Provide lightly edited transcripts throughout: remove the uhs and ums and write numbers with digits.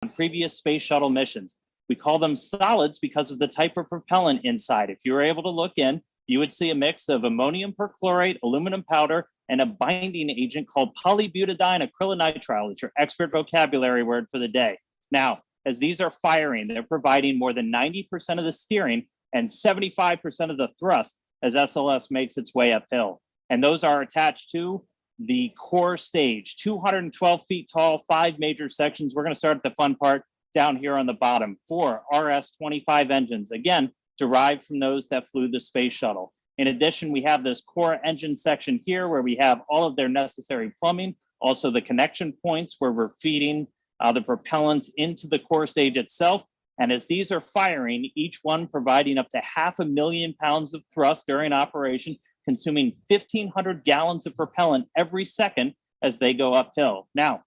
previous space shuttle missions. We call them solids because of the type of propellant inside. If you were able to look in, you would see a mix of ammonium perchlorate, aluminum powder, and a binding agent called polybutadiene acrylonitrile. It's your expert vocabulary word for the day. Now, as these are firing, they're providing more than 90% of the steering and 75% of the thrust as SLS makes its way uphill. And those are attached to the core stage, 212 feet tall, 5 major sections. We're going to start at the fun part down here on the bottom. 4 RS-25 engines, again, derived from those that flew the space shuttle. In addition, we have this core engine section here where we have all of their necessary plumbing, also the connection points where we're feeding the propellants into the core stage itself. And as these are firing, each one providing up to 500,000 pounds of thrust during operation, consuming 1,500 gallons of propellant every second as they go uphill. Now,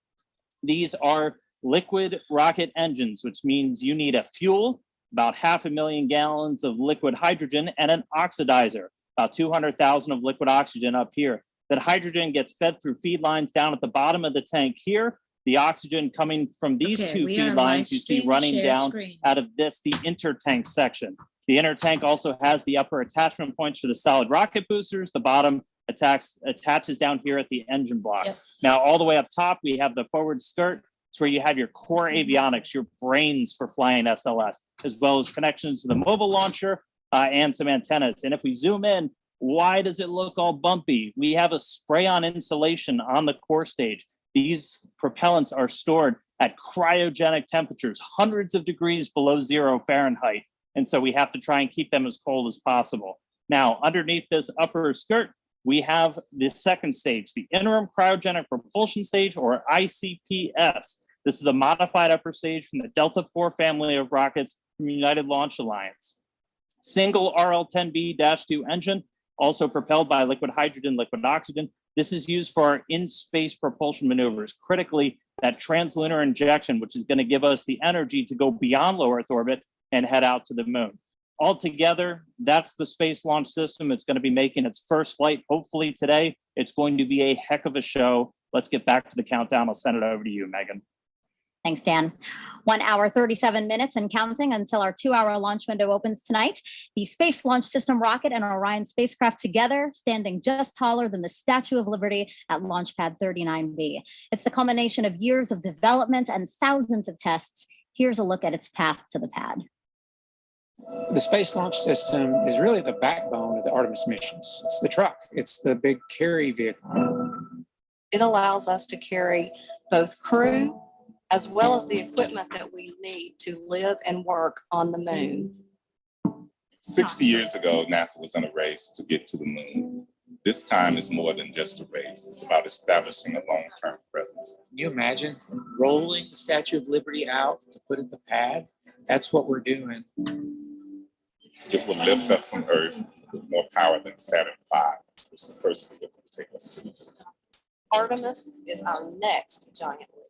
these are liquid rocket engines, which means you need a fuel, about 500,000 gallons of liquid hydrogen, and an oxidizer, about 200,000 of liquid oxygen up here. That hydrogen gets fed through feed lines down at the bottom of the tank here. The oxygen coming from these two feed lines you see running down out of this, the intertank section. The intertank also has the upper attachment points for the solid rocket boosters. The bottom attaches down here at the engine block. Yep. Now, all the way up top, we have the forward skirt. It's where you have your core avionics, your brains for flying SLS, as well as connections to the mobile launcher and some antennas. And if we zoom in, why does it look all bumpy? We have a spray-on insulation on the core stage. These propellants are stored at cryogenic temperatures, hundreds of degrees below 0 Fahrenheit. And so we have to try and keep them as cold as possible. Now, underneath this upper skirt, we have the second stage, the interim cryogenic propulsion stage, or ICPS. This is a modified upper stage from the Delta IV family of rockets from United Launch Alliance. Single RL-10B-2 engine, also propelled by liquid hydrogen, liquid oxygen. This is used for our in-space propulsion maneuvers. Critically, that translunar injection, which is going to give us the energy to go beyond low Earth orbit and head out to the moon. Altogether, that's the Space Launch System. It's going to be making its first flight, hopefully today. It's going to be a heck of a show. Let's get back to the countdown. I'll send it over to you, Megan. Thanks, Dan. 1 hour, 37 minutes and counting until our 2-hour launch window opens tonight. The Space Launch System rocket and Orion spacecraft together, standing just taller than the Statue of Liberty at Launch Pad 39B. It's the culmination of years of development and thousands of tests. Here's a look at its path to the pad. The Space Launch System is really the backbone of the Artemis missions. It's the truck. It's the big carry vehicle. It allows us to carry both crew as well as the equipment that we need to live and work on the moon. 60 years ago, NASA was in a race to get to the moon. This time is more than just a race. It's about establishing a long-term presence. Can you imagine rolling the Statue of Liberty out to put at the pad? That's what we're doing. It will lift up from Earth with more power than Saturn V, which was the first vehicle to take us to this. Artemis is our next giant leap.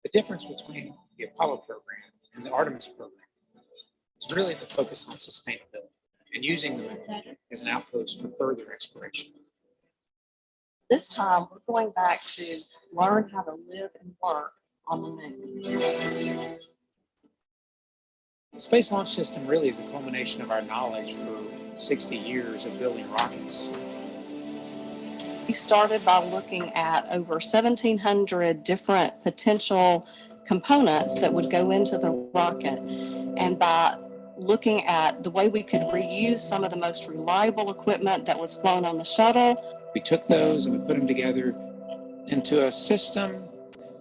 The difference between the Apollo program and the Artemis program is really the focus on sustainability and using the moon as an outpost for further exploration. This time, we're going back to learn how to live and work on the moon. The Space Launch System really is a culmination of our knowledge for 60 years of building rockets. We started by looking at over 1,700 different potential components that would go into the rocket. And by looking at the way we could reuse some of the most reliable equipment that was flown on the shuttle. We took those and we put them together into a system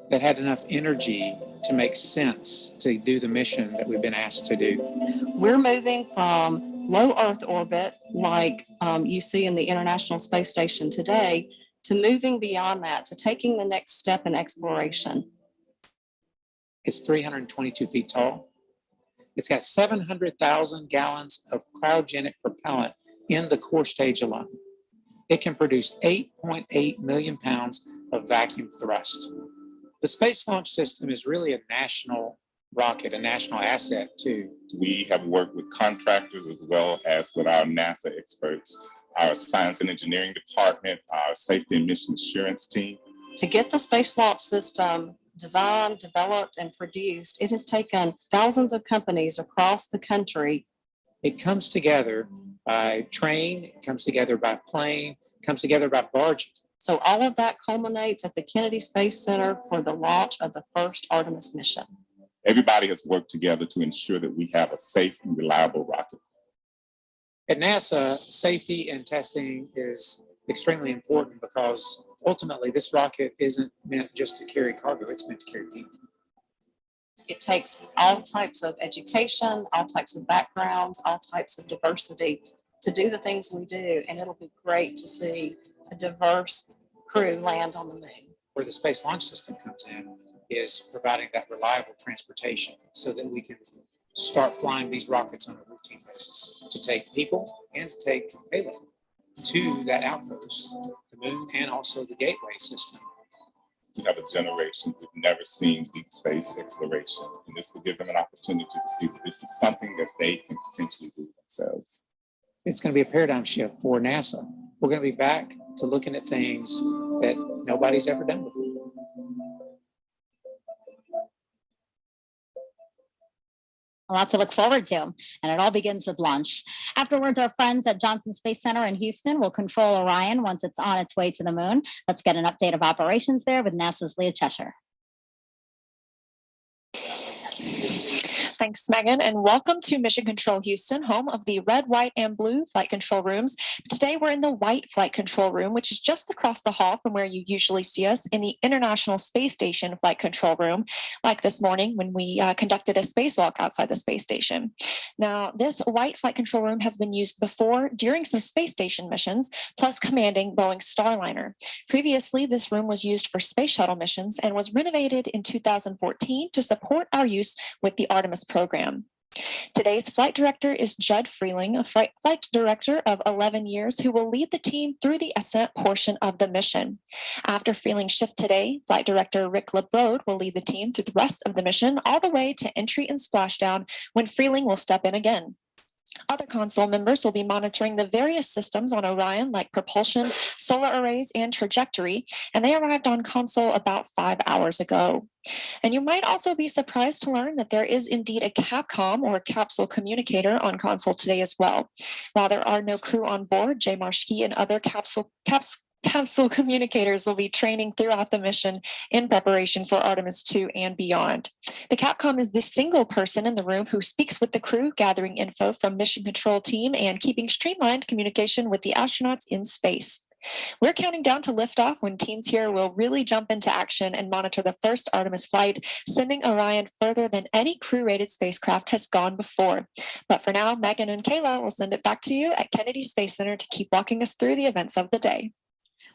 that had enough energy to make sense to do the mission that we've been asked to do. We're moving from low Earth orbit, like you see in the International Space Station today, to moving beyond that, to taking the next step in exploration. It's 322 feet tall. It's got 700,000 gallons of cryogenic propellant in the core stage alone. It can produce 8.8 million pounds of vacuum thrust. The Space Launch System is really a national rocket, a national asset too. We have worked with contractors as well as with our NASA experts our science and engineering department, our safety and mission assurance team. To get the Space Launch System designed, developed, and produced, it has taken thousands of companies across the country. It comes together by train, it comes together by plane, it comes together by barges. So all of that culminates at the Kennedy Space Center for the launch of the first Artemis mission. Everybody has worked together to ensure that we have a safe and reliable rocket. At NASA, safety and testing is extremely important because ultimately this rocket isn't meant just to carry cargo, it's meant to carry people. It takes all types of education, all types of backgrounds, all types of diversity to do the things we do, and it'll be great to see a diverse crew land on the moon. Where the Space Launch System comes in is providing that reliable transportation so that we can start flying these rockets on a routine basis to take people and to take payload to that outpost, the moon, and also the gateway system. To have a generation who've never seen deep space exploration, and this will give them an opportunity to see that this is something that they can potentially do themselves. It's going to be a paradigm shift for NASA. We're going to be back to looking at things that nobody's ever done before. A lot to look forward to, and it all begins with launch. Afterwards, our friends at Johnson Space Center in Houston will control Orion once it's on its way to the moon. Let's get an update of operations there with NASA's Leah Cheshire. Thanks, Megan, and welcome to Mission Control Houston, home of the red, white, and blue flight control rooms. Today, we're in the white flight control room, which is just across the hall from where you usually see us in the International Space Station flight control room, like this morning when we conducted a spacewalk outside the space station. Now, this white flight control room has been used before during some space station missions, plus commanding Boeing's Starliner. Previously, this room was used for space shuttle missions and was renovated in 2014 to support our use with the Artemis program. Today's flight director is Judd Freeling, a flight director of 11 years who will lead the team through the ascent portion of the mission. After Freeling's shift today, flight director Rick LeBrode will lead the team through the rest of the mission all the way to entry and splashdown when Freeling will step in again. Other console members will be monitoring the various systems on Orion, like propulsion, solar arrays, and trajectory, and they arrived on console about 5 hours ago. And you might also be surprised to learn that there is indeed a Capcom, or capsule communicator, on console today as well. While there are no crew on board, Jay Marshke and other capsule communicators will be training throughout the mission in preparation for Artemis 2 and beyond. The Capcom is the single person in the room who speaks with the crew, gathering info from mission control team and keeping streamlined communication with the astronauts in space. We're counting down to liftoff when teams here will really jump into action and monitor the first Artemis flight, sending Orion further than any crew-rated spacecraft has gone before. But for now, Megan and Kayla will send it back to you at Kennedy Space Center to keep walking us through the events of the day.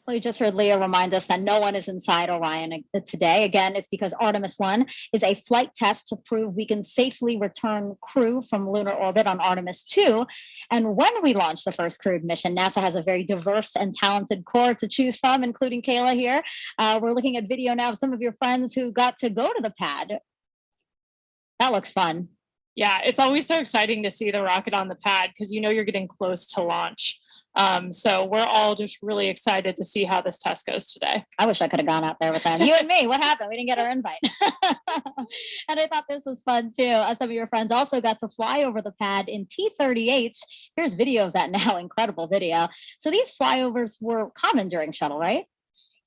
Well, you just heard Leah remind us that no one is inside Orion today. Again, it's because Artemis 1 is a flight test to prove we can safely return crew from lunar orbit on Artemis 2. And when we launch the first crewed mission, NASA has a very diverse and talented core to choose from, including Kayla here. We're looking at video now of some of your friends who got to go to the pad. That looks fun. Yeah, it's always so exciting to see the rocket on the pad because you know you're getting close to launch. So we're all just really excited to see how this test goes today. I wish I could have gone out there with them. You and me, what happened? We didn't get our invite. And I thought this was fun too. Some of your friends also got to fly over the pad in T-38s. Here's video of that now, incredible video. So these flyovers were common during shuttle, right?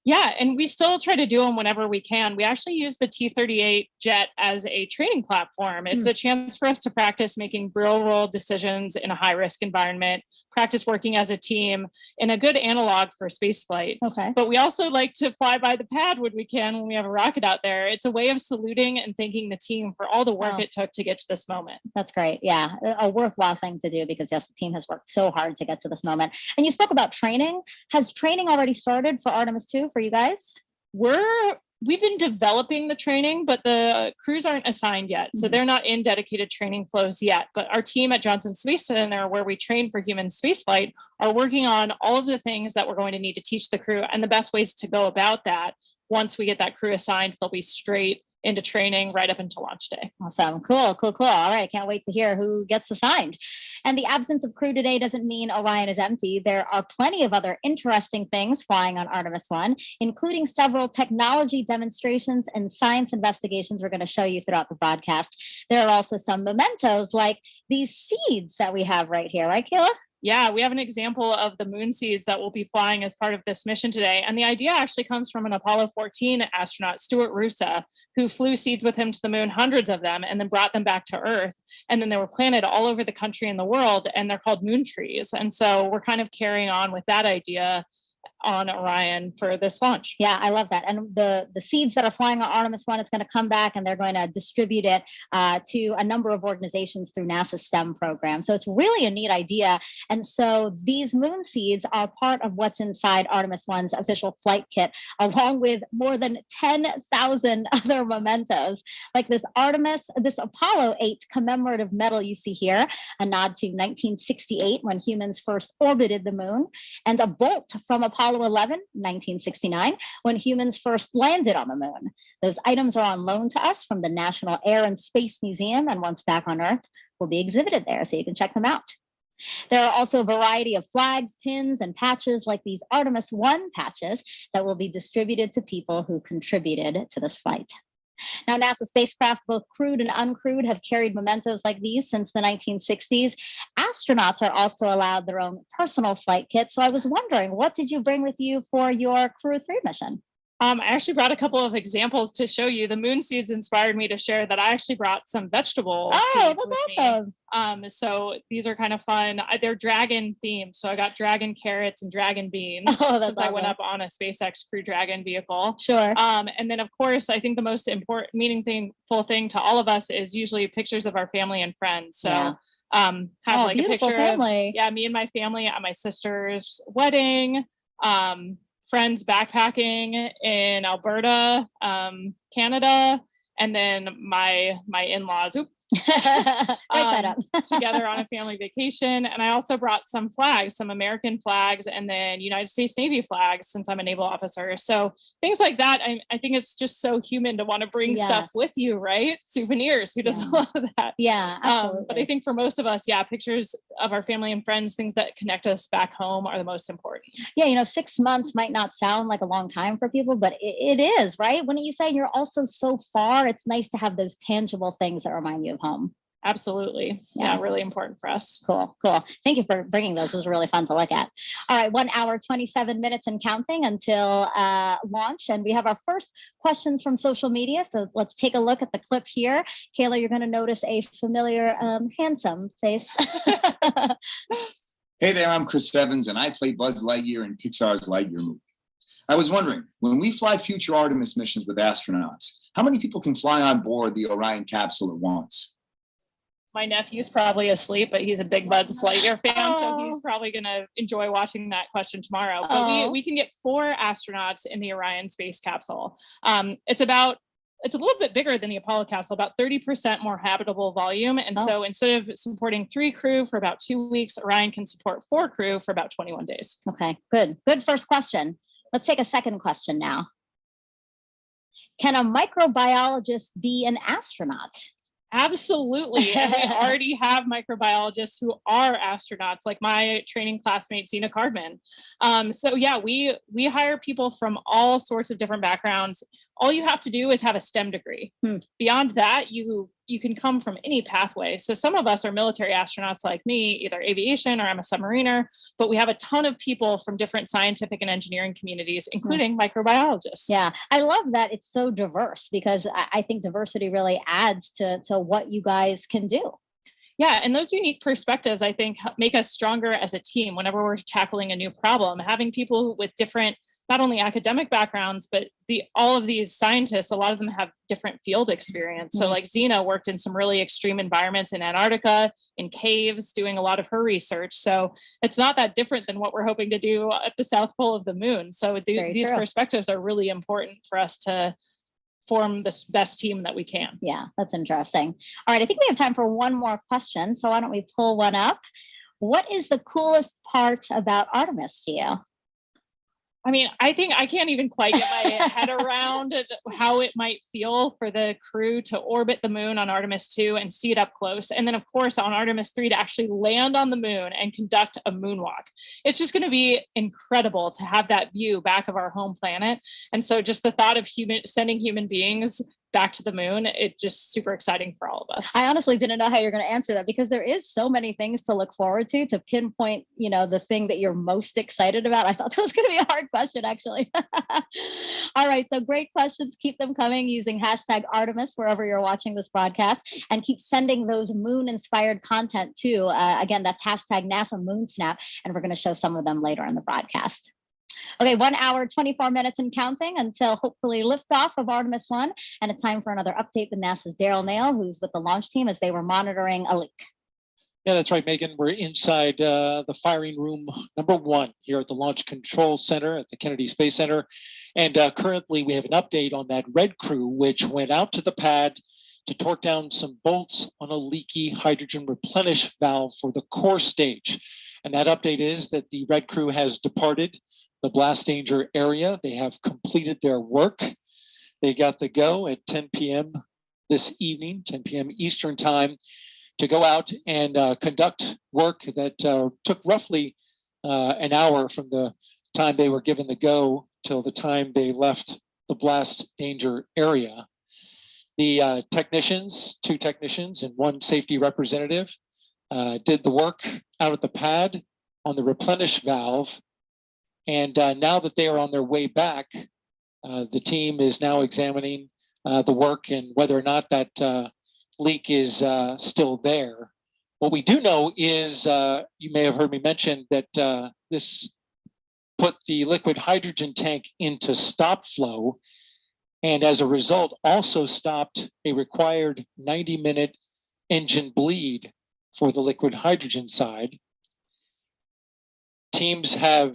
Yeah, and we still try to do them whenever we can. We actually use the T-38 jet as a training platform. It's a chance for us to practice making real-world decisions in a high-risk environment, practice working as a team, and a good analog for spaceflight. Okay. But we also like to fly by the pad when we can, when we have a rocket out there. It's a way of saluting and thanking the team for all the work it took to get to this moment. That's great. Yeah, a worthwhile thing to do because, yes, the team has worked so hard to get to this moment. And you spoke about training. Has training already started for Artemis 2 for you guys? We've been developing the training, but the crews aren't assigned yet. So they're not in dedicated training flows yet. But our team at Johnson Space Center, where we train for human spaceflight, are working on all of the things that we're going to need to teach the crew and the best ways to go about that. Once we get that crew assigned, they'll be straight into training right up until launch day. Awesome. Cool. All right. I can't wait to hear who gets assigned. And the absence of crew today doesn't mean Orion is empty. There are plenty of other interesting things flying on Artemis 1, including several technology demonstrations and science investigations we're going to show you throughout the broadcast. There are also some mementos like these seeds that we have right here, right, Kayla? Yeah, we have an example of the moon seeds that will be flying as part of this mission today. And the idea actually comes from an Apollo 14 astronaut, Stuart Roosa, who flew seeds with him to the moon, hundreds of them, and then brought them back to Earth. And then they were planted all over the country and the world, and they're called moon trees. And so we're kind of carrying on with that idea on Orion for this launch. Yeah, I love that. And the seeds that are flying on Artemis 1, it's going to come back and they're going to distribute it to a number of organizations through NASA's STEM program. So it's really a neat idea. And so these moon seeds are part of what's inside Artemis 1's official flight kit, along with more than 10,000 other mementos, like this Apollo 8 commemorative medal you see here, a nod to 1968 when humans first orbited the moon, and a bolt from Apollo 11, 1969, when humans first landed on the moon. Those items are on loan to us from the National Air and Space Museum, and once back on Earth, will be exhibited there, so you can check them out. There are also a variety of flags, pins, and patches like these Artemis 1 patches that will be distributed to people who contributed to this flight. Now, NASA spacecraft, both crewed and uncrewed, have carried mementos like these since the 1960s. Astronauts are also allowed their own personal flight kit. So I was wondering, what did you bring with you for your Crew 3 mission? I actually brought a couple of examples to show you. The moon seeds inspired me to share that I actually brought some vegetable seeds that's with awesome. me. So these are kind of fun. They're dragon themed. So I got dragon carrots and dragon beans since I went up on a SpaceX Crew Dragon vehicle. Sure. And then of course, I think the most important, meaningful thing to all of us is usually pictures of our family and friends. So have like a picture family. of me and my family at my sister's wedding. Friends backpacking in Alberta, Canada, and then my in-laws together on a family vacation. And I also brought some flags, some American flags, and then United States Navy flags since I'm a naval officer. So things like that, I think it's just so human to want to bring stuff with you, right? Souvenirs, who doesn't love that? Yeah, absolutely. But I think for most of us, pictures of our family and friends, things that connect us back home are the most important. Yeah, 6 months might not sound like a long time for people, but it is, right? Wouldn't you say? You're also so far, it's nice to have those tangible things that remind you of home. Absolutely. Yeah, really important for us. Cool. Thank you for bringing those. It was really fun to look at. All right, 1 hour, 27 minutes and counting until launch. And we have our first questions from social media. So let's take a look at the clip here. Kayla, you're going to notice a familiar, handsome face. Hey there, I'm Chris Evans, and I play Buzz Lightyear in Pixar's Lightyear movie. I was wondering, when we fly future Artemis missions with astronauts, how many people can fly on board the Orion capsule at once? My nephew's probably asleep, but he's a big Buzz Lightyear fan, so he's probably going to enjoy watching that question tomorrow. But we can get 4 astronauts in the Orion space capsule. It's a little bit bigger than the Apollo capsule, about 30% more habitable volume. And so instead of supporting 3 crew for about 2 weeks, Orion can support 4 crew for about 21 days. Okay, good first question. Let's take a second question now. Can a microbiologist be an astronaut? Absolutely. And we already have microbiologists who are astronauts, like my training classmate, Zena Cardman. We hire people from all sorts of different backgrounds. All you have to do is have a STEM degree. Beyond that, you can come from any pathway. So some of us are military astronauts like me, either aviation or I'm a submariner, but we have a ton of people from different scientific and engineering communities, including microbiologists. Yeah, I love that it's so diverse, because I think diversity really adds to what you guys can do. Yeah, and those unique perspectives, I think, make us stronger as a team whenever we're tackling a new problem. Having people with different, not only academic backgrounds, but all of these scientists, a lot of them have different field experience. So like Zena worked in some really extreme environments in Antarctica, in caves, doing a lot of her research. So it's not that different than what we're hoping to do at the South Pole of the moon. So these perspectives are really important for us to form the best team that we can. Yeah, that's interesting. All right, I think we have time for one more question. So why don't we pull one up? What is the coolest part about Artemis to you? I mean, I think I can't even quite get my head around how it might feel for the crew to orbit the moon on Artemis 2 and see it up close. And then, of course, on Artemis 3 to actually land on the moon and conduct a moonwalk. It's just going to be incredible to have that view back of our home planet. And so just the thought of sending human beings back to the moon, it's just super exciting for all of us. I honestly didn't know how you're going to answer that, because there is so many things to look forward to pinpoint, the thing that you're most excited about. I thought that was going to be a hard question, actually. All right. So great questions. Keep them coming using hashtag Artemis wherever you're watching this broadcast, and keep sending those moon inspired content too. Again, that's hashtag NASA Moon Snap. And we're going to show some of them later in the broadcast. Okay, 1 hour, 24 minutes and counting until hopefully liftoff of Artemis 1. And it's time for another update with NASA's Daryl Nail, who's with the launch team as they were monitoring a leak. Yeah, that's right, Megan. We're inside the firing room number 1 here at the Launch Control Center at the Kennedy Space Center. And currently we have an update on that red crew, which went out to the pad to torque down some bolts on a leaky hydrogen replenish valve for the core stage. And that update is that the red crew has departed the blast danger area. They have completed their work. They got the go at 10 p.m. this evening, 10 p.m. Eastern time, to go out and conduct work that took roughly an hour from the time they were given the go till the time they left the blast danger area. The technicians, 2 technicians and 1 safety representative, did the work out at the pad on the replenish valve. And now that they are on their way back, the team is now examining the work and whether or not that leak is still there. What we do know is, you may have heard me mention that this put the liquid hydrogen tank into stop flow, and as a result also stopped a required 90-minute engine bleed for the liquid hydrogen side. Teams have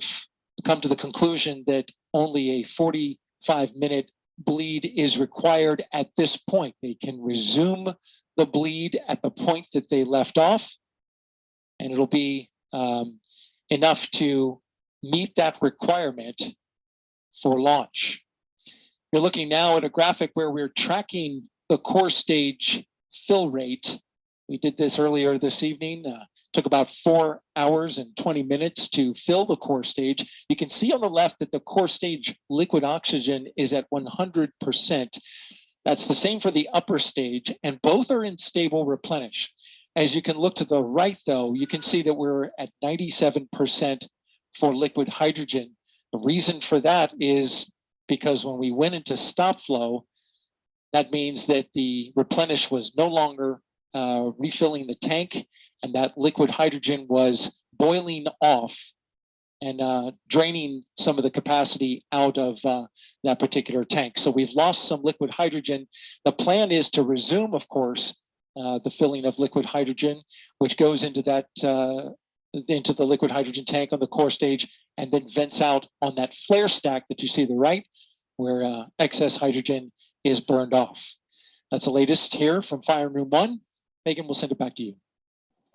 come to the conclusion that only a 45-minute bleed is required at this point. They can resume the bleed at the point that they left off, and it'll be enough to meet that requirement for launch. You're looking now at a graphic where we're tracking the core stage fill rate. We did this earlier this evening. Took about 4 hours and 20 minutes to fill the core stage. You can see on the left that the core stage liquid oxygen is at 100%. That's the same for the upper stage, and both are in stable replenish. As you can look to the right, though, you can see that we're at 97% for liquid hydrogen. The reason for that is because when we went into stop flow, that means that the replenish was no longer refilling the tank, and that liquid hydrogen was boiling off and draining some of the capacity out of that particular tank. So we've lost some liquid hydrogen. The plan is to resume, of course, the filling of liquid hydrogen, which goes into that into the liquid hydrogen tank on the core stage, and then vents out on that flare stack that you see to the right, where excess hydrogen is burned off. That's the latest here from Firing Room 1. Megan, we'll send it back to you.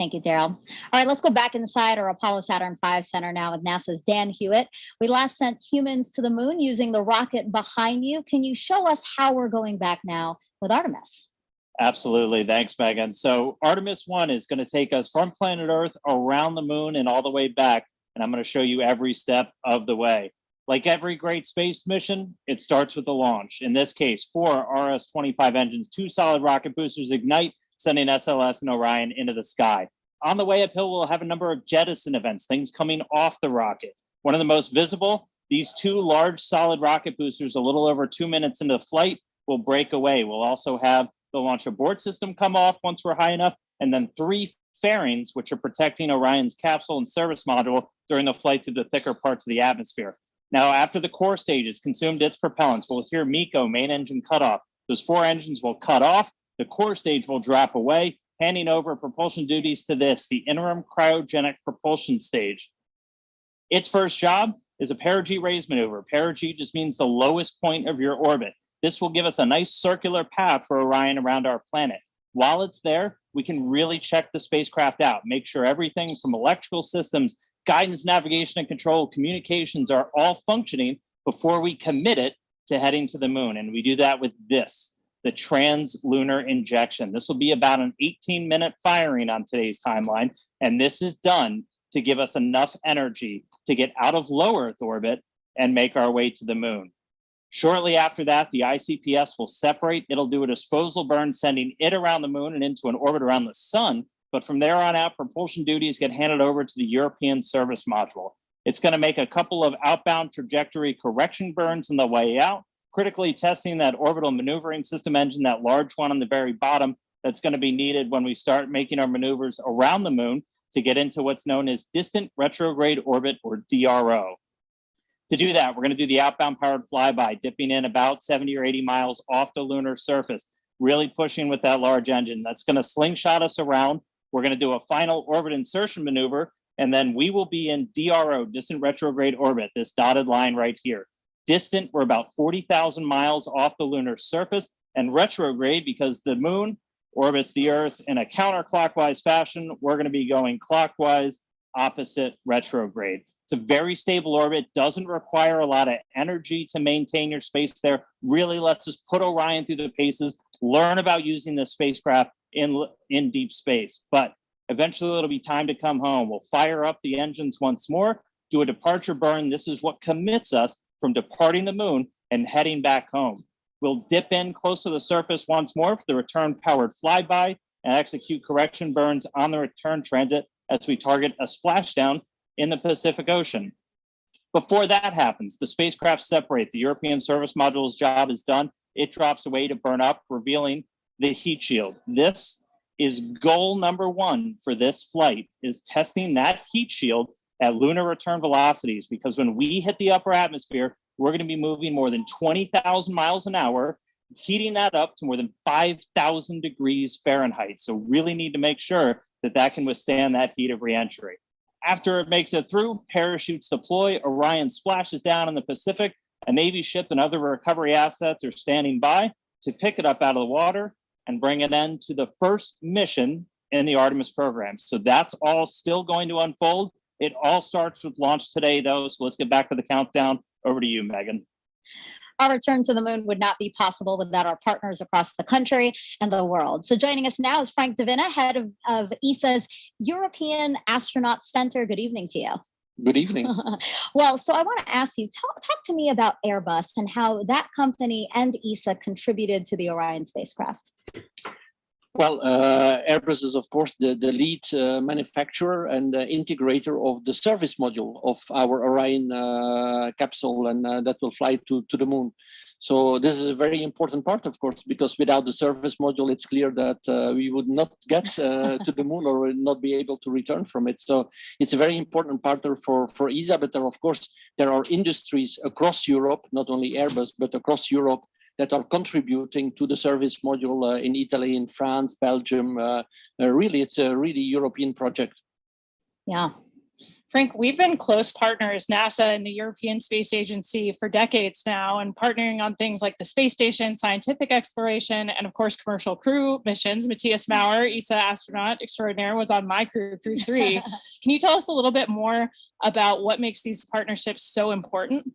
Thank you, Daryl. All right, let's go back inside our Apollo Saturn V Center now with NASA's Dan Hewitt. We last sent humans to the moon using the rocket behind you. Can you show us how we're going back now with Artemis? Absolutely. Thanks, Megan. So Artemis 1 is going to take us from planet Earth around the moon and all the way back. And I'm going to show you every step of the way. Like every great space mission, it starts with a launch. In this case, 4 RS-25 engines, 2 solid rocket boosters ignite, sending SLS and Orion into the sky. On the way uphill, we'll have a number of jettison events, things coming off the rocket. One of the most visible, these 2 large solid rocket boosters, a little over 2 minutes into flight, will break away. We'll also have the launch abort system come off once we're high enough, and then 3 fairings, which are protecting Orion's capsule and service module during the flight through the thicker parts of the atmosphere. Now, after the core stage has consumed its propellants, we'll hear MECO, main engine cutoff. Those 4 engines will cut off. The core stage will drop away, handing over propulsion duties to this, the interim cryogenic propulsion stage. Its first job is a perigee raise maneuver. Perigee just means the lowest point of your orbit. This will give us a nice circular path for Orion around our planet. While it's there, we can really check the spacecraft out, make sure everything from electrical systems guidance, navigation, and control, communications are all functioning before we commit it to heading to the moon. And we do that with this, the trans-lunar injection. This will be about an 18-minute firing on today's timeline. And this is done to give us enough energy to get out of low Earth orbit and make our way to the moon. Shortly after that, the ICPS will separate. It'll do a disposal burn, sending it around the moon and into an orbit around the sun. But from there on out, propulsion duties get handed over to the European service module. It's going to make a couple of outbound trajectory correction burns on the way out, critically testing that orbital maneuvering system engine, that large one on the very bottom that's going to be needed when we start making our maneuvers around the moon to get into what's known as distant retrograde orbit, or DRO. To do that, we're going to do the outbound powered flyby, dipping in about 70 or 80 miles off the lunar surface, really pushing with that large engine. That's going to slingshot us around. We're going to do a final orbit insertion maneuver, and then we will be in DRO, distant retrograde orbit, this dotted line right here. Distant, we're about 40,000 miles off the lunar surface, and retrograde, because the moon orbits the Earth in a counterclockwise fashion, we're going to be going clockwise, opposite retrograde. It's a very stable orbit, doesn't require a lot of energy to maintain your space there, really lets us put Orion through the paces, learn about using the spacecraft in deep space. But eventually it'll be time to come home. We'll fire up the engines once more, do a departure burn. This is what commits us from departing the moon and heading back home. We'll dip in close to the surface once more for the return powered flyby and execute correction burns on the return transit as we target a splashdown in the Pacific Ocean. Before that happens, the spacecraft separate. The European service module's job is done. It drops away to burn up, revealing the heat shield. This is goal number one for this flight, is testing that heat shield at lunar return velocities, because when we hit the upper atmosphere, we're going to be moving more than 20,000 miles an hour, heating that up to more than 5,000 degrees Fahrenheit. So really need to make sure that that can withstand that heat of reentry. After it makes it through, parachutes deploy, Orion splashes down in the Pacific. A Navy ship and other recovery assets are standing by to pick it up out of the water and bring it in to the first mission in the Artemis program. So that's all still going to unfold. It all starts with launch today, though. So let's get back to the countdown. Over to you, Megan. Our return to the moon would not be possible without our partners across the country and the world. So joining us now is Frank Davina, head of ESA's European Astronaut Center. Good evening to you. Good evening. Well, so I want to ask you, talk to me about Airbus and how that company and ESA contributed to the Orion spacecraft. Well, Airbus is, of course, the lead manufacturer and integrator of the service module of our Orion capsule, and that will fly to the moon. So this is a very important part, of course, because without the service module, it's clear that we would not get to the moon or not be able to return from it. So it's a very important partner for ESA, but there are industries across Europe, not only Airbus, but across Europe, that are contributing to the service module in Italy, in France, Belgium. Really, it's a really European project. Yeah. Frank, we've been close partners, NASA and the European Space Agency, for decades now, and partnering on things like the space station, scientific exploration, and of course, commercial crew missions. Matthias Maurer, ESA astronaut extraordinaire, was on my crew 3. Can you tell us a little bit more about what makes these partnerships so important?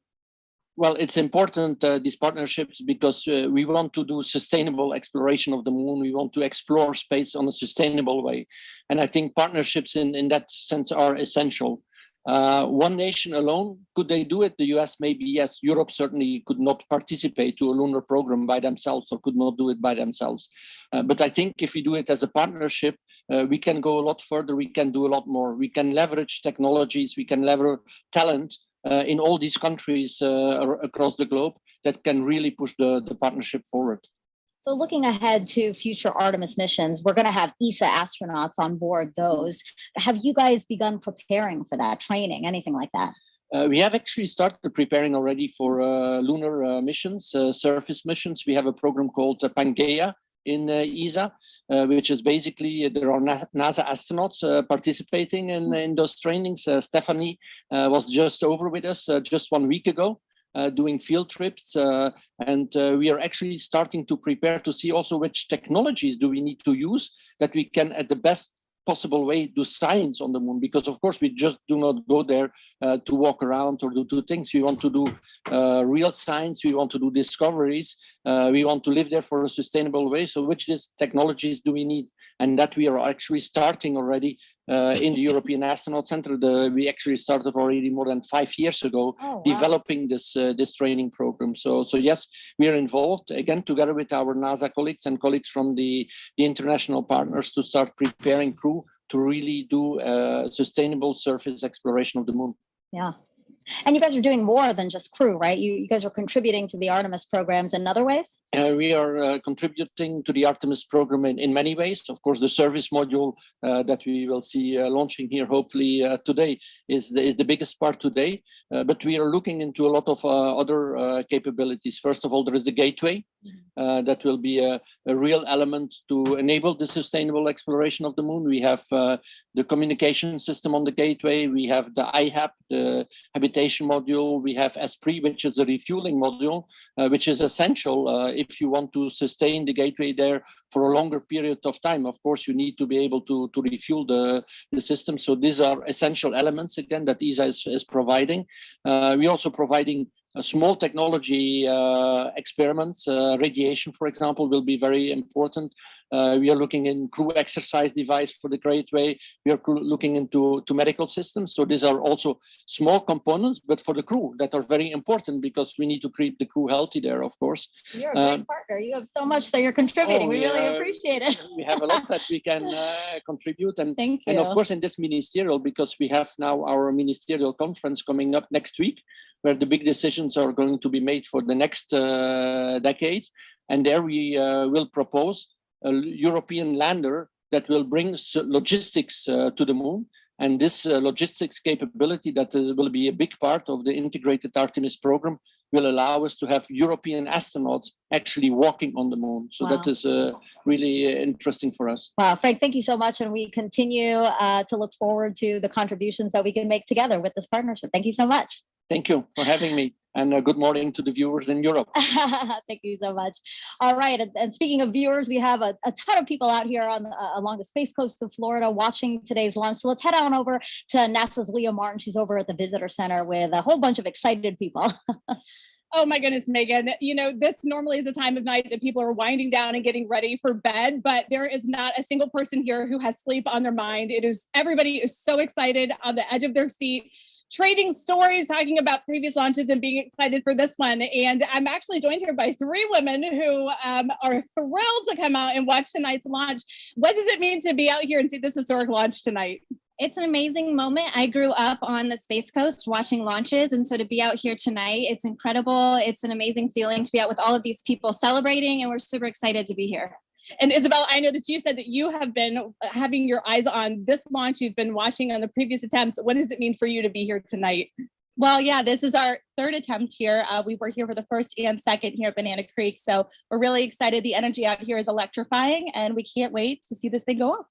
Well, it's important, these partnerships, because we want to do sustainable exploration of the moon. We want to explore space on a sustainable way. And I think partnerships in that sense are essential. One nation alone, could they do it? The US maybe, yes. Europe certainly could not participate to a lunar program by themselves, or could not do it by themselves. But I think if we do it as a partnership, we can go a lot further. We can do a lot more. We can leverage technologies. We can leverage talent in all these countries across the globe that can really push the partnership forward. So looking ahead to future Artemis missions, we're going to have ESA astronauts on board those. Have you guys begun preparing for that, training, anything like that? We have actually started preparing already for lunar missions, surface missions. We have a program called Pangaea in ESA, which is basically, there are NASA astronauts participating in those trainings. Stephanie was just over with us just 1 week ago, doing field trips. And we are actually starting to prepare to see also which technologies do we need to use that we can at the best possible way do science on the moon, because of course we just do not go there to walk around or do two things. We want to do real science, we want to do discoveries, we want to live there for a sustainable way. So which technologies do we need? And that we are actually starting already in the European Astronaut Center. We actually started already more than 5 years ago, developing this training program. So yes, we are involved again together with our NASA colleagues and colleagues from the international partners to start preparing crew to really do sustainable surface exploration of the moon. Yeah. And you guys are doing more than just crew, right? You guys are contributing to the Artemis programs in other ways? We are contributing to the Artemis program in many ways. Of course, the service module that we will see launching here hopefully today is the biggest part today. But we are looking into a lot of other capabilities. First of all, there is the gateway. That will be a real element to enable the sustainable exploration of the moon. We have the communication system on the gateway. We have the IHAP, the habitation module. We have ESPRIT, which is a refueling module, which is essential if you want to sustain the gateway there for a longer period of time. Of course, you need to be able to refuel the system. So these are essential elements, again, that ESA is providing. We're also providing small technology experiments. Radiation, for example, will be very important. We are looking in crew exercise device for the gateway. We are looking into medical systems. So these are also small components, but for the crew that are very important because we need to keep the crew healthy there, of course. You're a great partner. You have so much that you're contributing. We really appreciate it. We have a lot that we can contribute. And, Thank you. And of course, in this ministerial, because we have now our ministerial conference coming up next week, where the big decisions are going to be made for the next decade. And there we will propose a European lander that will bring logistics to the moon. And this logistics capability that will be a big part of the integrated Artemis program will allow us to have European astronauts actually walking on the moon. So that is really interesting for us. Wow, Frank, thank you so much. And we continue to look forward to the contributions that we can make together with this partnership. Thank you so much. Thank you for having me. And good morning to the viewers in Europe. Thank you so much. All right. And speaking of viewers, we have a ton of people out here along the space coast of Florida watching today's launch. So let's head on over to NASA's Leah Martin. She's over at the visitor center with a whole bunch of excited people. Oh my goodness, Megan. You know, this normally is a time of night that people are winding down and getting ready for bed, but there is not a single person here who has sleep on their mind. Everybody is so excited on the edge of their seat, trading stories, talking about previous launches and being excited for this one. And I'm actually joined here by 3 women who are thrilled to come out and watch tonight's launch. What does it mean to be out here and see this historic launch tonight? It's an amazing moment. I grew up on the Space Coast watching launches. And so to be out here tonight, it's incredible. It's an amazing feeling to be out with all of these people celebrating. And we're super excited to be here. And Isabel, I know that you said that you have been having your eyes on this launch. You've been watching on the previous attempts. What does it mean for you to be here tonight? Well, yeah, this is our 3rd attempt here. We were here for the 1st and 2nd here at Banana Creek. So we're really excited. The energy out here is electrifying and we can't wait to see this thing go off.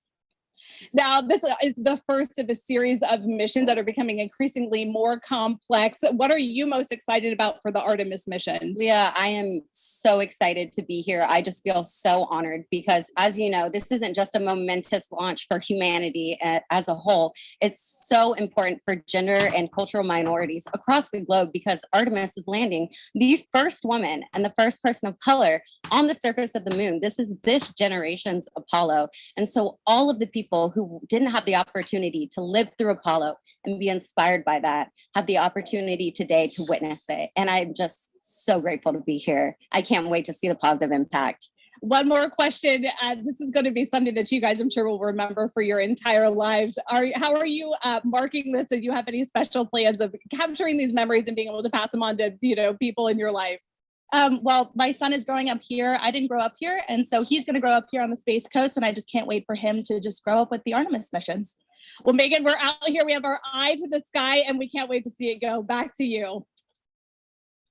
Now, this is the first of a series of missions that are becoming increasingly more complex. What are you most excited about for the Artemis missions? Yeah, I am so excited to be here. I just feel so honored because, as you know, this isn't just a momentous launch for humanity as a whole. It's so important for gender and cultural minorities across the globe because Artemis is landing the first woman and the first person of color on the surface of the moon. This is this generation's Apollo. And so all of the people who didn't have the opportunity to live through Apollo and be inspired by that have the opportunity today to witness it. And I'm just so grateful to be here. I can't wait to see the positive impact. One more question. This is going to be something that you guys, I'm sure, will remember for your entire lives. How are you marking this? Do you have any special plans of capturing these memories and being able to pass them on to people in your life? Well, my son is growing up here. I didn't grow up here. And so he's going to grow up here on the Space Coast. And I just can't wait for him to just grow up with the Artemis missions. Well, Megan, we're out here. We have our eye to the sky and we can't wait to see it go. Back to you.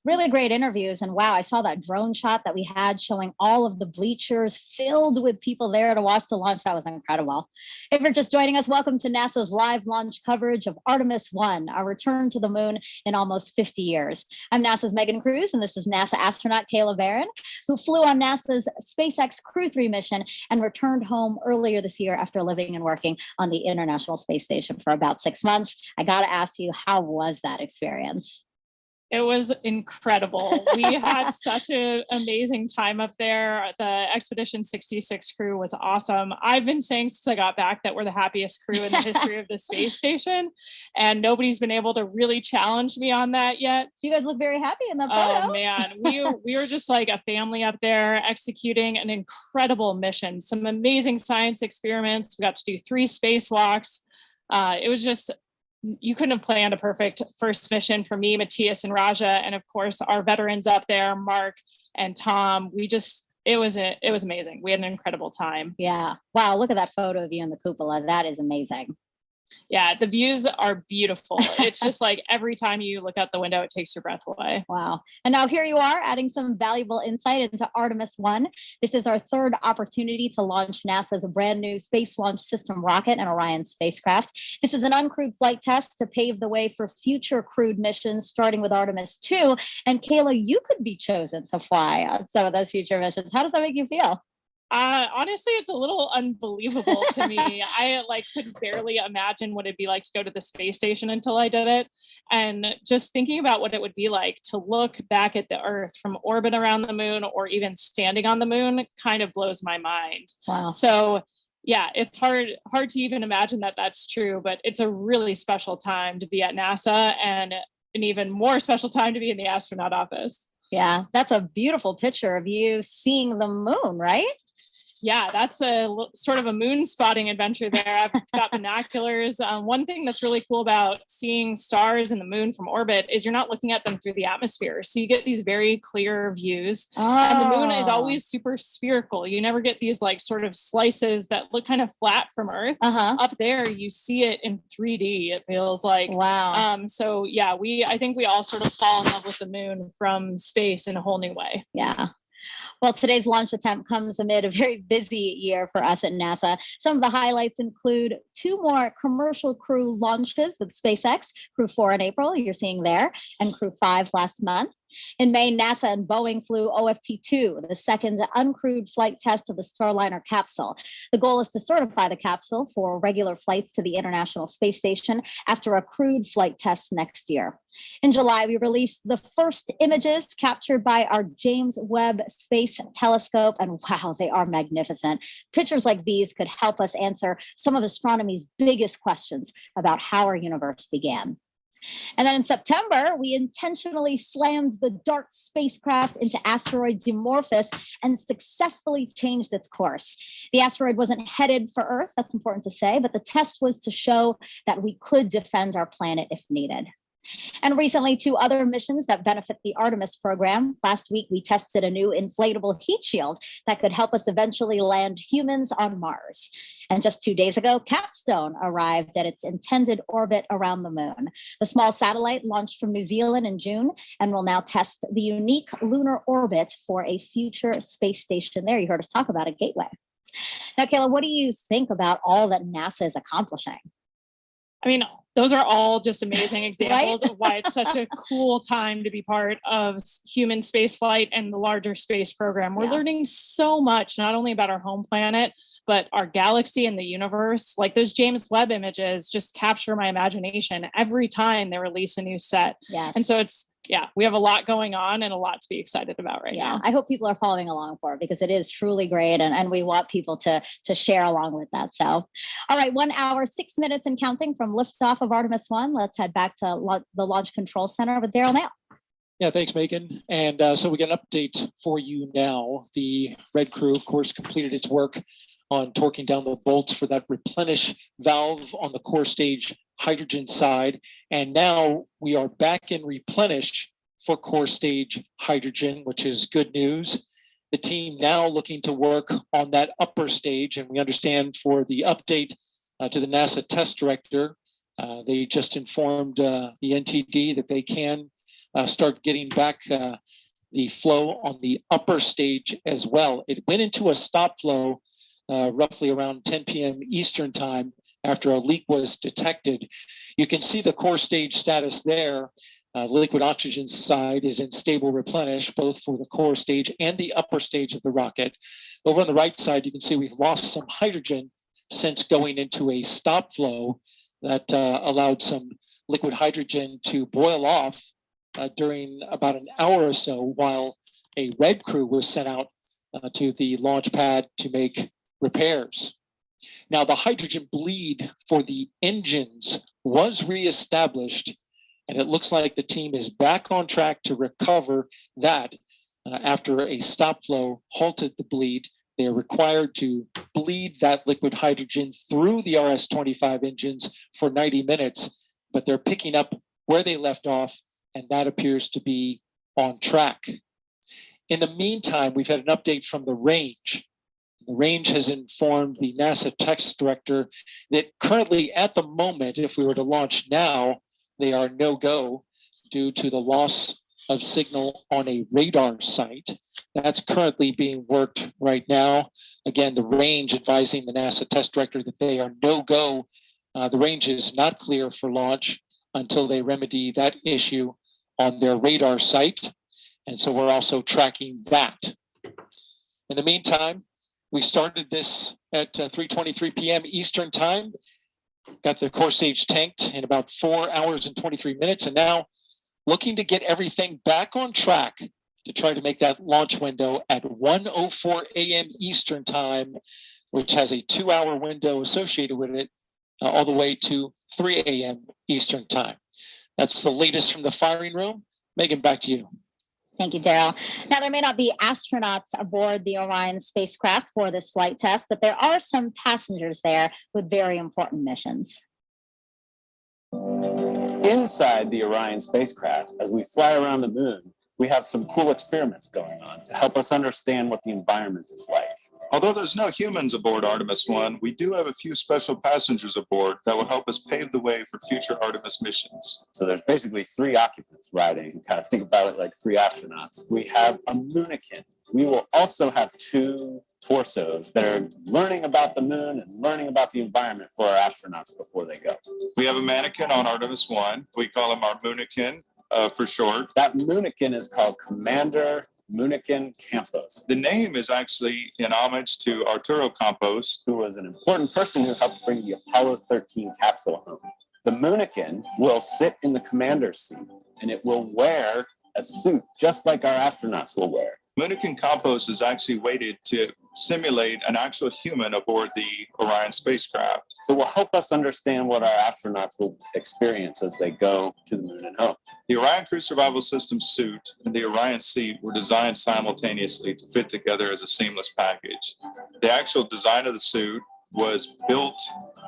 Really great interviews. And wow, I saw that drone shot that we had showing all of the bleachers filled with people there to watch the launch. That was incredible. If you're just joining us, welcome to NASA's live launch coverage of Artemis-1, our return to the moon in almost 50 years. I'm NASA's Megan Cruz, and this is NASA astronaut Kayla Barron, who flew on NASA's SpaceX Crew 3 mission and returned home earlier this year after living and working on the International Space Station for about 6 months. I got to ask you, how was that experience? It was incredible. We had such an amazing time up there. The Expedition 66 crew was awesome. I've been saying since I got back that we're the happiest crew in the history of the space station, and nobody's been able to really challenge me on that yet. You guys look very happy in that photo. Oh man, we were just like a family up there executing an incredible mission. Some amazing science experiments. We got to do 3 spacewalks. It was just, you couldn't have planned a perfect first mission for me, Matthias, and Raja, and of course our veterans up there, Mark and Tom. It was amazing. We had an incredible time. Yeah. Wow. Look at that photo of you in the cupola. That is amazing. Yeah, the views are beautiful. It's just like every time you look out the window, it takes your breath away. Wow. And now here you are adding some valuable insight into Artemis-1. This is our 3rd opportunity to launch NASA's brand new Space Launch System rocket and Orion spacecraft. This is an uncrewed flight test to pave the way for future crewed missions, starting with Artemis-2. And Kayla, you could be chosen to fly on some of those future missions. How does that make you feel? Honestly, it's a little unbelievable to me. I could barely imagine what it'd be like to go to the space station until I did it. And just thinking about what it would be like to look back at the Earth from orbit around the moon or even standing on the moon kind of blows my mind. Wow. So yeah, it's hard to even imagine that that's true, but it's a really special time to be at NASA, and an even more special time to be in the astronaut office. Yeah, that's a beautiful picture of you seeing the moon, right? Yeah, that's a sort of a moon spotting adventure there. I've got binoculars. One thing that's really cool about seeing stars and the moon from orbit is you're not looking at them through the atmosphere. So you get these very clear views. And the moon is always super spherical. You never get these sort of slices that look kind of flat from Earth. Up there, you see it in 3D, it feels like. Wow. So yeah, I think we all sort of fall in love with the moon from space in a whole new way. Yeah. Well, today's launch attempt comes amid a very busy year for us at NASA. Some of the highlights include 2 more commercial crew launches with SpaceX, Crew 4 in April, you're seeing there, and Crew 5 last month. In May, NASA and Boeing flew OFT-2, the 2nd uncrewed flight test of the Starliner capsule. The goal is to certify the capsule for regular flights to the International Space Station after a crewed flight test next year. In July, we released the first images captured by our James Webb Space Telescope, and wow, they are magnificent. Pictures like these could help us answer some of astronomy's biggest questions about how our universe began. And then in September, we intentionally slammed the DART spacecraft into asteroid Dimorphos and successfully changed its course. The asteroid wasn't headed for Earth, that's important to say, but the test was to show that we could defend our planet if needed. And recently, 2 other missions that benefit the Artemis program. Last week, we tested a new inflatable heat shield that could help us eventually land humans on Mars. And just 2 days ago, Capstone arrived at its intended orbit around the moon. The small satellite launched from New Zealand in June and will now test the unique lunar orbit for a future space station there. You heard us talk about it, Gateway. Now, Kayla, what do you think about all that NASA is accomplishing? I mean, those are all just amazing examples of why it's such a cool time to be part of human spaceflight and the larger space program. We're learning so much, not only about our home planet, but our galaxy and the universe. Like those James Webb images just capture my imagination every time they release a new set. Yes. And so we have a lot going on and a lot to be excited about right now. I hope people are following along for it because it is truly great. And we want people to share along with that. So, all right, 1 hour, 6 minutes and counting from liftoff of Artemis-1. Let's head back to the Launch Control Center with Daryl Nail. Yeah, thanks, Megan. And so we get an update for you now. The Red Crew, of course, completed its work on torquing down the bolts for that replenish valve on the core stage hydrogen side. And now we are back in replenish for core stage hydrogen, which is good news. The team now looking to work on that upper stage. And we understand for the update to the NASA test director, they just informed the NTD that they can start getting back the flow on the upper stage as well. It went into a stop flow roughly around 10 p.m. Eastern time after a leak was detected. You can see the core stage status there. Liquid oxygen side is in stable replenish, both for the core stage and the upper stage of the rocket. Over on the right side, you can see we've lost some hydrogen since going into a stop flow that allowed some liquid hydrogen to boil off during about an hour or so while a red crew was sent out to the launch pad to make repairs. Now, the hydrogen bleed for the engines was reestablished, and it looks like the team is back on track to recover that after a stop flow halted the bleed. They are required to bleed that liquid hydrogen through the RS-25 engines for 90 minutes, but they're picking up where they left off, and that appears to be on track. In the meantime, we've had an update from the range. The range has informed the NASA test director that currently at the moment, if we were to launch now, they are no-go due to the loss of signal on a radar site. That's currently being worked right now. Again, the range advising the NASA test director that they are no-go. The range is not clear for launch until they remedy that issue on their radar site. And so we're also tracking that. In the meantime, we started this at 3:23 p.m. Eastern time, got the core stage tanked in about 4 hours and 23 minutes, and now looking to get everything back on track to try to make that launch window at 1:04 a.m. Eastern time, which has a 2-hour window associated with it, all the way to 3 a.m. Eastern time. That's the latest from the firing room. Megan, back to you. Thank you, Daryl. Now, there may not be astronauts aboard the Orion spacecraft for this flight test, but there are some passengers there with very important missions. Inside the Orion spacecraft, as we fly around the moon, we have some cool experiments going on to help us understand what the environment is like. Although there's no humans aboard Artemis-1, we do have a few special passengers aboard that will help us pave the way for future Artemis missions. So there's basically 3 occupants riding. You can kind of think about it like 3 astronauts. We have a moonikin. We will also have 2 torsos that are learning about the moon and learning about the environment for our astronauts before they go. We have a mannequin on Artemis-1. We call him our moonikin for short. That moonikin is called Commander Moonikin Campos. The name is actually in homage to Arturo Campos, who was an important person who helped bring the Apollo 13 capsule home. The moonikin will sit in the commander's seat, and it will wear a suit just like our astronauts will wear. Moonikin Campos is actually weighted to simulate an actual human aboard the Orion spacecraft. So it will help us understand what our astronauts will experience as they go to the moon and home. The Orion Crew Survival System suit and the Orion seat were designed simultaneously to fit together as a seamless package. The actual design of the suit was built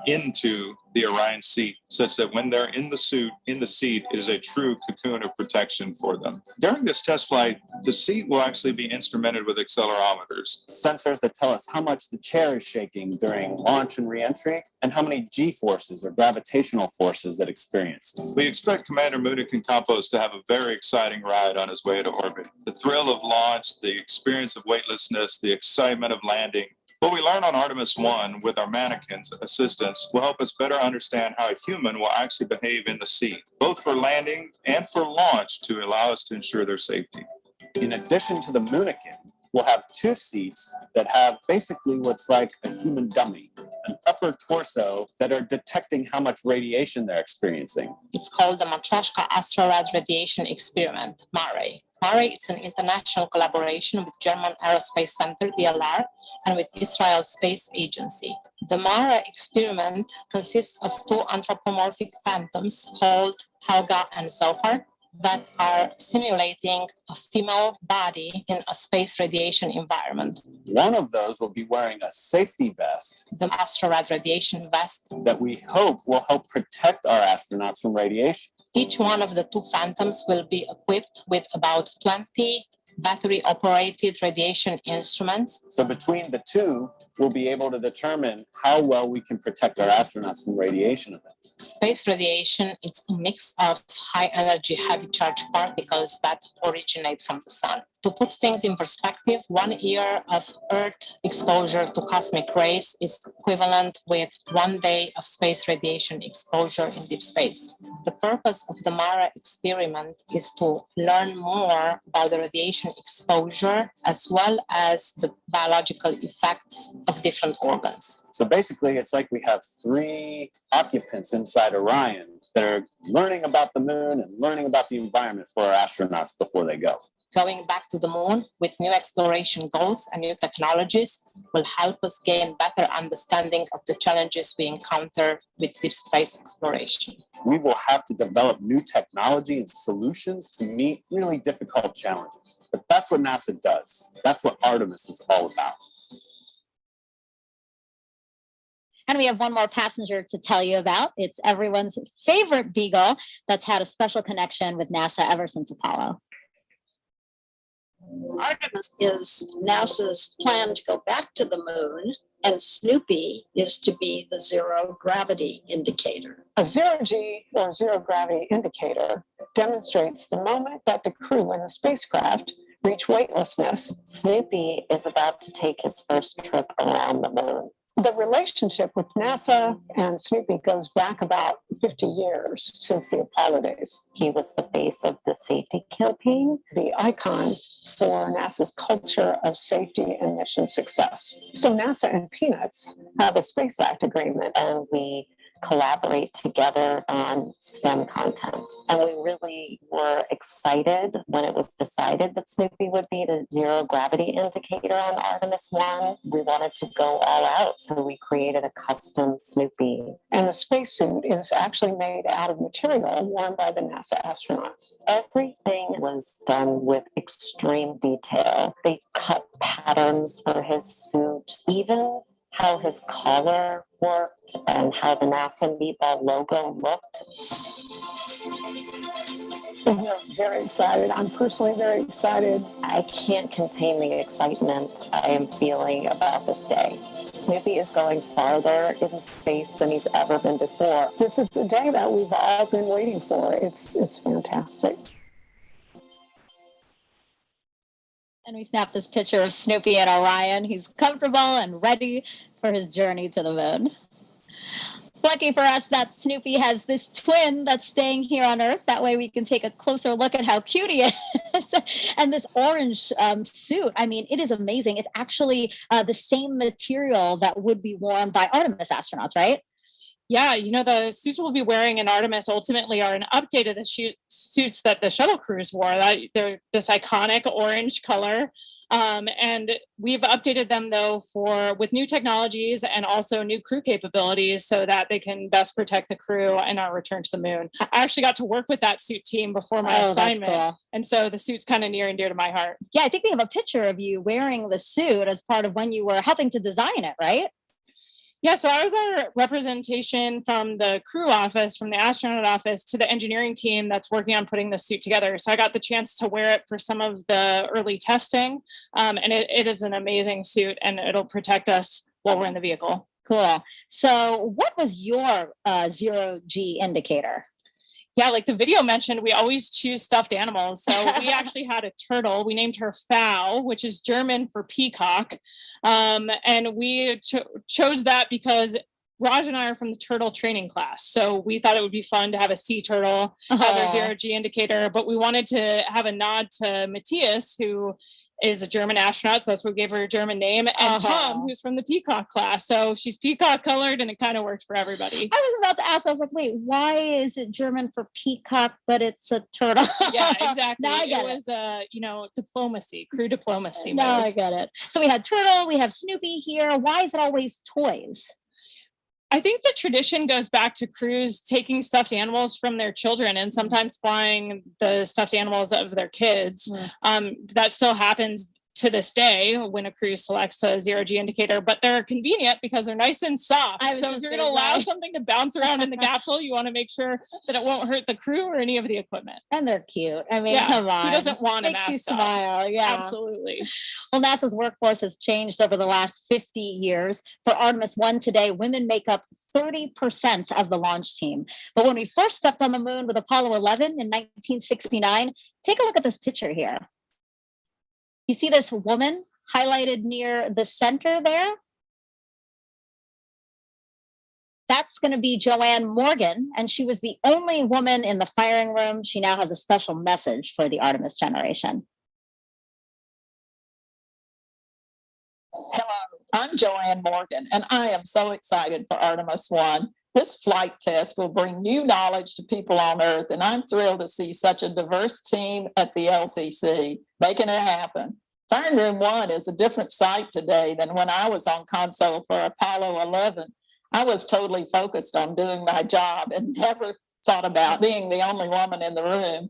into the Orion seat such that when they're in the suit, in the seat, it is a true cocoon of protection for them. During this test flight, the seat will actually be instrumented with accelerometers. Sensors that tell us how much the chair is shaking during launch and re-entry and how many G-forces or gravitational forces it experiences. We expect Commander Moonikin Campos to have a very exciting ride on his way to orbit. The thrill of launch, the experience of weightlessness, the excitement of landing. What we learn on Artemis-1 with our mannequins assistants will help us better understand how a human will actually behave in the seat, both for landing and for launch to allow us to ensure their safety. In addition to the moonikin, we'll have 2 seats that have basically what's like a human dummy, an upper torso that are detecting how much radiation they're experiencing. It's called the Matryoshka Astrorad Radiation Experiment, MARE. MARE is an international collaboration with German Aerospace Center, DLR, and with Israel Space Agency. The MARE experiment consists of 2 anthropomorphic phantoms called Helga and Zohar that are simulating a female body in a space radiation environment. One of those will be wearing a safety vest, the Astrorad radiation vest, that we hope will help protect our astronauts from radiation. Each one of the 2 phantoms will be equipped with about 20 battery-operated radiation instruments. So between the 2, we'll be able to determine how well we can protect our astronauts from radiation events. Space radiation is a mix of high energy, heavy charge particles that originate from the sun. To put things in perspective, 1 year of Earth exposure to cosmic rays is equivalent with 1 day of space radiation exposure in deep space. The purpose of the MARA experiment is to learn more about the radiation exposure as well as the biological effects of different organs. So basically, it's like we have 3 occupants inside Orion that are learning about the moon and learning about the environment for our astronauts before they go. Going back to the moon with new exploration goals and new technologies will help us gain better understanding of the challenges we encounter with deep space exploration. We will have to develop new technology and solutions to meet really difficult challenges. But that's what NASA does. That's what Artemis is all about. And we have one more passenger to tell you about. It's everyone's favorite beagle that's had a special connection with NASA ever since Apollo. Artemis is NASA's plan to go back to the moon, and Snoopy is to be the zero gravity indicator. A zero-G or zero gravity indicator demonstrates the moment that the crew in the spacecraft reach weightlessness. Snoopy is about to take his first trip around the moon. The relationship with NASA and Snoopy goes back about 50 years since the Apollo days. He was the face of the safety campaign, the icon for NASA's culture of safety and mission success. So NASA and Peanuts have a Space Act agreement, and we collaborate together on STEM content. And we really were excited when it was decided that Snoopy would be the zero gravity indicator on Artemis 1. We wanted to go all out, so we created a custom Snoopy. And the spacesuit is actually made out of material worn by the NASA astronauts. Everything was done with extreme detail. They cut patterns for his suit, even how his collar worked and how the NASA Meatball logo looked. We're very excited. I'm personally very excited. I can't contain the excitement I am feeling about this day. Snoopy is going farther in space than he's ever been before. This is the day that we've all been waiting for. It's fantastic. And we snapped this picture of Snoopy and Orion. He's comfortable and ready for his journey to the moon. Lucky for us that Snoopy has this twin that's staying here on Earth. That way we can take a closer look at how cute he is. And this orange suit, I mean, it is amazing. It's actually the same material that would be worn by Artemis astronauts, right? Yeah, you know, the suits we'll be wearing in Artemis ultimately are an update of the suits that the shuttle crews wore. They're this iconic orange color. And we've updated them, though, with new technologies and also new crew capabilities so that they can best protect the crew and our return to the moon. I actually got to work with that suit team before my assignment. Cool. And so the suit's kind of near and dear to my heart. Yeah, I think we have a picture of you wearing the suit as part of when you were helping to design it, right? Yeah, so I was our representation from the crew office, from the astronaut office to the engineering team that's working on putting this suit together. So I got the chance to wear it for some of the early testing. And it is an amazing suit and it'll protect us while we're in the vehicle. Cool. So what was your zero-G indicator? Yeah, like the video mentioned, we always choose stuffed animals. So we actually had a turtle. We named her Fowl, which is German for peacock. And we chose that because Raj and I are from the turtle training class. So we thought it would be fun to have a sea turtle as our zero-G indicator. But we wanted to have a nod to Matthias, who is a German astronaut, so that's what we gave her a German name, and Tom, who's from the peacock class. So she's peacock colored and it kind of works for everybody. I was about to ask, I was like, wait, why is it German for peacock, but it's a turtle? Yeah, exactly. Now I get it. Was, diplomacy, crew diplomacy. No, I get it. So we had turtle, we have Snoopy here. Why is it always toys? I think the tradition goes back to crews taking stuffed animals from their children and sometimes flying the stuffed animals of their kids. That still happens to this day when a crew selects a zero-G indicator, but they're convenient because they're nice and soft. So if you're going to allow something to bounce around in the capsule, you want to make sure that it won't hurt the crew or any of the equipment. And they're cute. I mean, Yeah, come on. who doesn't want a Makes you mascot? smile. Yeah. Absolutely. Well, NASA's workforce has changed over the last 50 years. For Artemis 1 today, women make up 30% of the launch team. But when we first stepped on the moon with Apollo 11 in 1969, take a look at this picture here. You see this woman highlighted near the center there? That's going to be Joanne Morgan, and she was the only woman in the firing room. She now has a special message for the Artemis generation. Hello, I'm Joanne Morgan, and I am so excited for Artemis 1. This flight test will bring new knowledge to people on Earth, and I'm thrilled to see such a diverse team at the LCC making it happen. Firing Room 1 is a different sight today than when I was on console for Apollo 11. I was totally focused on doing my job and never thought about being the only woman in the room.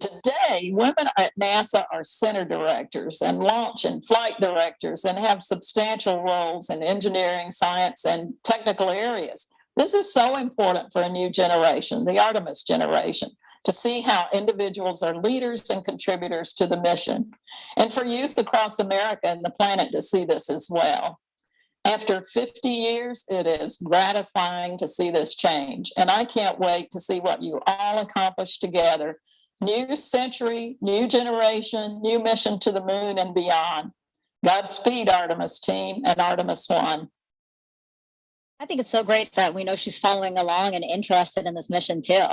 Today, women at NASA are center directors and launch and flight directors and have substantial roles in engineering, science, and technical areas. This is so important for a new generation, the Artemis generation, to see how individuals are leaders and contributors to the mission, and for youth across America and the planet to see this as well. After 50 years, it is gratifying to see this change, and I can't wait to see what you all accomplish together. New century, new generation, new mission to the moon and beyond. Godspeed, Artemis team and Artemis 1. I think it's so great that we know she's following along and interested in this mission too.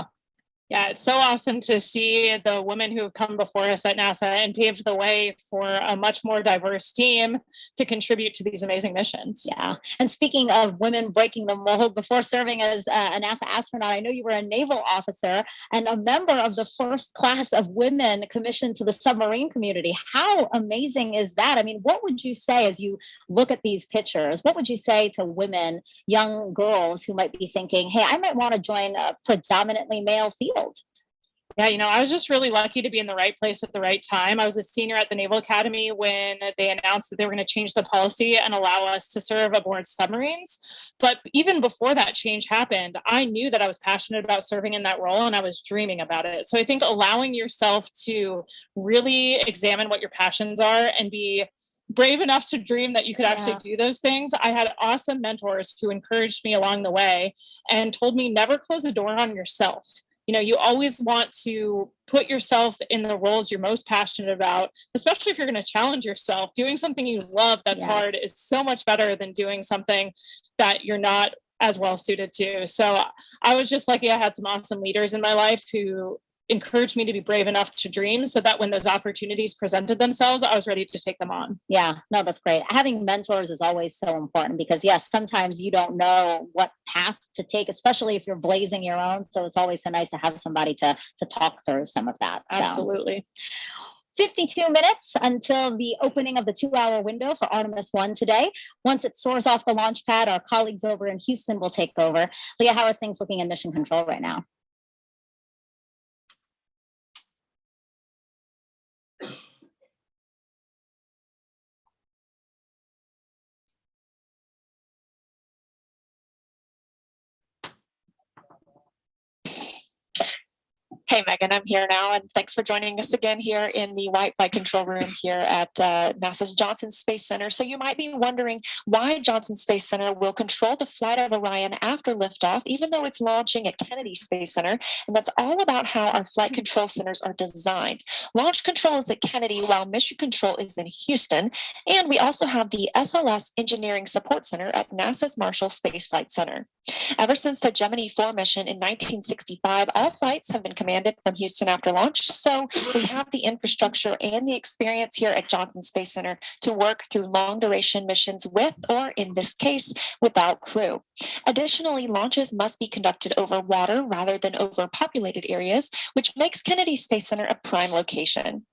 Yeah, it's so awesome to see the women who have come before us at NASA and paved the way for a much more diverse team to contribute to these amazing missions. Yeah. And speaking of women breaking the mold, before serving as a NASA astronaut, I know you were a naval officer and a member of the first class of women commissioned to the submarine community. How amazing is that? I mean, what would you say as you look at these pictures? What would you say to women, young girls who might be thinking, hey, I might want to join a predominantly male field? Yeah, I was just really lucky to be in the right place at the right time. I was a senior at the Naval Academy when they announced that they were going to change the policy and allow us to serve aboard submarines. But even before that change happened, I knew that I was passionate about serving in that role and I was dreaming about it. So I think allowing yourself to really examine what your passions are and be brave enough to dream that you could actually do those things. I had awesome mentors who encouraged me along the way and told me never close a door on yourself. You always want to put yourself in the roles you're most passionate about, especially if you're going to challenge yourself. Doing something you love that's hard is so much better than doing something that you're not as well suited to. So I was just lucky I had some awesome leaders in my life who encouraged me to be brave enough to dream so that when those opportunities presented themselves, I was ready to take them on. Yeah, no, that's great. Having mentors is always so important because yes, sometimes you don't know what path to take, especially if you're blazing your own. So it's always so nice to have somebody to talk through some of that. So. Absolutely. 52 minutes until the opening of the 2-hour window for Artemis 1 today. Once it soars off the launch pad, our colleagues over in Houston will take over. Leah, how are things looking in mission control right now? Hey, Megan, I'm here now, and thanks for joining us again here in the White Flight Control Room here at NASA's Johnson Space Center. So you might be wondering why Johnson Space Center will control the flight of Orion after liftoff, even though it's launching at Kennedy Space Center. And that's all about how our flight control centers are designed. Launch control is at Kennedy, while mission control is in Houston. And we also have the SLS Engineering Support Center at NASA's Marshall Space Flight Center. Ever since the Gemini 4 mission in 1965, all flights have been commanded from Houston after launch. So we have the infrastructure and the experience here at Johnson Space Center to work through long duration missions with, or in this case, without crew. Additionally, launches must be conducted over water rather than over populated areas, which makes Kennedy Space Center a prime location.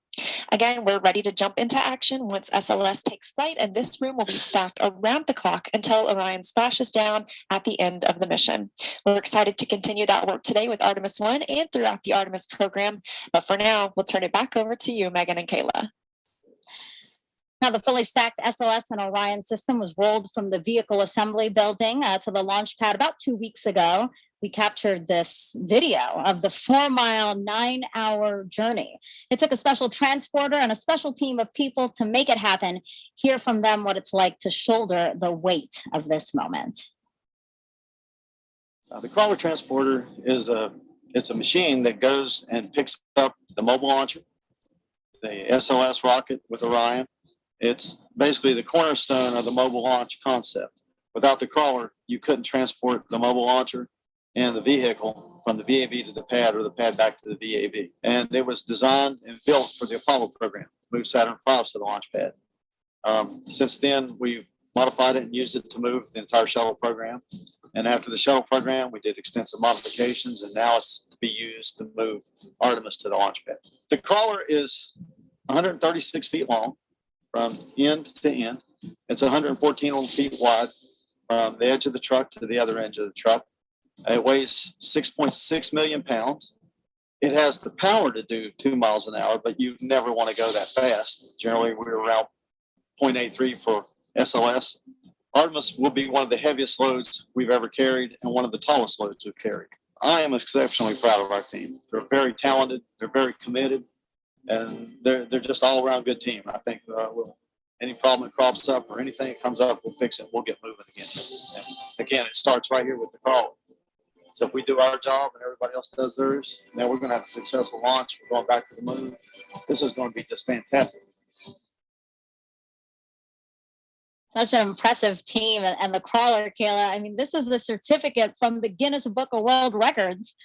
Again, we're ready to jump into action once SLS takes flight, and this room will be staffed around the clock until Orion splashes down at the end of the mission. We're excited to continue that work today with Artemis 1 and throughout the Artemis program. But for now, we'll turn it back over to you, Megan and Kayla. Now, the fully stacked SLS and Orion system was rolled from the vehicle assembly building to the launch pad about 2 weeks ago. We captured this video of the 4-mile, 9-hour journey. It took a special transporter and a special team of people to make it happen. Hear from them what it's like to shoulder the weight of this moment. The crawler transporter is it's a machine that goes and picks up the mobile launcher, the SLS rocket with Orion. It's basically the cornerstone of the mobile launch concept. Without the crawler, you couldn't transport the mobile launcher and the vehicle from the VAB to the pad or the pad back to the VAB. And it was designed and built for the Apollo program, move Saturn V to the launch pad. Since then, we've modified it and used it to move the entire shuttle program. And after the shuttle program, we did extensive modifications, and now it's to be used to move Artemis to the launch pad. The crawler is 136 feet long from end to end. It's 114 feet wide from the edge of the truck to the other edge of the truck. It weighs 6.6 million pounds. It has the power to do 2 miles an hour, but you never want to go that fast. Generally, we're around 0.83 for SLS. Artemis will be one of the heaviest loads we've ever carried and one of the tallest loads we've carried. I am exceptionally proud of our team. They're very talented, they're very committed, and they're just all around good team. I think any problem that crops up or anything that comes up, we'll fix it. We'll get moving again. And again, it starts right here with the crawler. So if we do our job and everybody else does theirs, then we're going to have a successful launch. We're going back to the moon. This is going to be just fantastic. Such an impressive team. And the crawler, Kayla, I mean, this is a certificate from the Guinness Book of World Records.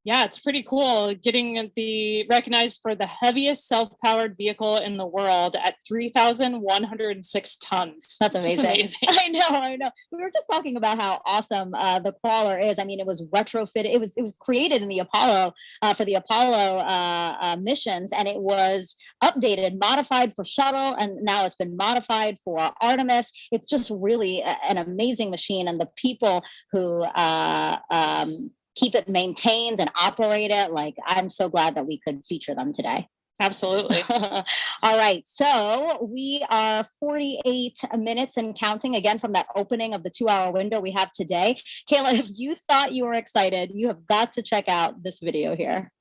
Yeah, it's pretty cool getting the recognized for the heaviest self-powered vehicle in the world at 3,106 tons. That's amazing. Amazing. I know. We were just talking about how awesome the crawler is. I mean, it was retrofitted. It was created in the Apollo for the Apollo missions, and it was updated, modified for shuttle, and now it's been modified for Artemis. It's just really an amazing machine, and the people who keep it maintained and operate it. Like, I'm so glad that we could feature them today. Absolutely. All right. So we are 48 minutes and counting again from that opening of the 2-hour window we have today. Kayla, if you thought you were excited, you have got to check out this video here.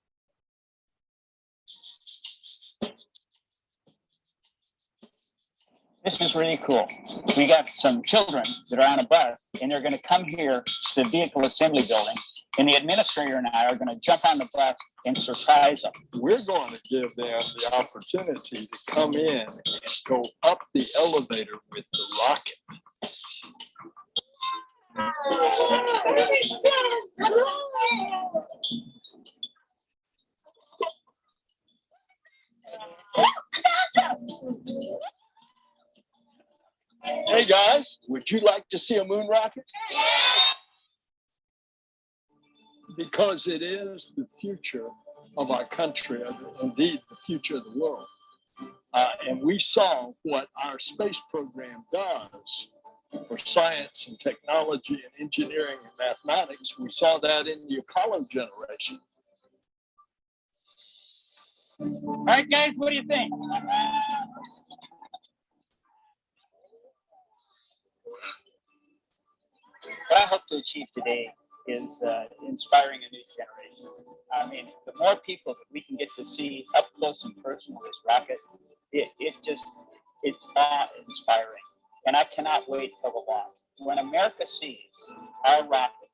This is really cool. We got some children that are on a bus, and they're going to come here to the vehicle assembly building, and the administrator and I are going to jump on the bus and surprise them. We're going to give them the opportunity to come in and go up the elevator with the rocket. Hey guys, would you like to see a moon rocket? Because it is the future of our country, and indeed the future of the world. And we saw what our space program does for science and technology and engineering and mathematics. We saw that in the Apollo generation. All right, guys, what do you think? What I hope to achieve today is inspiring a new generation. I mean, the more people that we can get to see up close and personal this rocket, it's awe-inspiring. And I cannot wait till the launch. When America sees our rocket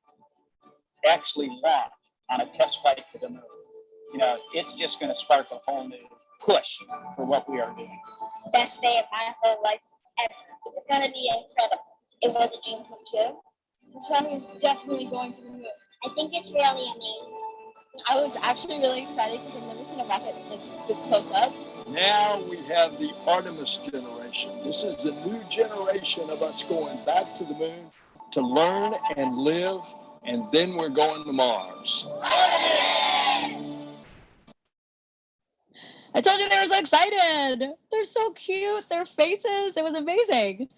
actually launch on a test flight to the moon, you know, it's just going to spark a whole new push for what we are doing. Best day of my whole life ever. It's going to be incredible. It was a dream come true. It's definitely going to the moon. I think it's really amazing. I was actually really excited because I've never seen a rocket like this close up. Now we have the Artemis generation. This is a new generation of us going back to the moon to learn and live, and then we're going to Mars. I told you they were so excited. They're so cute. Their faces. It was amazing.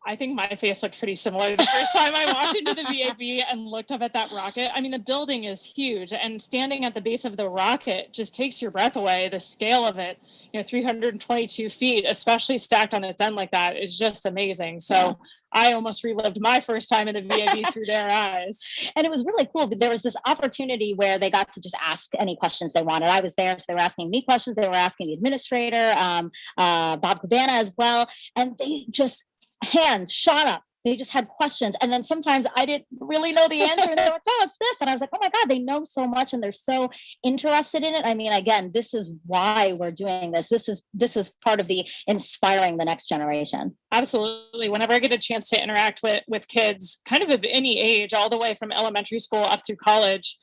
I think my face looked pretty similar the first time I walked into the VAB and looked up at that rocket. I mean, the building is huge, and standing at the base of the rocket just takes your breath away. The scale of it, 322 feet, especially stacked on its end like that, is just amazing. So I almost relived my first time in the VAB through their eyes. And it was really cool. There was this opportunity where they got to just ask any questions they wanted. I was there, so they were asking me questions. They were asking the administrator, Bob Cabana as well. And they just hands shot up. They just had questions. And then sometimes I didn't really know the answer. And they're like, oh, it's this. And I was like, oh my God, they know so much and they're so interested in it. I mean, again, this is why we're doing this. This is part of the inspiring the next generation. Absolutely. Whenever I get a chance to interact with kids, kind of any age, all the way from elementary school up through college,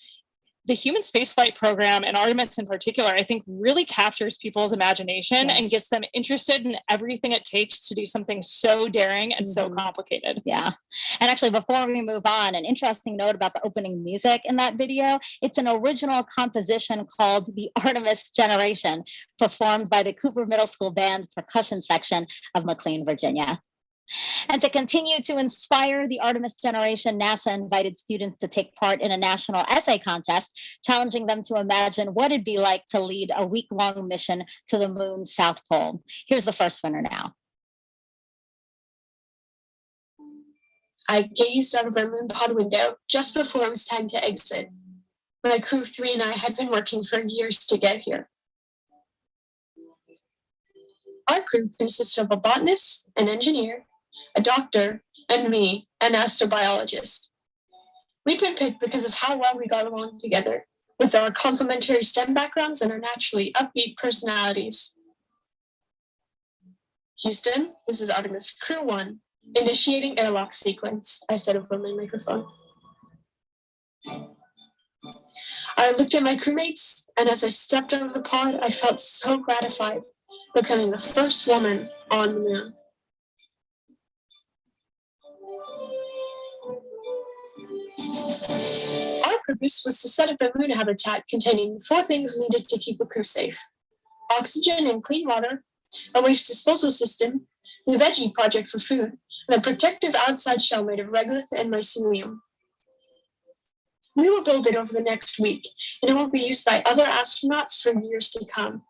the human spaceflight program, and Artemis in particular, I think really captures people's imagination and gets them interested in everything it takes to do something so daring and so complicated. Yeah. And actually, before we move on, an interesting note about the opening music in that video, it's an original composition called The Artemis Generation, performed by the Cooper Middle School Band percussion section of McLean, Virginia. And to continue to inspire the Artemis generation, NASA invited students to take part in a national essay contest, challenging them to imagine what it'd be like to lead a week-long mission to the moon's South Pole. Here's the first winner now. I gazed out of our moon pod window just before it was time to exit. My crew of 3 and I had been working for years to get here. Our crew consisted of a botanist, an engineer, a doctor, and me, an astrobiologist. We'd been picked because of how well we got along together, with our complementary STEM backgrounds and our naturally upbeat personalities. Houston, this is Artemis Crew 1, initiating airlock sequence, I said over my microphone. I looked at my crewmates, and as I stepped out of the pod, I felt so gratified, becoming the first woman on the moon. Our purpose was to set up a moon habitat containing the 4 things needed to keep a crew safe: oxygen and clean water, a waste disposal system, the veggie project for food, and a protective outside shell made of regolith and mycelium. We will build it over the next week, and it will be used by other astronauts for years to come.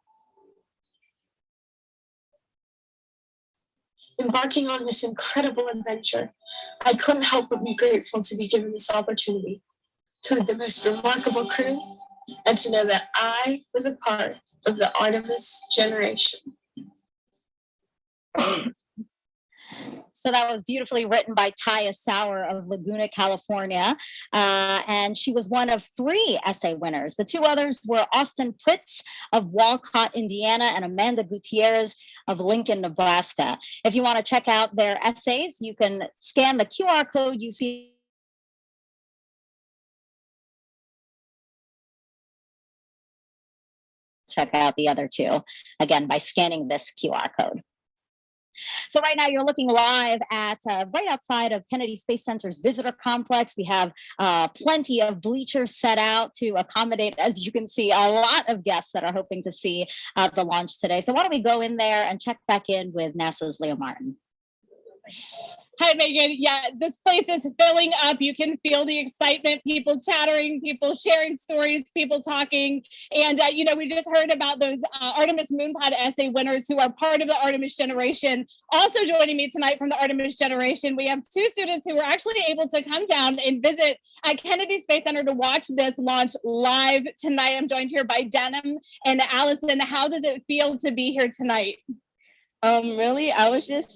Embarking on this incredible adventure, I couldn't help but be grateful to be given this opportunity to lead the most remarkable crew and to know that I was a part of the Artemis generation. So that was beautifully written by Taya Sauer of Laguna, California. And she was one of 3 essay winners. The 2 others were Austin Pritz of Walcott, Indiana, and Amanda Gutierrez of Lincoln, Nebraska. If you want to check out their essays, you can scan the QR code you see. Check out the other 2, again, by scanning this QR code. So right now you're looking live at right outside of Kennedy Space Center's visitor complex. We have plenty of bleachers set out to accommodate, as you can see, a lot of guests that are hoping to see the launch today. So why don't we go in there and check back in with NASA's Leo Martin. Hi, Megan. Yeah, this place is filling up. You can feel the excitement, people chattering, people sharing stories, people talking. And, we just heard about those Artemis Moonpod essay winners who are part of the Artemis generation. Also joining me tonight from the Artemis generation, we have 2 students who were actually able to come down and visit at Kennedy Space Center to watch this launch live tonight. I'm joined here by Denham and Allison. How does it feel to be here tonight? Really,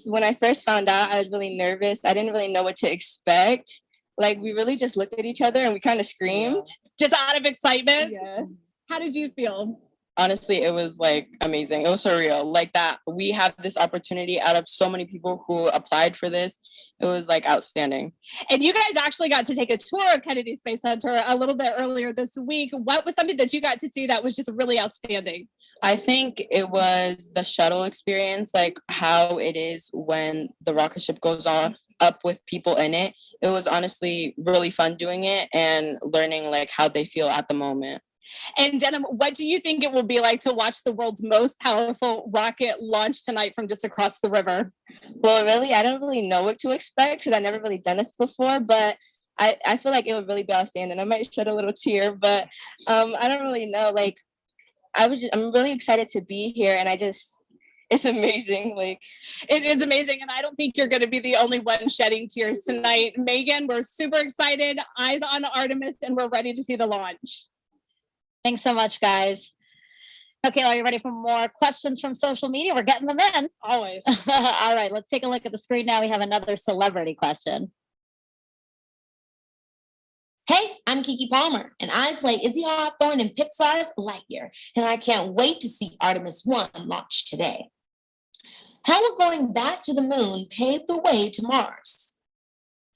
when I first found out, I was really nervous. I didn't really know what to expect. Like, we really just looked at each other and we kind of screamed. Just out of excitement? Yeah. How did you feel? Honestly, it was like amazing. It was surreal. Like that we have this opportunity out of so many people who applied for this. It was like outstanding. And you guys actually got to take a tour of Kennedy Space Center a little bit earlier this week. What was something that you got to see that was just really outstanding? I think it was the shuttle experience, like how it is when the rocket ship goes on up with people in it. It was honestly really fun doing it and learning like how they feel at the moment. And Denham, what do you think it will be like to watch the world's most powerful rocket launch tonight from just across the river? Well, really, I don't really know what to expect because I've never really done this before, but I feel like it would really be outstanding. I might shed a little tear, but I don't really know. Like, I'm really excited to be here, and it's amazing. Like, it is amazing, and I don't think you're going to be the only one shedding tears tonight. Megan, we're super excited. Eyes on Artemis, and we're ready to see the launch. Thanks so much, guys. Okay, are you ready for more questions from social media? We're getting them in. Always. All right, let's take a look at the screen now. We have another celebrity question. Hey, I'm Kiki Palmer, and I play Izzy Hawthorne in Pixar's Lightyear, and I can't wait to see Artemis-1 launch today. How will going back to the moon pave the way to Mars?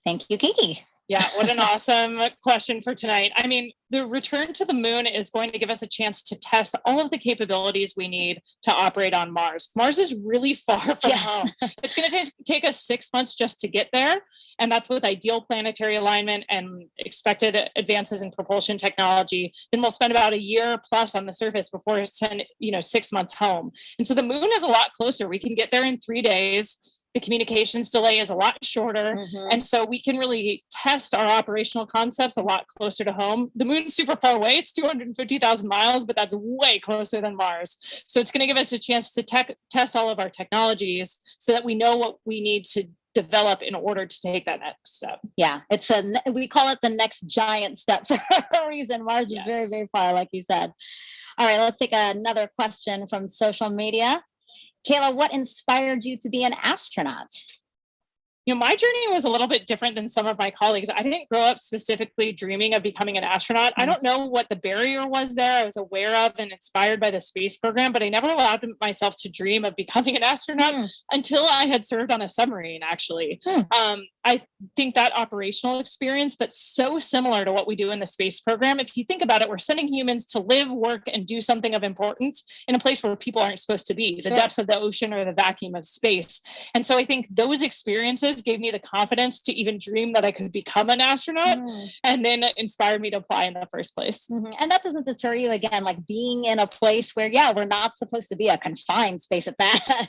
Thank you, Kiki. Yeah, what an awesome question for tonight. I mean, the return to the moon is going to give us a chance to test all of the capabilities we need to operate on Mars. Mars is really far from home. It's going to take us 6 months just to get there. And that's with ideal planetary alignment and expected advances in propulsion technology. Then we'll spend about a year plus on the surface before it's 6 months home. And so the moon is a lot closer. We can get there in 3 days. The communications delay is a lot shorter. And so we can really test our operational concepts a lot closer to home. The moon's super far away. It's 250,000 miles, but that's way closer than Mars. So it's going to give us a chance to test all of our technologies so that we know what we need to develop in order to take that next step. Yeah, we call it the next giant step for a reason. Mars is very, very far, like you said. All right, let's take another question from social media. Kayla, what inspired you to be an astronaut? My journey was a little bit different than some of my colleagues. I didn't grow up specifically dreaming of becoming an astronaut. I don't know what the barrier was there. I was aware of and inspired by the space program, but I never allowed myself to dream of becoming an astronaut until I had served on a submarine, actually. I think that operational experience that's so similar to what we do in the space program, if you think about it, we're sending humans to live, work, and do something of importance in a place where people aren't supposed to be, the depths of the ocean or the vacuum of space. And so I think those experiences gave me the confidence to even dream that I could become an astronaut, and then it inspired me to apply in the first place. And that doesn't deter you, again, like being in a place where, we're not supposed to be a confined space at that.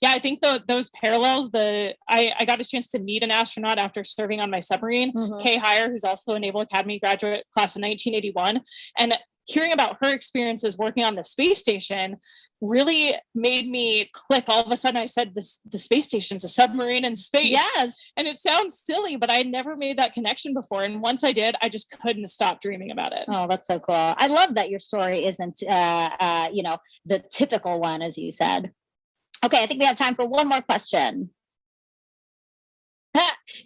Yeah, I think those parallels, I got a chance to meet an astronaut after serving on my submarine, Kay Heyer, who's also a Naval Academy graduate, class of 1981. And hearing about her experiences working on the space station really made me click. All of a sudden I said, the space station's a submarine in space. Yes. And it sounds silly, but I had never made that connection before. And once I did, I just couldn't stop dreaming about it. Oh, that's so cool. I love that your story isn't, the typical one, as you said. Okay, I think we have time for one more question.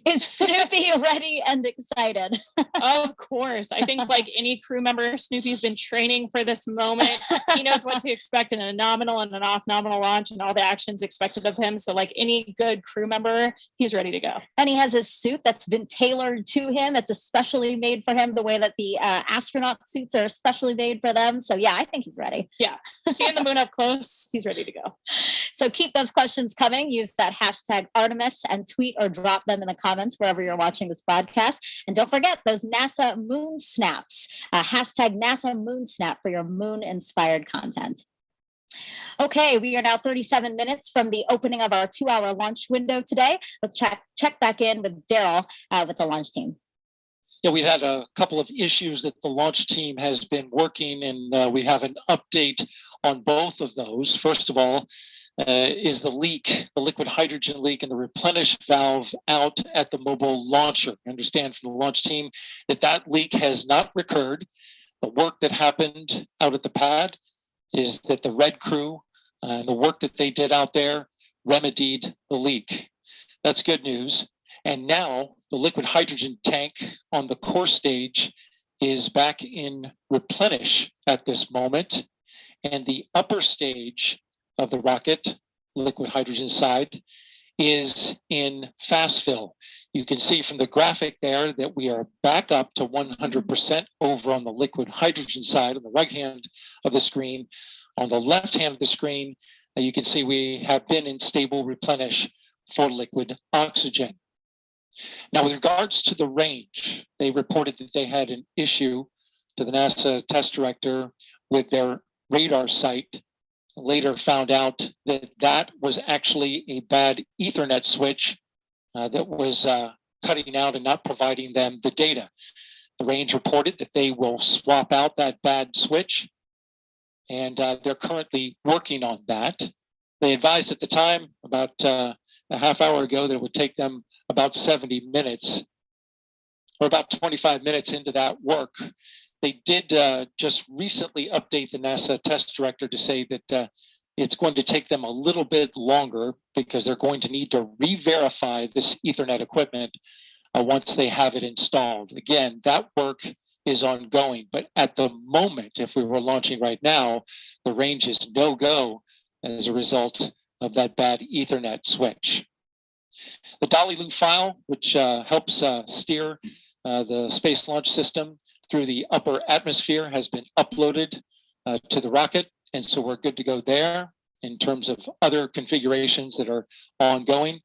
Is Snoopy ready and excited? Of course. I think like any crew member, Snoopy's been training for this moment. He knows what to expect in a nominal and an off-nominal launch and all the actions expected of him. So like any good crew member, he's ready to go. And he has his suit that's been tailored to him. It's especially made for him, the way that the astronaut suits are especially made for them. So yeah, I think he's ready. Yeah. Seeing the moon up close, he's ready to go. So keep those questions coming. Use that hashtag Artemis and tweet or drop them in the comments wherever you're watching this broadcast. And don't forget those NASA moon snaps, hashtag NASA moon snap for your moon inspired content. Okay, we are now 37 minutes from the opening of our 2-hour launch window today. Let's check back in with Daryl with the launch team. Yeah, we've had a couple of issues that the launch team has been working, and we have an update on both of those. First of all, is the leak, the liquid hydrogen leak in the replenish valve out at the mobile launcher. I understand from the launch team that leak has not recurred. The work that happened out at the pad is that the red crew, the work that they did out there remedied the leak. That's good news. And now the liquid hydrogen tank on the core stage is back in replenish at this moment. And the upper stage of the rocket, liquid hydrogen side, is in fast fill. You can see from the graphic there that we are back up to 100% over on the liquid hydrogen side on the right hand of the screen. On the left hand of the screen, you can see we have been in stable replenish for liquid oxygen. Now, with regards to the range, they reported that they had an issue to the NASA test director with their radar site. Later found out that that was actually a bad Ethernet switch that was cutting out and not providing them the data. The range reported that they will swap out that bad switch, and they're currently working on that. They advised at the time, about a half hour ago, that it would take them about 70 minutes, or about 25 minutes into that work. They did just recently update the NASA test director to say that it's going to take them a little bit longer because they're going to need to re-verify this Ethernet equipment once they have it installed. Again, that work is ongoing, but at the moment, if we were launching right now, the range is no-go as a result of that bad Ethernet switch. The Dolly Loop file, which helps steer the Space Launch System through the upper atmosphere, has been uploaded to the rocket, and so we're good to go there in terms of other configurations that are ongoing.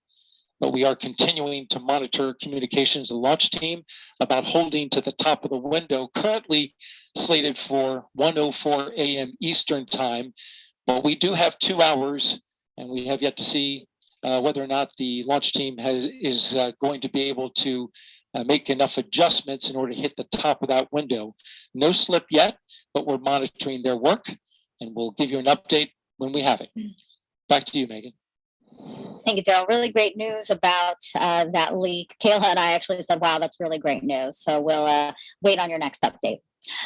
But we are continuing to monitor communications of the launch team about holding to the top of the window, currently slated for 1:04 a.m. Eastern time. But we do have 2 hours, and we have yet to see whether or not the launch team is going to be able to make enough adjustments in order to hit the top of that window. No slip yet, but we're monitoring their work, and we'll give you an update when we have it. Back to you, Megan. Thank you, Daryl. Really great news about that leak. Kayla and I actually said, wow, that's really great news. So we'll wait on your next update.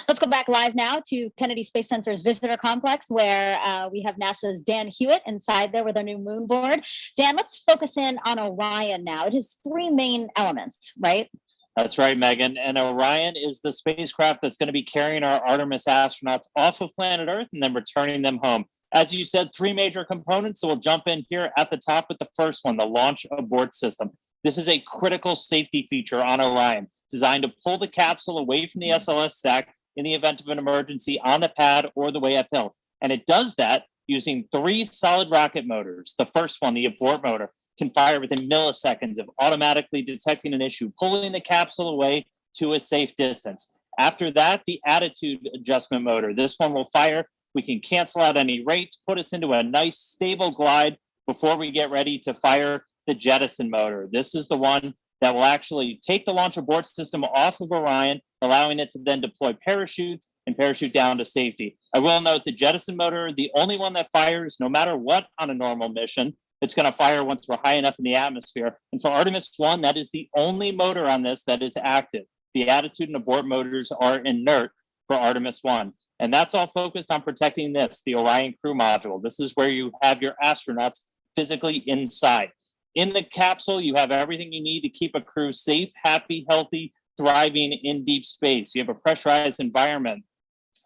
Let's go back live now to Kennedy Space Center's visitor complex, where we have NASA's Dan Hewitt inside there with our new moon board. Dan, let's focus in on Orion now. It has 3 main elements, right? That's right, Megan. And Orion is the spacecraft that's going to be carrying our Artemis astronauts off of planet Earth and then returning them home. As you said, 3 major components. So we'll jump in here at the top with the first one, the launch abort system. This is a critical safety feature on Orion, designed to pull the capsule away from the SLS stack in the event of an emergency on the pad or the way uphill. And it does that using 3 solid rocket motors. The first one, the abort motor, can fire within milliseconds of automatically detecting an issue, pulling the capsule away to a safe distance. After that, the attitude adjustment motor. This one will fire. We can cancel out any rates, put us into a nice stable glide before we get ready to fire the jettison motor. This is the one that will actually take the launch abort system off of Orion, allowing it to then deploy parachutes and parachute down to safety. I will note the jettison motor, the only one that fires no matter what on a normal mission. It's going to fire once we're high enough in the atmosphere. And for Artemis 1, that is the only motor on this that is active. The attitude and abort motors are inert for Artemis 1. And that's all focused on protecting this, the Orion crew module. This is where you have your astronauts physically inside. In the capsule, you have everything you need to keep a crew safe, happy, healthy, thriving in deep space. You have a pressurized environment,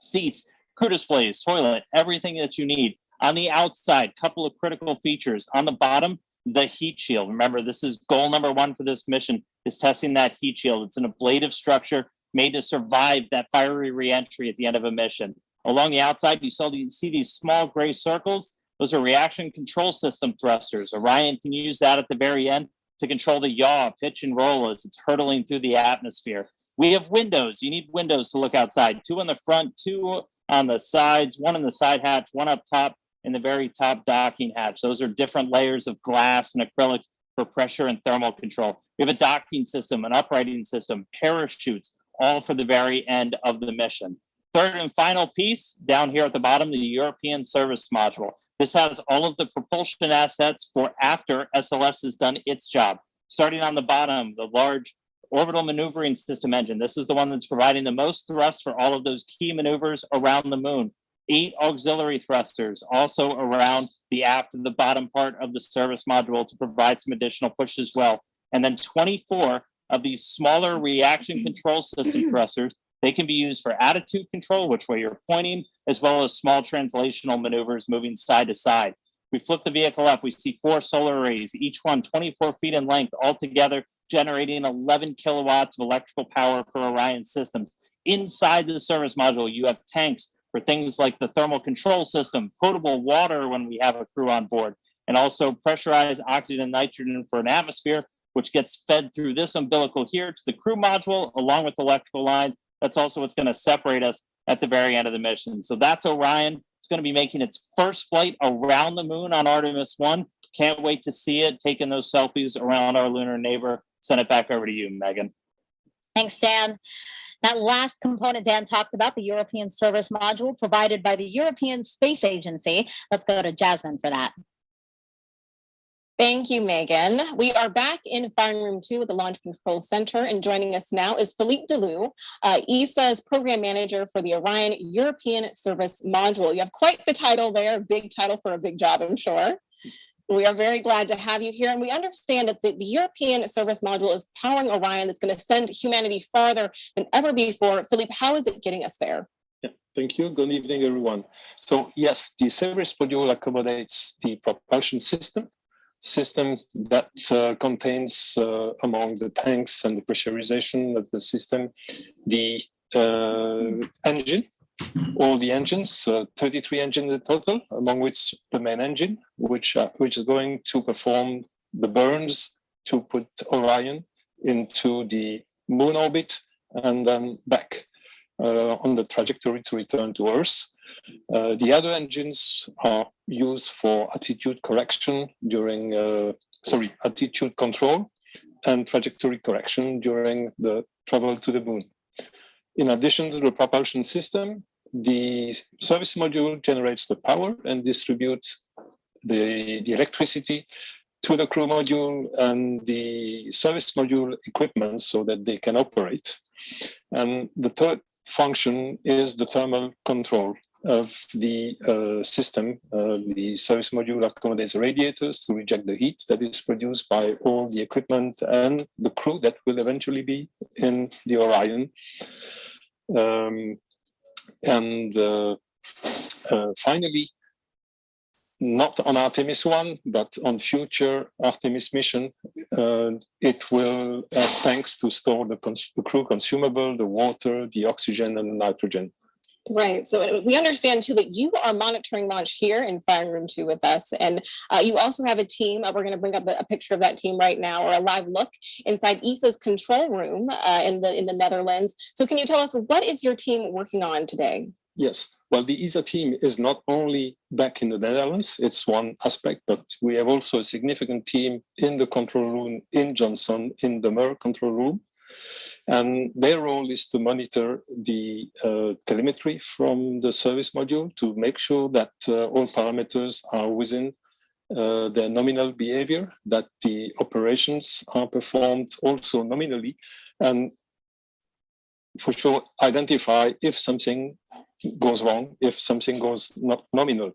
seats, crew displays, toilet, everything that you need. On the outside, couple of critical features. On the bottom, the heat shield. Remember, this is goal number 1 for this mission, is testing that heat shield. It's an ablative structure made to survive that fiery reentry at the end of a mission. Along the outside, you see these small gray circles. Those are reaction control system thrusters. Orion can use that at the very end to control the yaw, pitch, and roll as it's hurtling through the atmosphere. We have windows. You need windows to look outside. 2 on the front, 2 on the sides, 1 in the side hatch, 1 up top in the very top docking hatch. Those are different layers of glass and acrylics for pressure and thermal control. We have a docking system, an uprighting system, parachutes, all for the very end of the mission. Third and final piece, down here at the bottom, the European Service Module. This has all of the propulsion assets for after SLS has done its job. Starting on the bottom, the large orbital maneuvering system engine. This is the one that's providing the most thrust for all of those key maneuvers around the moon. 8 auxiliary thrusters also around the aft and the bottom part of the service module to provide some additional push as well. And then 24 of these smaller reaction control system thrusters. They can be used for attitude control, which way you're pointing, as well as small translational maneuvers moving side to side. We flip the vehicle up. We see 4 solar arrays, each one 24 feet in length, altogether generating 11 kilowatts of electrical power for Orion systems. Inside the service module, you have tanks for things like the thermal control system, potable water when we have a crew on board, and also pressurized oxygen and nitrogen for an atmosphere, which gets fed through this umbilical here to the crew module, along with electrical lines That's also what's going to separate us at the very end of the mission. So that's Orion. It's going to be making its first flight around the moon on Artemis 1. Can't wait to see it, taking those selfies around our lunar neighbor. Send it back over to you, Megan. Thanks, Dan. That last component Dan talked about, the European Service Module provided by the European Space Agency. Let's go to Jasmine for that. Thank you, Megan. We are back in Firing Room 2 at the Launch Control Center, and joining us now is Philippe Delou, ESA's Program Manager for the Orion European Service Module. You have quite the title there, big title for a big job, I'm sure. We are very glad to have you here, and we understand that the European Service Module is powering Orion that's going to send humanity farther than ever before. Philippe, how is it getting us there? Yeah, thank you. Good evening, everyone. So yes, the service module accommodates the propulsion system that contains among the tanks and the pressurization of the system, the engine, all the engines, 33 engines in total, among which the main engine, which is going to perform the burns to put Orion into the moon orbit and then back on the trajectory to return to Earth. The other engines are used for attitude correction during, attitude control and trajectory correction during the travel to the moon. In addition to the propulsion system, the service module generates the power and distributes the electricity to the crew module and the service module equipment so that they can operate. And the third function is the thermal control of the system. The service module accommodates radiators to reject the heat that is produced by all the equipment and the crew that will eventually be in the Orion. Finally, not on Artemis 1, but on future Artemis mission, it will have tanks to store the crew consumable, the water, the oxygen, and the nitrogen. Right. So we understand, too, that you are monitoring launch here in Firing Room 2 with us. And you also have a team. We're going to bring up a picture of that team right now, or a live look inside ESA's control room in the Netherlands. So can you tell us, what is your team working on today? Yes. Well, the ESA team is not only back in the Netherlands, it's one aspect, but we have also a significant team in the control room in Johnson, in the MER control room. And their role is to monitor the telemetry from the service module to make sure that all parameters are within their nominal behavior, that the operations are performed also nominally, and for sure identify if something goes wrong, if something goes not nominal.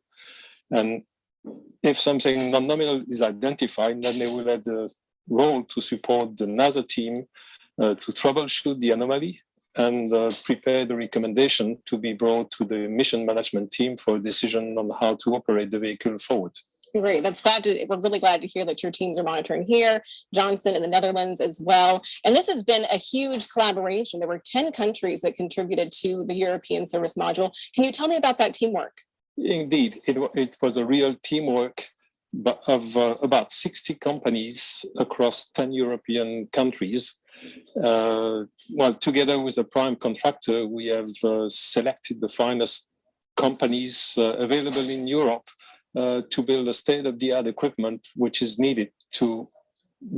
And if something non-nominal is identified, then they will have the role to support the NASA team to troubleshoot the anomaly and prepare the recommendation to be brought to the mission management team for a decision on how to operate the vehicle forward. Great. We're really glad to hear that your teams are monitoring here, Johnson in the Netherlands as well. And this has been a huge collaboration. There were 10 countries that contributed to the European Service Module. Can you tell me about that teamwork? Indeed, it was a real teamwork of about 60 companies across 10 European countries. Together with the prime contractor, we have selected the finest companies available in Europe to build a state-of-the-art equipment which is needed to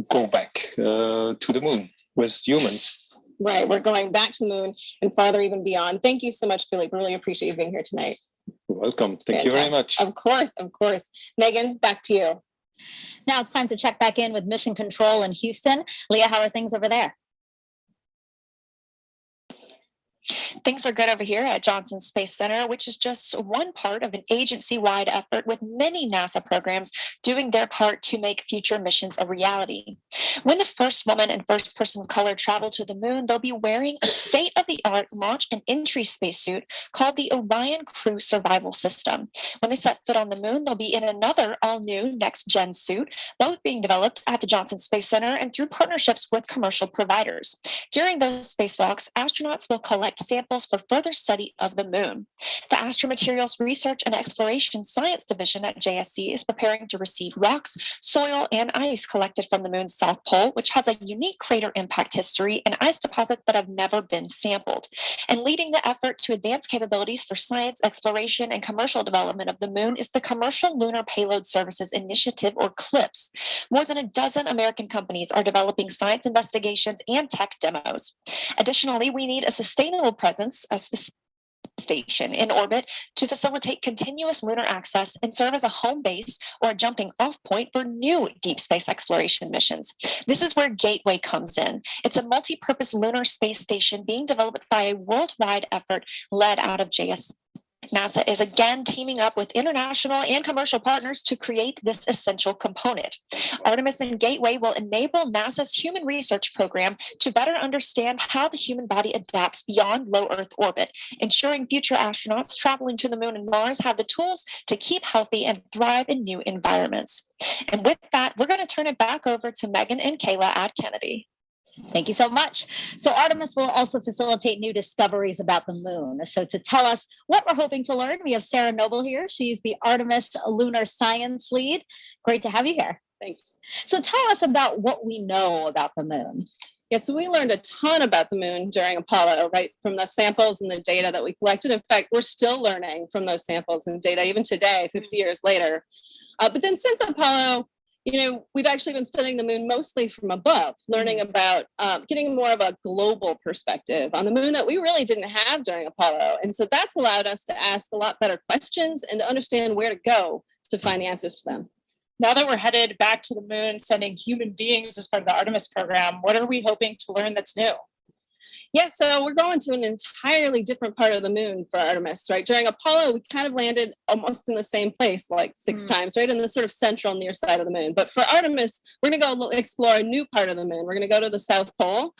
go back to the moon with humans. Right, we're going back to the moon and farther even beyond. Thank you so much, Philippe. Really appreciate you being here tonight. You're welcome. Thank you very much. Of course, of course. Megan, back to you. Now it's time to check back in with Mission Control in Houston. Leah, how are things over there? Things are good over here at Johnson Space Center, which is just one part of an agency-wide effort with many NASA programs doing their part to make future missions a reality. When the first woman and first person of color travel to the moon, they'll be wearing a state-of-the-art launch and entry spacesuit called the Orion Crew Survival System. When they set foot on the moon, they'll be in another all-new next-gen suit, both being developed at the Johnson Space Center and through partnerships with commercial providers. During those spacewalks, astronauts will collect samples samples for further study of the moon. The Astromaterials Research and Exploration Science Division at JSC is preparing to receive rocks, soil, and ice collected from the moon's south pole, which has a unique crater impact history and ice deposits that have never been sampled. And leading the effort to advance capabilities for science, exploration, and commercial development of the moon is the Commercial Lunar Payload Services Initiative, or CLIPS. More than a dozen American companies are developing science investigations and tech demos. Additionally, we need a sustainable presence, a station in orbit to facilitate continuous lunar access and serve as a home base or a jumping off point for new deep space exploration missions. This is where Gateway comes in. It's a multi-purpose lunar space station being developed by a worldwide effort led out of JSC. NASA is again teaming up with international and commercial partners to create this essential component. Artemis and Gateway will enable NASA's Human Research Program to better understand how the human body adapts beyond low Earth orbit, ensuring future astronauts traveling to the moon and Mars have the tools to keep healthy and thrive in new environments. And with that, we're going to turn it back over to Megan and Kayla at Kennedy. Thank you so much. So Artemis will also facilitate new discoveries about the moon. So to tell us what we're hoping to learn, we have Sarah Noble here. She's the Artemis Lunar Science Lead. Great to have you here. Thanks. So tell us about what we know about the moon. Yeah, so we learned a ton about the moon during Apollo, right, from the samples and the data that we collected. In fact, we're still learning from those samples and data even today, 50 years later. But then since Apollo, we've actually been studying the moon mostly from above, learning about getting more of a global perspective on the moon that we really didn't have during Apollo. And so that's allowed us to ask a lot better questions and to understand where to go to find the answers to them. Now that we're headed back to the moon, sending human beings as part of the Artemis program, what are we hoping to learn that's new? Yeah, so we're going to an entirely different part of the moon for Artemis, right? During Apollo, we kind of landed almost in the same place, like 6 times, right? In the sort of central near side of the moon. But for Artemis, we're going to go explore a new part of the moon. We're going to go to the South Pole,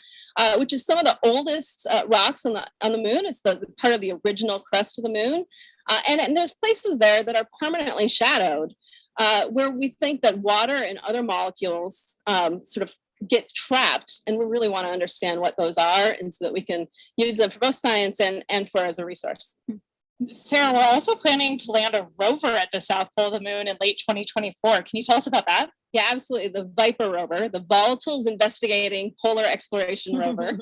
which is some of the oldest rocks on the moon. It's the part of the original crust of the moon. And there's places there that are permanently shadowed, where we think that water and other molecules sort of get trapped, and we really want to understand what those are, and so that we can use them for both science and for as a resource. Sarah, we're also planning to land a rover at the South Pole of the moon in late 2024. Can you tell us about that? Yeah, absolutely. The VIPER rover, the Volatiles Investigating Polar Exploration Rover,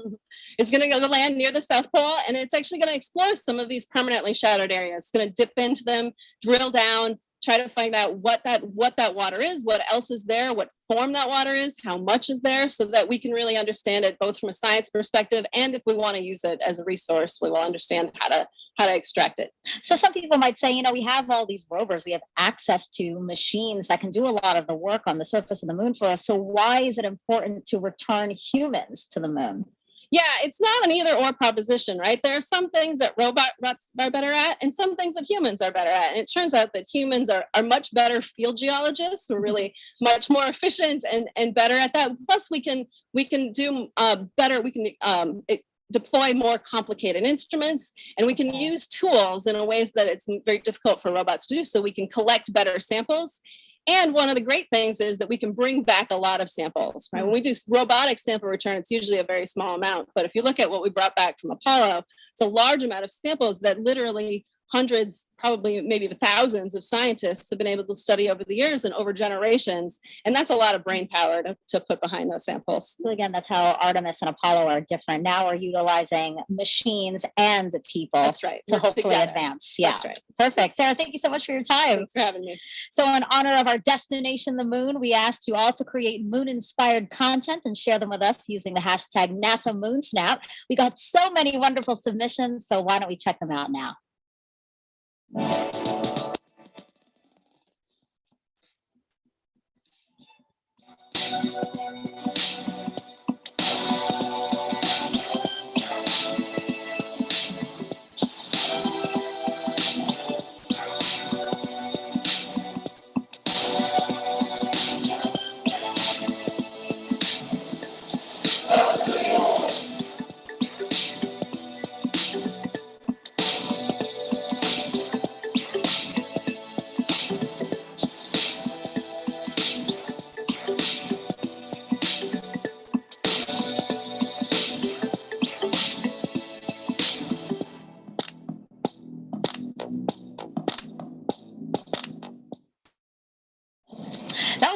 is going to go to land near the South Pole, and it's actually going to explore some of these permanently shadowed areas. It's going to dip into them, drill down, try to find out what that water is, what else is there, what form that water is, how much is there, so that we can really understand it both from a science perspective, and if we want to use it as a resource, we will understand how to extract it. So some people might say, we have all these rovers, we have access to machines that can do a lot of the work on the surface of the moon for us. So why is it important to return humans to the moon? Yeah, it's not an either or proposition, right? There are some things that robots are better at and some things that humans are better at. And it turns out that humans are much better field geologists. We're really much more efficient and better at that. Plus, we can do better. We can deploy more complicated instruments, and we can use tools in a ways that it's very difficult for robots to do. So we can collect better samples. And one of the great things is that we can bring back a lot of samples, right? When we do robotic sample return, it's usually a very small amount. But if you look at what we brought back from Apollo, it's a large amount of samples that literally hundreds, probably maybe thousands of scientists have been able to study over the years and over generations. And that's a lot of brain power to put behind those samples. So again, that's how Artemis and Apollo are different. Now we're utilizing machines and people. That's right. To hopefully advance. Yeah. That's right. Perfect. Sarah, thank you so much for your time. Thanks for having me. So in honor of our destination, the moon, we asked you all to create moon-inspired content and share them with us using the hashtag NASA MoonSnap. We got so many wonderful submissions, so why don't we check them out now?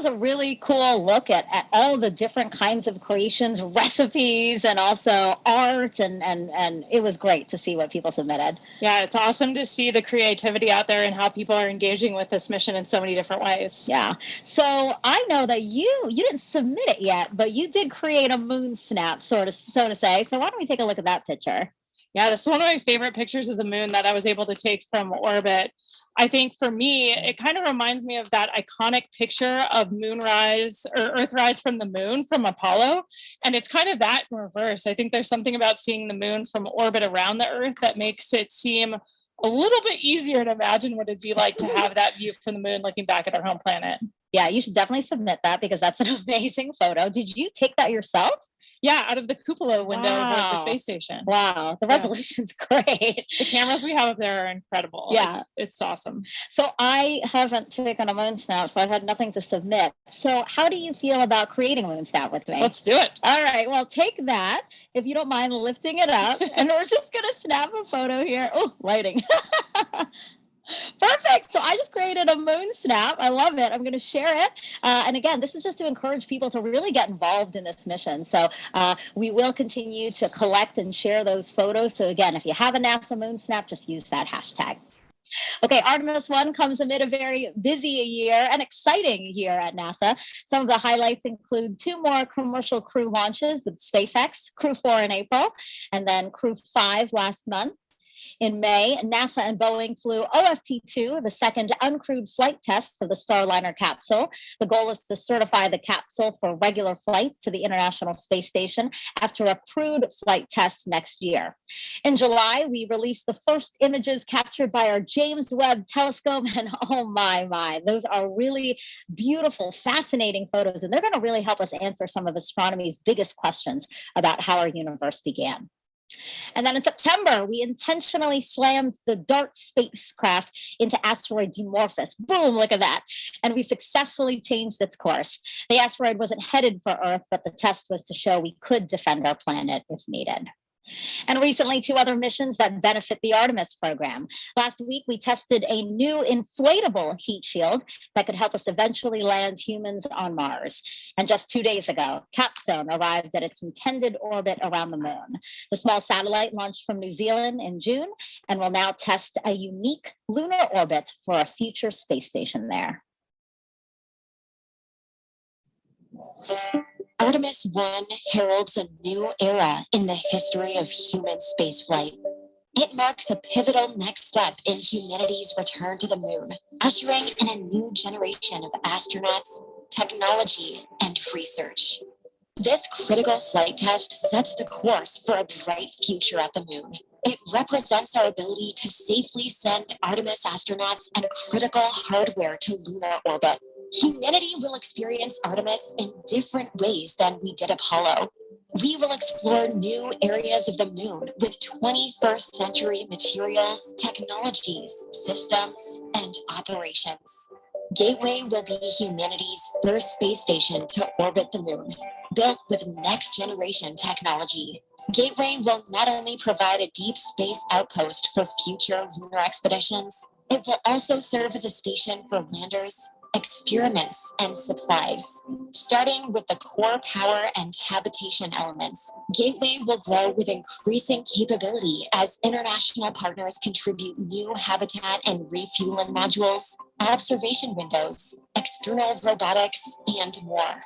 was a really cool look at all the different kinds of creations, recipes, and also art. And it was great to see what people submitted. Yeah, it's awesome to see the creativity out there and how people are engaging with this mission in so many different ways. Yeah. So I know that you didn't submit it yet, but you did create a moon snap, so to say. So why don't we take a look at that picture? Yeah, this is one of my favorite pictures of the moon that I was able to take from orbit. I think for me, it kind of reminds me of that iconic picture of moonrise or Earthrise from the moon from Apollo. And it's kind of that in reverse. I think there's something about seeing the moon from orbit around the Earth that makes it seem a little bit easier to imagine what it'd be like to have that view from the moon looking back at our home planet. Yeah, you should definitely submit that because that's an amazing photo. Did you take that yourself? Yeah, out of the cupola window of the space station. Wow, the resolution's great. The cameras we have up there are incredible. Yeah. It's awesome. So I haven't taken a moon snap, so I've had nothing to submit. So how do you feel about creating a moon snap with me? Let's do it. All right, well, take that, if you don't mind lifting it up, and we're just going to snap a photo here. Oh, lighting. Perfect. So I just created a moon snap. I love it. I'm going to share it. And again, this is just to encourage people to really get involved in this mission. So we will continue to collect and share those photos. So again, if you have a NASA moon snap, just use that hashtag. Okay, Artemis 1 comes amid a very busy year and exciting year at NASA. Some of the highlights include 2 more commercial crew launches with SpaceX, Crew 4 in April, and then Crew 5 last month. In May, NASA and Boeing flew OFT-2, the second uncrewed flight test of the Starliner capsule. The goal is to certify the capsule for regular flights to the International Space Station after a crewed flight test next year. In July, we released the first images captured by our James Webb Telescope, and oh my, those are really beautiful, fascinating photos, and they're going to really help us answer some of astronomy's biggest questions about how our universe began. And then in September, we intentionally slammed the DART spacecraft into asteroid Dimorphos. Boom, look at that. And we successfully changed its course. The asteroid wasn't headed for Earth, but the test was to show we could defend our planet if needed. And recently, 2 other missions that benefit the Artemis program. Last week, we tested a new inflatable heat shield that could help us eventually land humans on Mars. And just 2 days ago, Capstone arrived at its intended orbit around the moon. The small satellite launched from New Zealand in June and will now test a unique lunar orbit for a future space station there. Artemis 1 heralds a new era in the history of human spaceflight. It marks a pivotal next step in humanity's return to the moon, ushering in a new generation of astronauts, technology, and research. This critical flight test sets the course for a bright future at the moon. It represents our ability to safely send Artemis astronauts and critical hardware to lunar orbit. Humanity will experience Artemis in different ways than we did Apollo. We will explore new areas of the moon with 21st century materials, technologies, systems, and operations. Gateway will be humanity's first space station to orbit the moon, built with next generation technology. Gateway will not only provide a deep space outpost for future lunar expeditions, it will also serve as a station for landers, experiments, and supplies. Starting with the core power and habitation elements, Gateway will grow with increasing capability as international partners contribute new habitat and refueling modules, observation windows, external robotics, and more.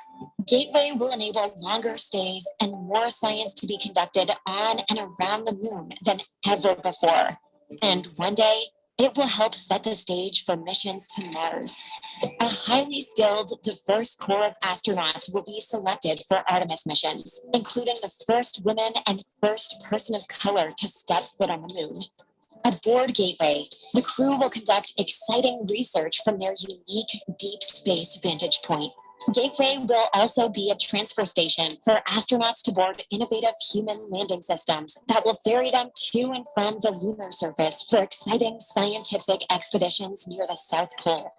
Gateway will enable longer stays and more science to be conducted on and around the moon than ever before. And one day, it will help set the stage for missions to Mars. A highly skilled, diverse core of astronauts will be selected for Artemis missions, including the first woman and first person of color to step foot on the moon. Aboard Gateway, the crew will conduct exciting research from their unique deep space vantage point. Gateway will also be a transfer station for astronauts to board innovative human landing systems that will ferry them to and from the lunar surface for exciting scientific expeditions near the South Pole.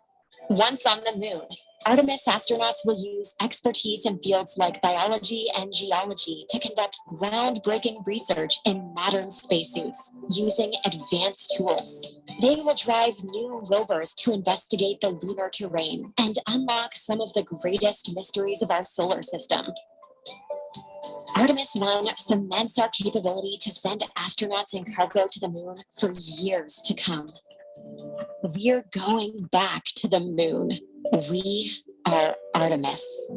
Once on the moon, Artemis astronauts will use expertise in fields like biology and geology to conduct groundbreaking research in modern spacesuits using advanced tools. They will drive new rovers to investigate the lunar terrain and unlock some of the greatest mysteries of our solar system. Artemis 1 cements our capability to send astronauts and cargo to the moon for years to come. We're going back to the moon. We are Artemis.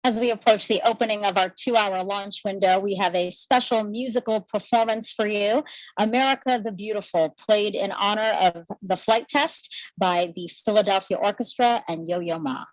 As we approach the opening of our 2-hour launch window, we have a special musical performance for you. America the Beautiful, played in honor of the flight test by the Philadelphia Orchestra and Yo-Yo Ma.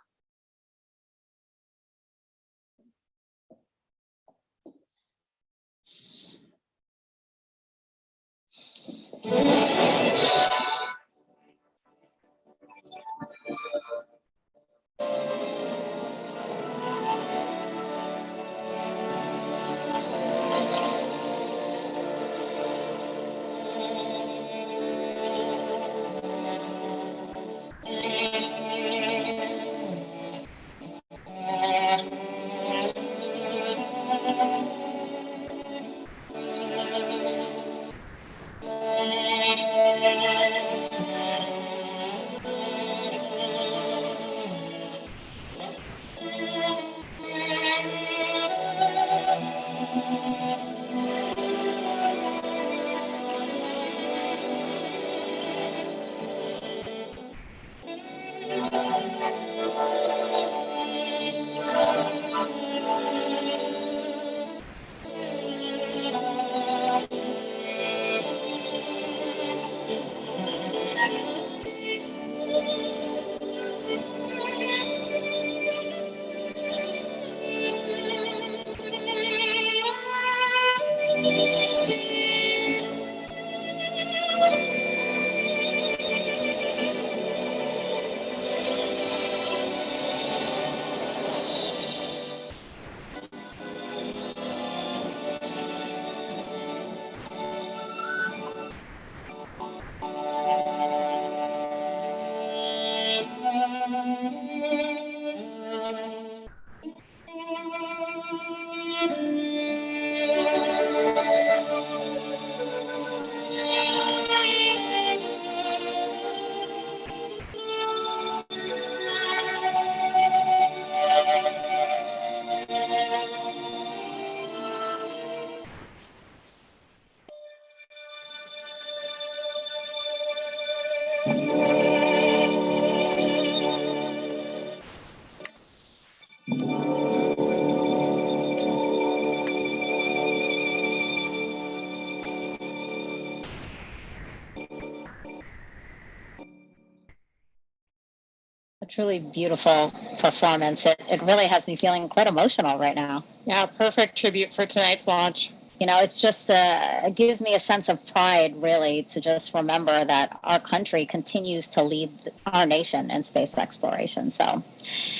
A truly beautiful performance. It really has me feeling quite emotional right now. Yeah, perfect tribute for tonight's launch. You know, it's just, it gives me a sense of pride, really, to just remember that our country continues to lead our nation in space exploration. So,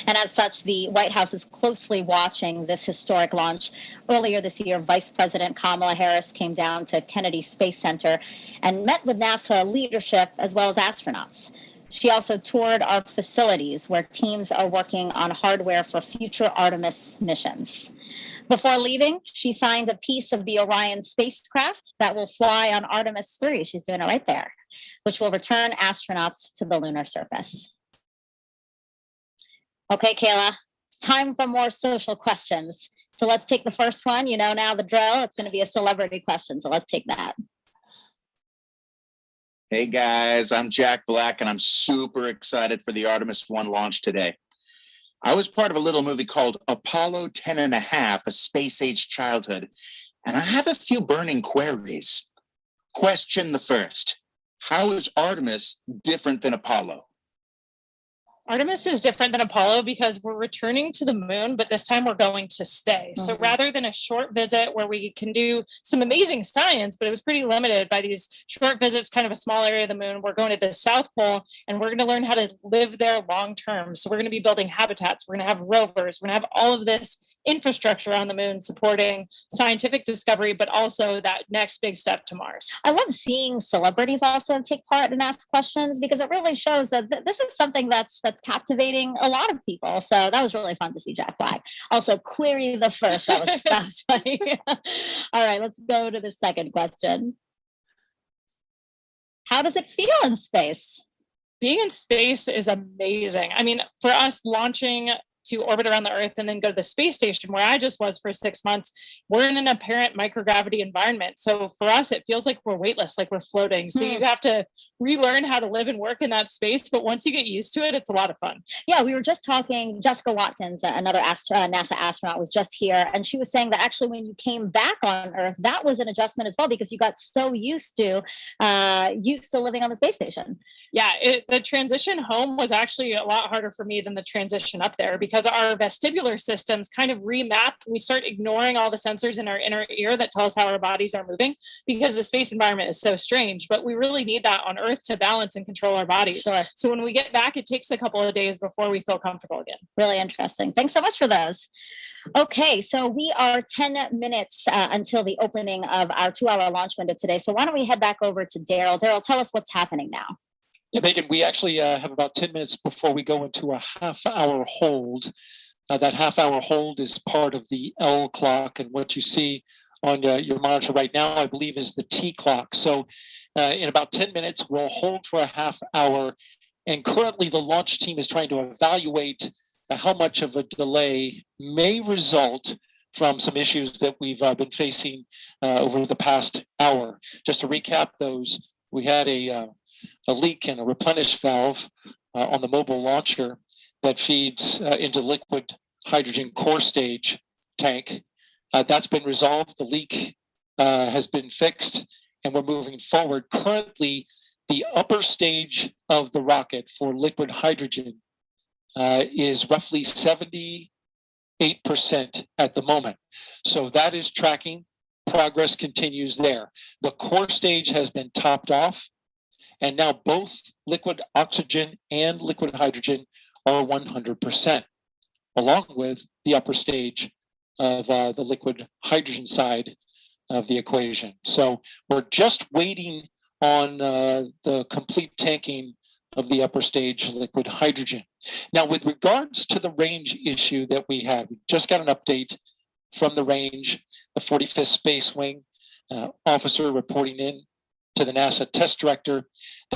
and as such, the White House is closely watching this historic launch. Earlier this year, Vice President Kamala Harris came down to Kennedy Space Center and met with NASA leadership as well as astronauts. She also toured our facilities where teams are working on hardware for future Artemis missions. Before leaving, she signed a piece of the Orion spacecraft that will fly on Artemis 3. She's doing it right there, which will return astronauts to the lunar surface. Okay, Kayla, time for more social questions. So let's take the first one. You know now the drill. It's going to be a celebrity question. So let's take that. Hey guys, I'm Jack Black and I'm super excited for the Artemis 1 launch today. I was part of a little movie called Apollo 10.5, A Space-Age Childhood, and I have a few burning queries. Question the first, how is Artemis different than Apollo? Artemis is different than Apollo because we're returning to the moon, but this time we're going to stay. So rather than a short visit where we can do some amazing science, but it was pretty limited by these short visits, kind of a small area of the moon, we're going to the South Pole and we're going to learn how to live there long term. So we're going to be building habitats. We're going to have rovers. We're going to have all of this infrastructure on the moon supporting scientific discovery, but also that next big step to Mars. I love seeing celebrities also take part and ask questions because it really shows that this is something that's captivating a lot of people. So that was really fun to see Jack Black. Also, query the first. That was funny. All right, let's go to the second question. How does it feel in space? Being in space is amazing. I mean, for us launching to orbit around the Earth and then go to the space station where I just was for 6 months, we're in an apparent microgravity environment. So for us, it feels like we're weightless, like we're floating. So you have to relearn how to live and work in that space. But once you get used to it, it's a lot of fun. Yeah, we were just talking, Jessica Watkins, another NASA astronaut, was just here. And she was saying that actually when you came back on Earth, that was an adjustment as well, because you got so used to living on the space station. Yeah, the transition home was actually a lot harder for me than the transition up there, because our vestibular systems kind of remapped. We start ignoring all the sensors in our inner ear that tell us how our bodies are moving, because the space environment is so strange. But we really need that on Earth to balance and control our bodies. Sure. So when we get back, it takes a couple of days before we feel comfortable again. Really interesting. Thanks so much for those. Okay, so we are 10 minutes until the opening of our 2-hour launch window today. So why don't we head back over to Daryl. Daryl, tell us what's happening now. Yeah, Megan, we actually have about 10 minutes before we go into a half-hour hold. That half-hour hold is part of the L clock, and what you see on your monitor right now, I believe, is the T clock. So in about 10 minutes, we'll hold for a half hour, and currently the launch team is trying to evaluate how much of a delay may result from some issues that we've been facing over the past hour. Just to recap those, we had a leak in a replenish valve on the mobile launcher that feeds into liquid hydrogen core stage tank. That's been resolved. The leak has been fixed, and we're moving forward. Currently, the upper stage of the rocket for liquid hydrogen is roughly 78% at the moment. So that is tracking. Progress continues there. The core stage has been topped off, and now both liquid oxygen and liquid hydrogen are 100%, along with the upper stage of the liquid hydrogen side of the equation. So we're just waiting on the complete tanking of the upper stage liquid hydrogen. Now, with regards to the range issue that we had, we just got an update from the range, the 45th Space Wing officer reporting in to the NASA test director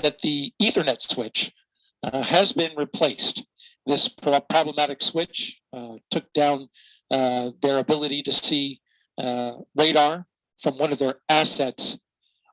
that the Ethernet switch has been replaced. This problematic switch took down their ability to see radar from one of their assets,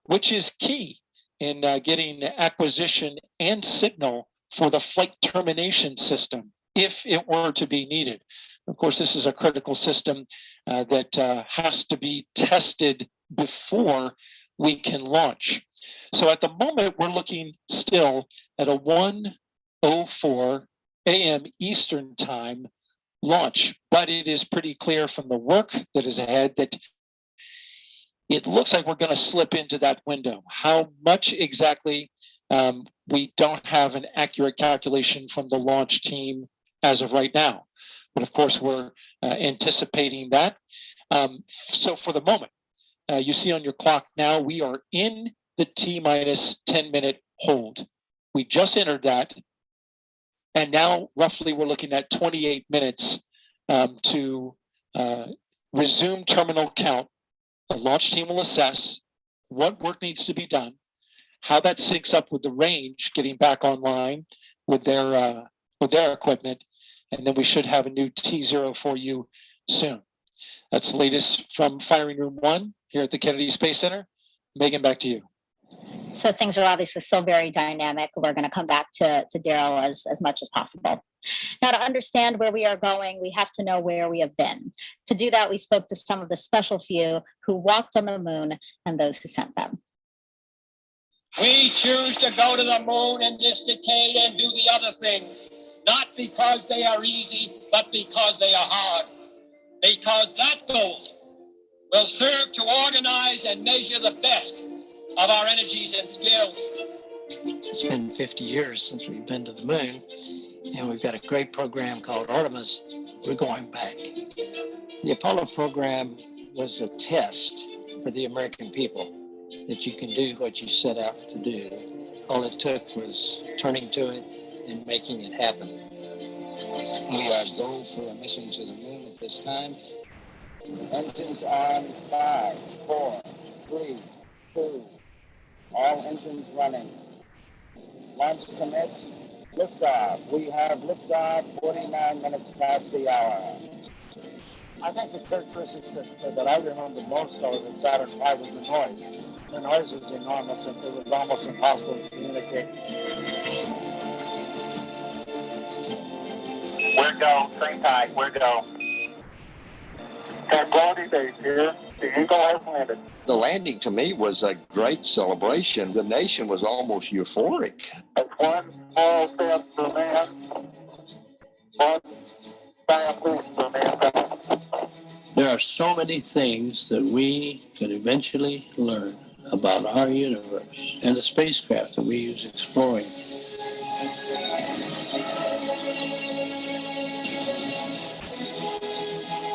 which is key in getting acquisition and signal for the flight termination system if it were to be needed. Of course, this is a critical system that has to be tested before we can launch. So at the moment, we're looking still at a 1:04 a.m. Eastern time launch, but it is pretty clear from the work that is ahead that it looks like we're going to slip into that window. How much exactly, we don't have an accurate calculation from the launch team as of right now. But of course, we're anticipating that. So for the moment, you see on your clock now, we are in the T-minus 10-minute hold. We just entered that. And now roughly we're looking at 28 minutes to resume terminal count. The launch team will assess what work needs to be done, how that syncs up with the range getting back online with their equipment, and then we should have a new T0 for you soon. That's the latest from Firing Room 1 here at the Kennedy Space Center. Megan, back to you. So things are obviously still very dynamic. We're going to come back to Daryl as much as possible. Now, to understand where we are going, we have to know where we have been. To do that, we spoke to some of the special few who walked on the moon and those who sent them. We choose to go to the moon in this decade and do the other things, not because they are easy, but because they are hard. Because that goal will serve to organize and measure the best of our energies and skills. It's been 50 years since we've been to the moon, and we've got a great program called Artemis. We're going back. The Apollo program was a test for the American people that you can do what you set out to do. All it took was turning to it and making it happen. We are going for a mission to the moon at this time. Engines on 5, 4, 3, 2. All engines running. Launch commit. Liftoff. We have liftoff 49 minutes past the hour. I think the characteristics that I remember most of the Saturn V was the noise. The noise was enormous and it was almost impossible to communicate. We're go, train tight, we're go. Tranquility Base here. The Eagle has landed. The landing to me was a great celebration. The nation was almost euphoric. That's one small step for man, one giant leap for mankind. There are so many things that we could eventually learn about our universe and the spacecraft that we use exploring.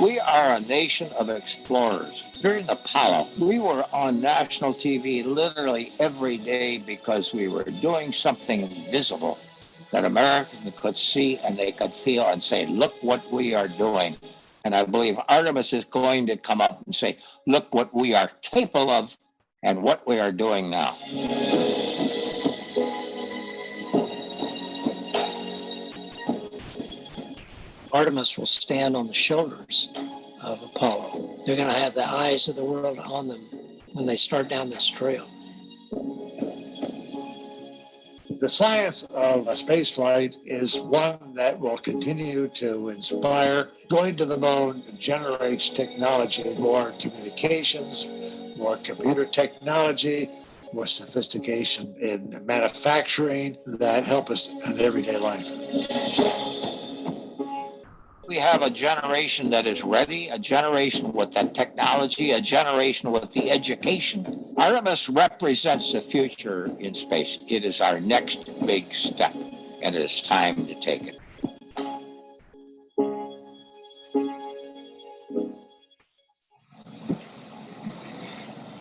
We are a nation of explorers. During Apollo, we were on national TV literally every day because we were doing something visible that Americans could see and they could feel and say, look what we are doing. And I believe Artemis is going to come up and say, look what we are capable of and what we are doing now. Artemis will stand on the shoulders of Apollo. They're going to have the eyes of the world on them when they start down this trail. The science of a space flight is one that will continue to inspire. Going to the moon generates technology, more communications, more computer technology, more sophistication in manufacturing that help us in everyday life. We have a generation that is ready, a generation with that technology, a generation with the education. Artemis represents the future in space. It is our next big step, and it is time to take it.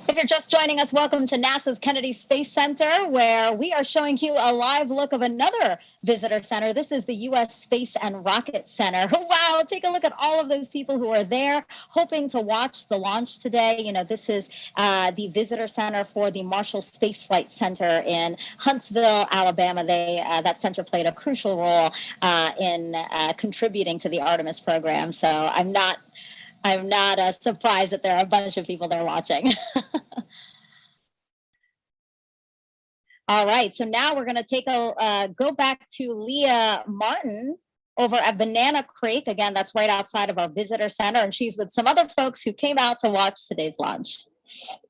If you're just joining us, welcome to NASA's Kennedy Space Center, where we are showing you a live look of another visitor center. This is the U.S. Space and Rocket Center. Wow, take a look at all of those people who are there hoping to watch the launch today. You know, this is the visitor center for the Marshall Space Flight Center in Huntsville, Alabama. That center played a crucial role in contributing to the Artemis program. So I'm not surprised that there are a bunch of people there watching. All right, so now we're going to go back to Leah Martin over at Banana Creek. Again, that's right outside of our visitor center, and she's with some other folks who came out to watch today's launch.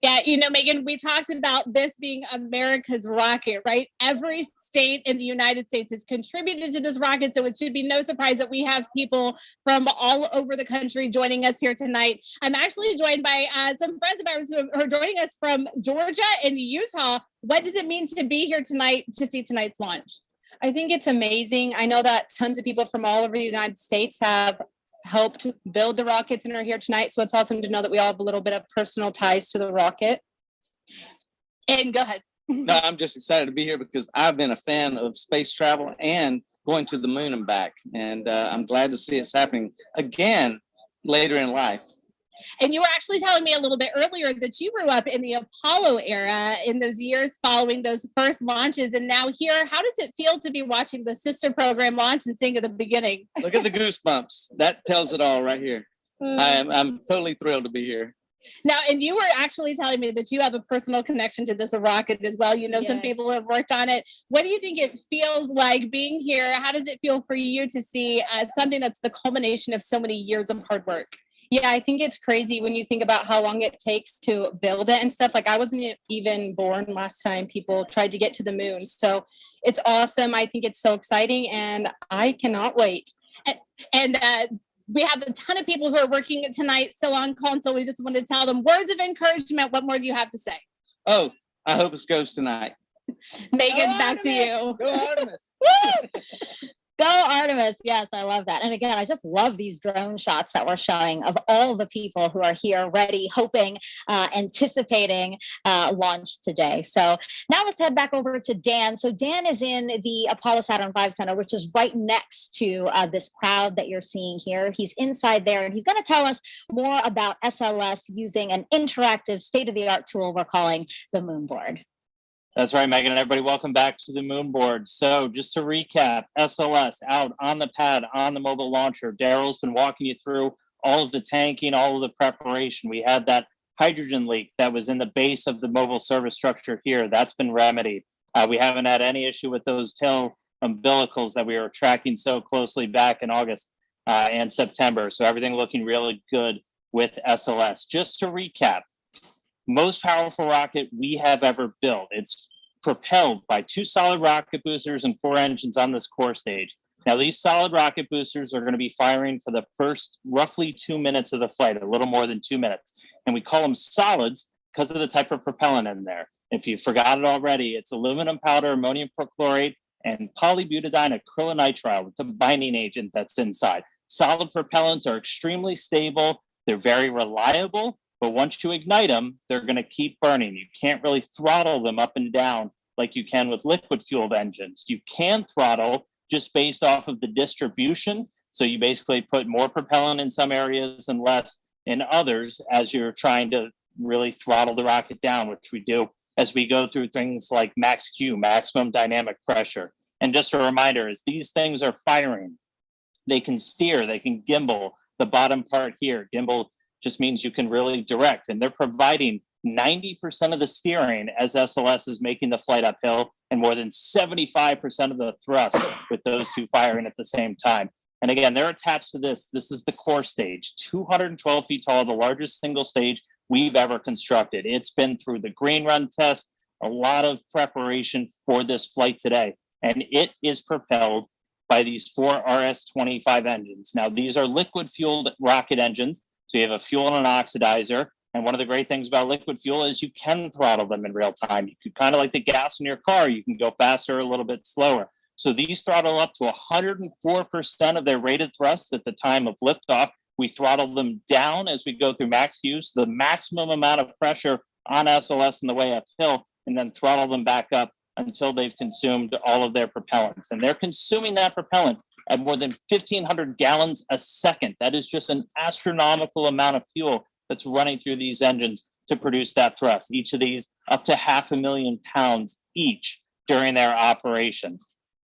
Yeah, you know, Megan, we talked about this being America's rocket, right? Every state in the United States has contributed to this rocket, so it should be no surprise that we have people from all over the country joining us here tonight. I'm actually joined by some friends of ours who are joining us from Georgia and Utah. What does it mean to be here tonight to see tonight's launch? I think it's amazing. I know that tons of people from all over the United States have helped build the rockets and are here tonight. So it's awesome to know that we all have a little bit of personal ties to the rocket. And go ahead. No, I'm just excited to be here because I've been a fan of space travel and going to the moon and back. And I'm glad to see it's happening again later in life. And you were actually telling me a little bit earlier that you grew up in the Apollo era in those years following those first launches. And now here, how does it feel to be watching the sister program launch and seeing at the beginning? Look at the goosebumps. That tells it all right here. I'm totally thrilled to be here. Now, and you were actually telling me that you have a personal connection to this rocket as well. You know, some people who have worked on it. What do you think it feels like being here? How does it feel for you to see something that's the culmination of so many years of hard work? Yeah, I think it's crazy when you think about how long it takes to build it and stuff. Like I wasn't even born last time people tried to get to the moon. So it's awesome. I think it's so exciting and I cannot wait. And we have a ton of people who are working tonight still on call. So we just want to tell them words of encouragement. What more do you have to say? Oh, I hope it goes tonight. Megan, back to you. Go Artemis. Go Artemis. Yes, I love that. And again, I just love these drone shots that we're showing of all the people who are here ready, hoping, anticipating launch today. So now let's head back over to Dan. So Dan is in the Apollo Saturn V Center, which is right next to this crowd that you're seeing here. He's inside there, and he's going to tell us more about SLS using an interactive state-of-the-art tool we're calling the Moonboard. That's right, Megan, and everybody, welcome back to the Moonboard. So just to recap, SLS out on the pad, on the mobile launcher. Daryl's been walking you through all of the tanking, all of the preparation. We had that hydrogen leak that was in the base of the mobile service structure here. That's been remedied. We haven't had any issue with those tail umbilicals that we were tracking so closely back in August and September. So everything looking really good with SLS. Just to recap, most powerful rocket we have ever built. It's propelled by 2 solid rocket boosters and 4 engines on this core stage. Now, these solid rocket boosters are going to be firing for the first roughly 2 minutes of the flight, a little more than 2 minutes. And we call them solids because of the type of propellant in there. If you forgot it already, it's aluminum powder, ammonium perchlorate, and polybutadiene acrylonitrile with the binding agent that's inside. Solid propellants are extremely stable. They're very reliable. But once you ignite them, they're going to keep burning. You can't really throttle them up and down like you can with liquid fueled engines. You can throttle just based off of the distribution. So you basically put more propellant in some areas and less in others as you're trying to really throttle the rocket down, which we do as we go through things like max Q, maximum dynamic pressure. And just a reminder, as these things are firing, they can steer, they can gimbal. The bottom part here, gimbal just means you can really direct, and they're providing 90% of the steering as SLS is making the flight uphill and more than 75% of the thrust with those 2 firing at the same time. And again, they're attached to this. This is the core stage, 212 feet tall, the largest single stage we've ever constructed. It's been through the green run test, a lot of preparation for this flight today, and it is propelled by these 4 RS-25 engines. Now, these are liquid fueled rocket engines. So you have a fuel and an oxidizer. And one of the great things about liquid fuel is you can throttle them in real time. You could kind of like the gas in your car. You can go faster, a little bit slower. So these throttle up to 104% of their rated thrust at the time of liftoff. We throttle them down as we go through max use, the maximum amount of pressure on SLS in the way uphill, and then throttle them back up until they've consumed all of their propellants. And they're consuming that propellant at more than 1,500 gallons a second. That is just an astronomical amount of fuel that's running through these engines to produce that thrust. Each of these up to 500,000 pounds each during their operations.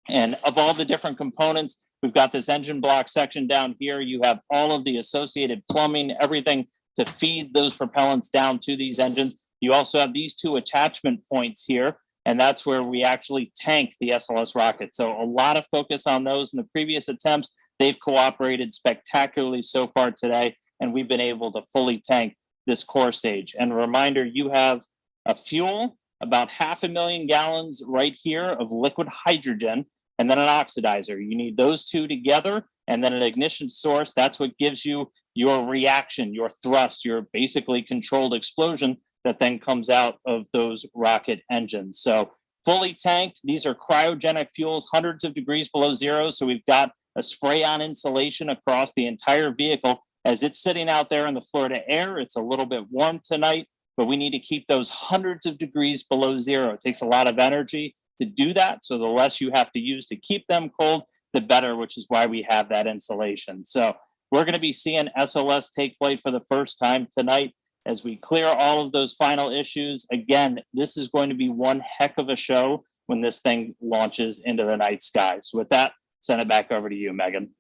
And of all the different components, we've got this engine block section down here. You have all of the associated plumbing, everything to feed those propellants down to these engines. You also have these 2 attachment points here, and that's where we actually tank the SLS rocket. So a lot of focus on those in the previous attempts. They've cooperated spectacularly so far today, and we've been able to fully tank this core stage. And a reminder, you have a fuel, about 500,000 gallons right here of liquid hydrogen, and then an oxidizer. You need those 2 together, and then an ignition source. That's what gives you your reaction, your thrust, your basically controlled explosion that then comes out of those rocket engines. So fully tanked, these are cryogenic fuels, hundreds of degrees below zero. So we've got a spray-on insulation across the entire vehicle. As it's sitting out there in the Florida air, it's a little bit warm tonight, but we need to keep those hundreds of degrees below zero. It takes a lot of energy to do that. So the less you have to use to keep them cold, the better, which is why we have that insulation. So we're going to be seeing SLS take flight for the first time tonight as we clear all of those final issues. Again, this is going to be one heck of a show when this thing launches into the night sky. So with that, send it back over to you, Megan.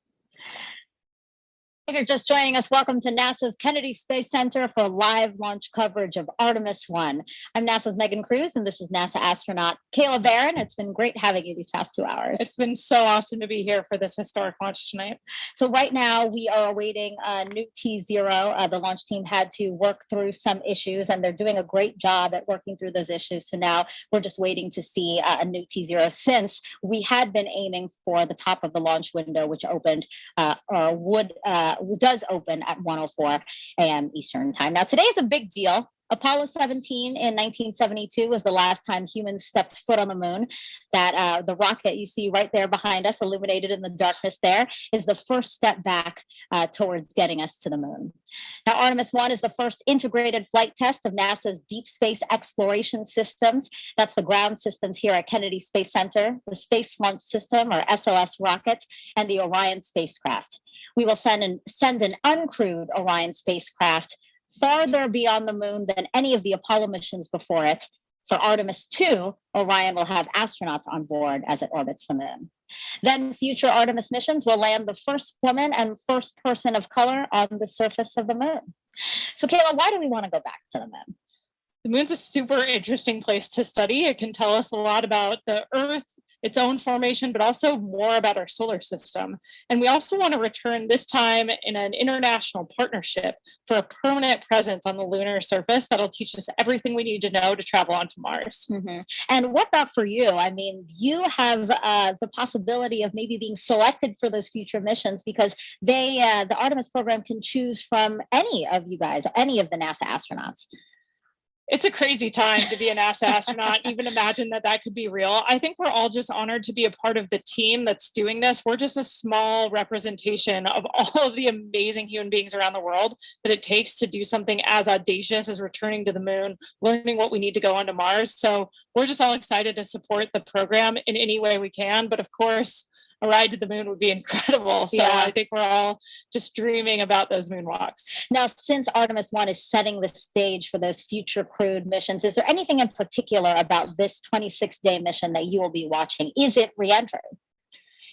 If you're just joining us, welcome to NASA's Kennedy Space Center for live launch coverage of Artemis 1. I'm NASA's Megan Cruz, and this is NASA astronaut Kayla Barron. It's been great having you these past 2 hours. It's been so awesome to be here for this historic launch tonight. So right now we are awaiting a new T0. The launch team had to work through some issues, and they're doing a great job at working through those issues. So now we're just waiting to see a new T0, since we had been aiming for the top of the launch window, which opened does open at 1:04 a.m. Eastern time. Now, today is a big deal Apollo 17 in 1972 was the last time humans stepped foot on the moon. That the rocket you see right there behind us, illuminated in the darkness there, is the first step back towards getting us to the moon. Now, Artemis 1 is the first integrated flight test of NASA's deep space exploration systems. That's the ground systems here at Kennedy Space Center, the Space Launch System, or SLS rocket, and the Orion spacecraft. We will send an uncrewed Orion spacecraft farther beyond the moon than any of the Apollo missions before it. For Artemis 2, Orion will have astronauts on board as it orbits the moon. Then future Artemis missions will land the first woman and first person of color on the surface of the moon. So Kayla, why do we want to go back to the moon? The moon's a super interesting place to study. It can tell us a lot about the Earth, its own formation, but also more about our solar system. And we also want to return this time in an international partnership for a permanent presence on the lunar surface that'll teach us everything we need to know to travel onto Mars. Mm-hmm. And what about for you? I mean, you have the possibility of maybe being selected for those future missions because the Artemis program can choose from any of you guys, any of the NASA astronauts. It's a crazy time to be a NASA astronaut. Even imagine that could be real. I think we're all just honored to be a part of the team that's doing this. We're just a small representation of all of the amazing human beings around the world that it takes to do something as audacious as returning to the moon, learning what we need to go onto Mars. So we're just all excited to support the program in any way we can. But of course, a ride to the moon would be incredible. So yeah. I think we're all just dreaming about those moonwalks. Now, since Artemis 1 is setting the stage for those future crewed missions, is there anything in particular about this 26-day mission that you will be watching? Is it re-entry?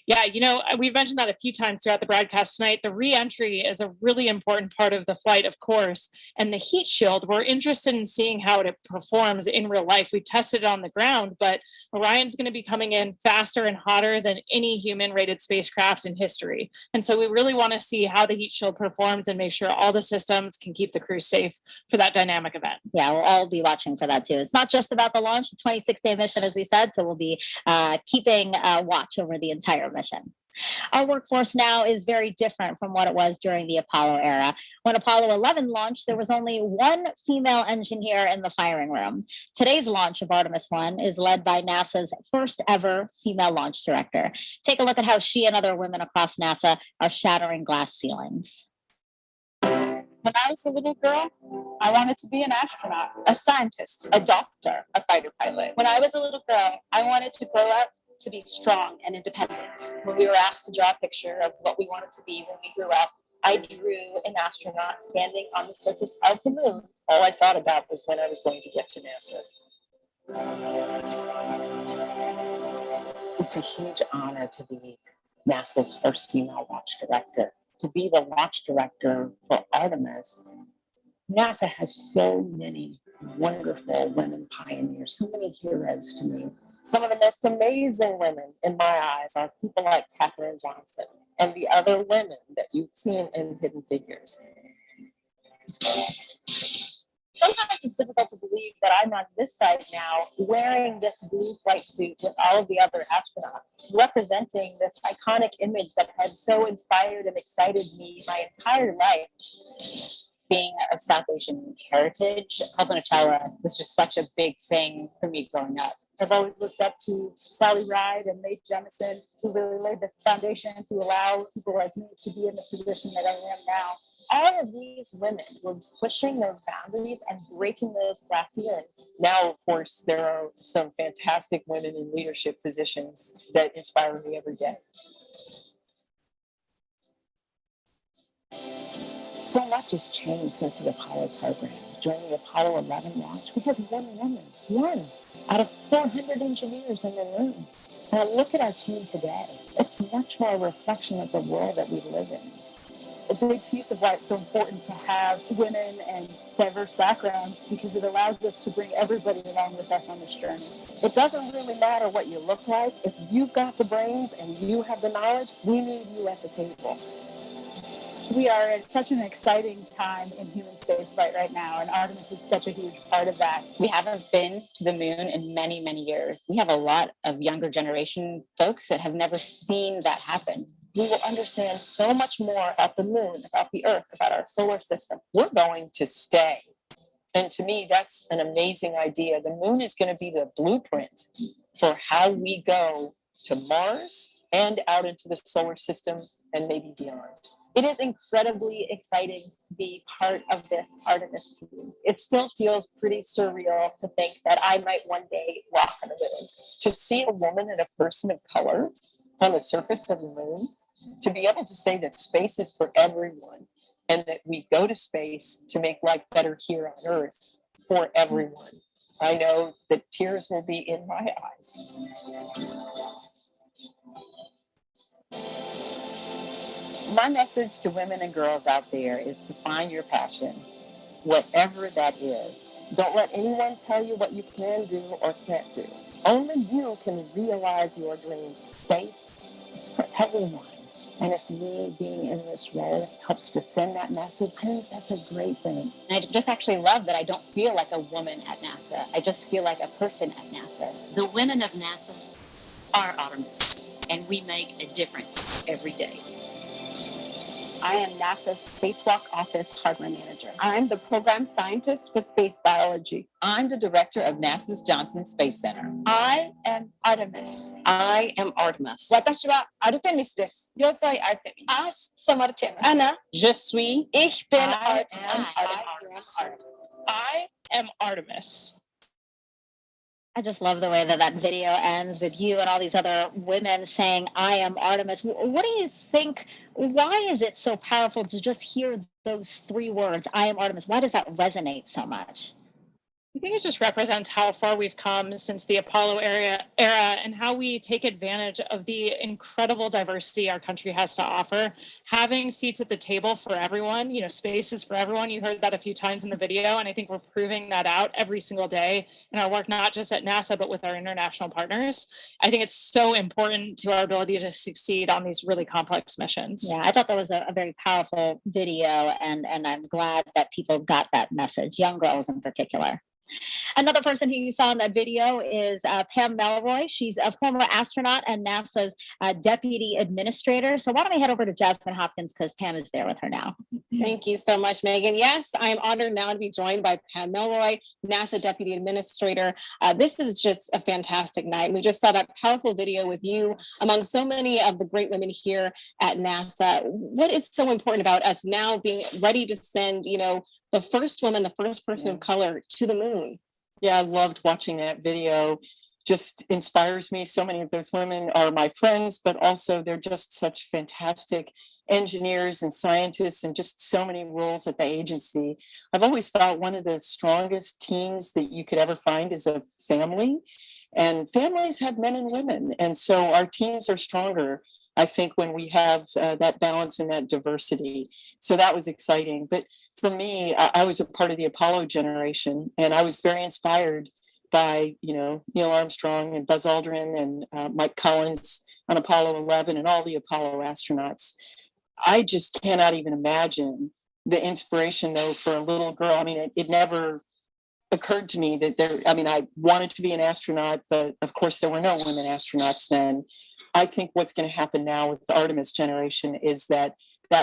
Yeah, you know, we've mentioned that a few times throughout the broadcast tonight. The re-entry is a really important part of the flight, of course. And the heat shield, we're interested in seeing how it performs in real life. We tested it on the ground, but Orion's going to be coming in faster and hotter than any human-rated spacecraft in history. And so we really want to see how the heat shield performs and make sure all the systems can keep the crew safe for that dynamic event. Yeah, we'll all be watching for that too. It's not just about the launch, the 26-day mission, as we said, so we'll be keeping watch over the entire mission. Our workforce now is very different from what it was during the Apollo era. When Apollo 11 launched, there was only one female engineer in the firing room. Today's launch of Artemis 1 is led by NASA's first ever female launch director. Take a look at how she and other women across NASA are shattering glass ceilings. When I was a little girl, I wanted to be an astronaut, a scientist, a doctor, a fighter pilot. When I was a little girl, I wanted to grow up to be strong and independent. When we were asked to draw a picture of what we wanted to be when we grew up, I drew an astronaut standing on the surface of the moon. All I thought about was when I was going to get to NASA. It's a huge honor to be NASA's first female launch director. To be the launch director for Artemis, NASA has so many wonderful women pioneers, so many heroes to me. Some of the most amazing women in my eyes are people like Katherine Johnson and the other women that you've seen in Hidden Figures. Sometimes it's difficult to believe that I'm on this side now wearing this blue flight suit with all of the other astronauts, representing this iconic image that has so inspired and excited me my entire life. Being of South Asian heritage, Kalpana Chawla was just such a big thing for me growing up. I've always looked up to Sally Ride and Mae Jemison, who really laid the foundation to allow people like me to be in the position that I am now. All of these women were pushing their boundaries and breaking those glass ceilings. Now, of course, there are some fantastic women in leadership positions that inspire me every day. So much has changed since the Apollo program. During the Apollo 11 launch, we had one woman, one out of 400 engineers in the room. Now look at our team today. It's much more a reflection of the world that we live in. A big piece of why it's so important to have women and diverse backgrounds, because it allows us to bring everybody along with us on this journey. It doesn't really matter what you look like. If you've got the brains and you have the knowledge, we need you at the table. We are at such an exciting time in human spaceflight right now, and Artemis is such a huge part of that. We haven't been to the moon in many, many years. We have a lot of younger generation folks that have never seen that happen. We will understand so much more about the moon, about the Earth, about our solar system. We're going to stay And to me, that's an amazing idea. The moon is going to be the blueprint for how we go to Mars and out into the solar system and maybe beyond. It is incredibly exciting to be part of this Artemis team. It still feels pretty surreal to think that I might one day walk on the moon. To see a woman and a person of color on the surface of the moon, to be able to say that space is for everyone and that we go to space to make life better here on Earth for everyone. I know that tears will be in my eyes. My message to women and girls out there is to find your passion, whatever that is. Don't let anyone tell you what you can do or can't do. Only you can realize your dreams. Space is for everyone. And if me being in this role helps to send that message, I think that's a great thing. I just actually love that I don't feel like a woman at NASA. I just feel like a person at NASA. The women of NASA are Artemis, and we make a difference every day. I am NASA's Spacewalk Office Hardware Manager. I'm the Program Scientist for Space Biology. I'm the Director of NASA's Johnson Space Center. I am Artemis. I am Artemis. 私はアルテミスです。Yo soy Artemis. Us some Artemis. Ana. Je suis. Ich bin I Artemis. I am Artemis. I just love the way that that video ends with you and all these other women saying, I am Artemis. What do you think? Why is it so powerful to just hear those three words, I am Artemis? Why does that resonate so much? I think it just represents how far we've come since the Apollo era and how we take advantage of the incredible diversity our country has to offer. Having seats at the table for everyone, space is for everyone. You heard that a few times in the video, and I think we're proving that out every single day in our work, not just at NASA, but with our international partners. I think it's so important to our ability to succeed on these really complex missions. Yeah, I thought that was a very powerful video, and I'm glad that people got that message, young girls in particular. Another person who you saw in that video is Pam Melroy. She's a former astronaut and NASA's deputy administrator. So why don't we head over to Jasmine Hopkins, because Pam is there with her now. Thank you so much, Megan. Yes, I am honored now to be joined by Pam Melroy, NASA Deputy Administrator. This is just a fantastic night. We just saw that powerful video with you among so many of the great women here at NASA. What is so important about us now being ready to send, the first woman, the first person of color to the moon? Yeah, I loved watching that video. Just inspires me. So many of those women are my friends, but also they're just such fantastic engineers and scientists and just so many roles at the agency. I've always thought one of the strongest teams that you could ever find is a family, and families have men and women. And so our teams are stronger, I think, when we have that balance and that diversity. So that was exciting. But for me, I was a part of the Apollo generation, and I was very inspired by, Neil Armstrong and Buzz Aldrin and Mike Collins on Apollo 11 and all the Apollo astronauts. I just cannot even imagine the inspiration, though, for a little girl. I mean, it never occurred to me that I wanted to be an astronaut, but of course there were no women astronauts then. I think what's going to happen now with the Artemis generation is that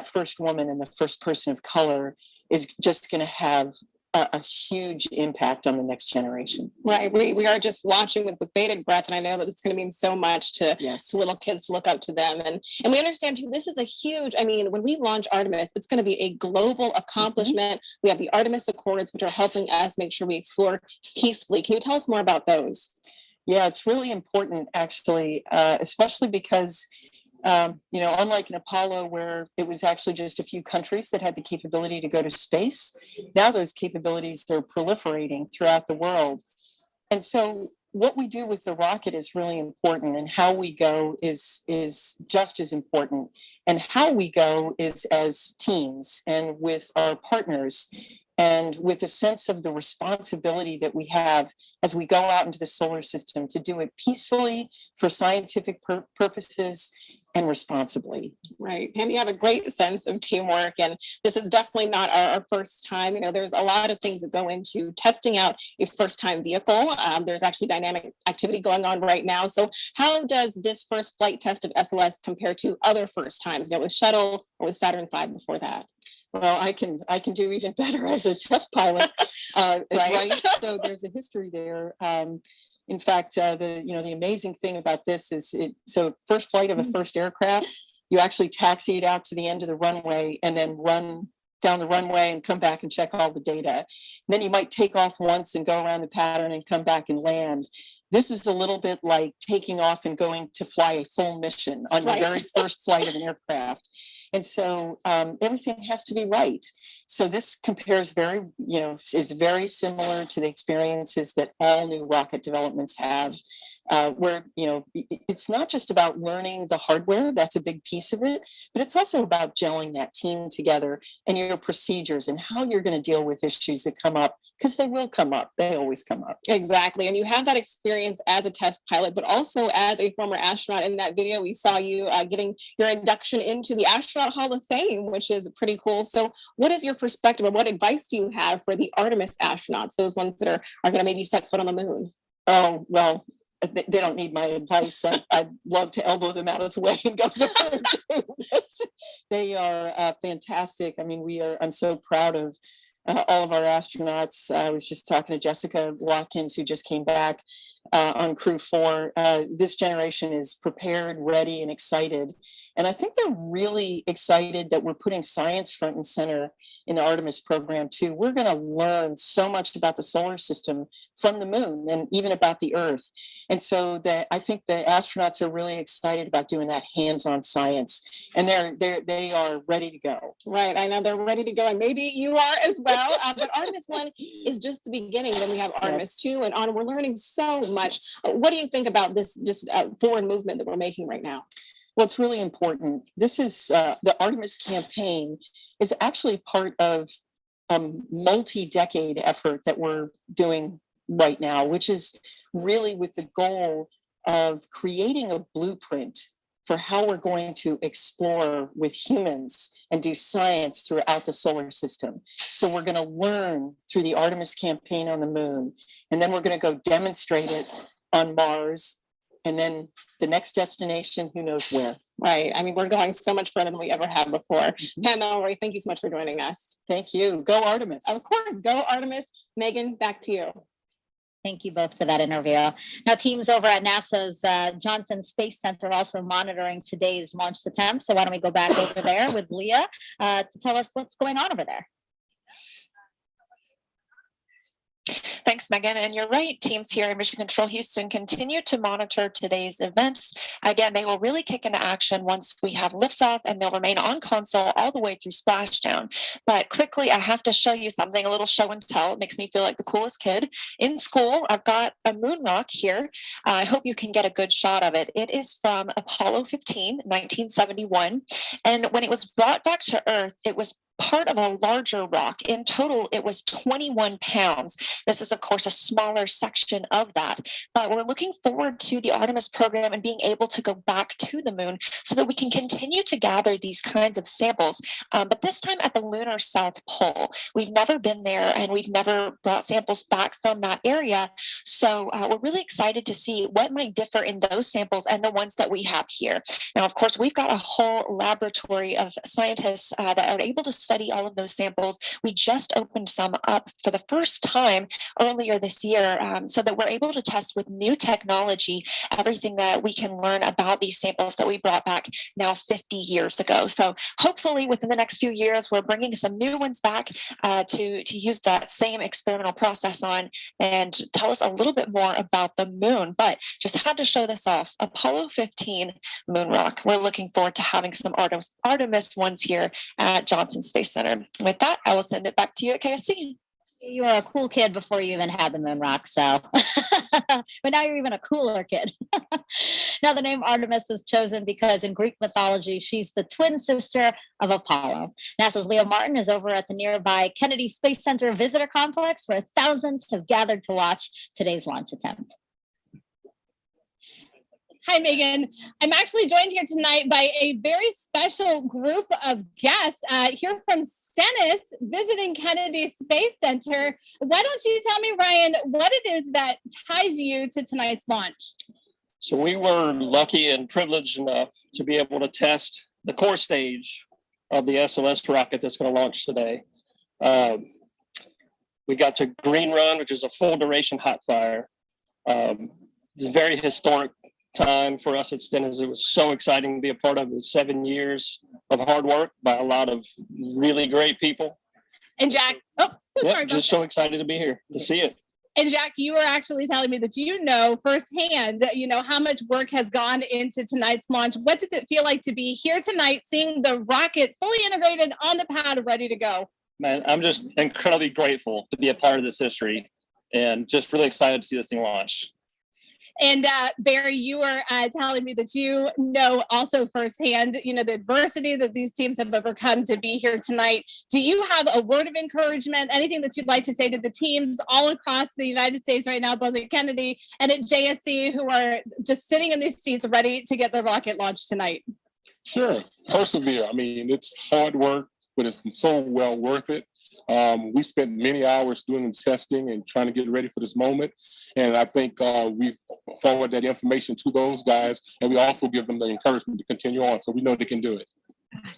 first woman and the first person of color is just going to have a huge impact on the next generation. Right. We are just watching with bated breath, and I know that it's going to mean so much to little kids to look up to them. And we understand too, this is a huge, when we launch Artemis, it's going to be a global accomplishment. We have the Artemis Accords, which are helping us make sure we explore peacefully. Can you tell us more about those? Yeah, it's really important, actually, especially because, unlike in Apollo, where it was actually just a few countries that had the capability to go to space, now those capabilities are proliferating throughout the world. And so what we do with the rocket is really important, and how we go is just as important. And how we go is as teams and with our partners, and with a sense of the responsibility that we have as we go out into the solar system to do it peacefully for scientific purposes and responsibly. Right. Pam, you have a great sense of teamwork, and this is definitely not our first time. There's a lot of things that go into testing out a first-time vehicle. There's actually dynamic activity going on right now. So how does this first flight test of SLS compare to other first times, with Shuttle or with Saturn V before that? Well, I can do even better as a test pilot, right? So there's a history there. In fact, the amazing thing about this is so first flight of a first aircraft, you actually taxi it out to the end of the runway and then run down the runway and come back and check all the data. And then you might take off once and go around the pattern and come back and land. This is a little bit like taking off and going to fly a full mission on your very first flight of an aircraft. And so everything has to be right. So this compares is very similar to the experiences that all new rocket developments have, where, it's not just about learning the hardware, that's a big piece of it, but it's also about gelling that team together and your procedures and how you're going to deal with issues that come up, because they will come up. They always come up. Exactly. And you have that experience as a test pilot, but also as a former astronaut. In that video, we saw you getting your induction into the Astronaut Hall of Fame, which is pretty cool. So what is your perspective, or what advice do you have for the Artemis astronauts, those ones that are going to maybe set foot on the moon? Oh, well, they don't need my advice. I'd love to elbow them out of the way and go to the moon too. They are fantastic. I mean, I'm so proud of all of our astronauts. I was just talking to Jessica Watkins, who just came back on Crew 4. This generation is prepared, ready, and excited. And I think they're really excited that we're putting science front and center in the Artemis program too. We're going to learn so much about the solar system from the moon and even about the Earth. And so I think the astronauts are really excited about doing that hands-on science. And they are ready to go. Right. I know they're ready to go. And maybe you are as well. But Artemis 1 is just the beginning. Then we have Artemis 2 and on. We're learning so much. What do you think about this just forward movement that we're making right now? Well, it's really important. This is the Artemis campaign is actually part of a multi-decade effort that we're doing right now, which is really with the goal of creating a blueprint for how we're going to explore with humans and do science throughout the solar system. So we're going to learn through the Artemis campaign on the moon, and then we're going to go demonstrate it on Mars, and then the next destination, who knows where. Right. I mean, we're going so much further than we ever have before. Pam Elroy, thank you so much for joining us. Thank you. Go Artemis. Of course, go Artemis. Megan, back to you. Thank you both for that interview. Now, teams over at NASA's Johnson Space Center are also monitoring today's launch attempt. So why don't we go back over there with Leah to tell us what's going on over there. Thanks, Megan. And you're right, teams here in Mission Control Houston continue to monitor today's events. Again, they will really kick into action once we have liftoff, and they'll remain on console all the way through splashdown. But quickly, I have to show you something, a little show and tell. It makes me feel like the coolest kid in school. I've got a moon rock here. I hope you can get a good shot of it. It is from Apollo 15, 1971. And when it was brought back to Earth, it was part of a larger rock. In total, it was 21 pounds. This is, of course, a smaller section of that. But we're looking forward to the Artemis program and being able to go back to the moon so that we can continue to gather these kinds of samples. But this time at the lunar South Pole. We've never been there, and we've never brought samples back from that area. So we're really excited to see what might differ in those samples and the ones that we have here. Now, of course, we've got a whole laboratory of scientists that are able to study all of those samples. We just opened some up for the first time earlier this year so that we're able to test with new technology everything that we can learn about these samples that we brought back now 50 years ago. So hopefully within the next few years, we're bringing some new ones back to use that same experimental process on and tell us a little bit more about the moon. But just had to show this off. Apollo 15 moon rock. We're looking forward to having some Artemis ones here at Johnson Space Center. With that, I will send it back to you at KSC. You were a cool kid before you even had the moon rock, so but now you're even a cooler kid. Now, the name Artemis was chosen because in Greek mythology, she's the twin sister of Apollo. NASA's Leo Martin is over at the nearby Kennedy Space Center visitor complex, where thousands have gathered to watch today's launch attempt. Hi, Megan. I'm actually joined here tonight by a very special group of guests here from Stennis visiting Kennedy Space Center. Why don't you tell me, Ryan, what it is that ties you to tonight's launch? So we were lucky and privileged enough to be able to test the core stage of the SLS rocket that's going to launch today. We got to Green Run, which is a full duration hot fire. It's a very historic time for us at Stennis. It was so exciting to be a part of it. 7 years of hard work by a lot of really great people. And Jack, sorry. Just so excited to be here to see it. And Jack, you were actually telling me that you know firsthand, how much work has gone into tonight's launch. What does it feel like to be here tonight, seeing the rocket fully integrated on the pad, ready to go? Man, I'm just incredibly grateful to be a part of this history and just really excited to see this thing launch. And Barry, you were telling me that you know also firsthand, the adversity that these teams have overcome to be here tonight. Do you have a word of encouragement, anything that you'd like to say to the teams all across the United States right now, both at Kennedy and at JSC, who are just sitting in these seats ready to get the rocket launched tonight? Sure, persevere. I mean, it's hard work, but it's so well worth it. We spent many hours doing testing and trying to get ready for this moment. And I think we've forwarded that information to those guys, and we also give them the encouragement to continue on, so we know they can do it.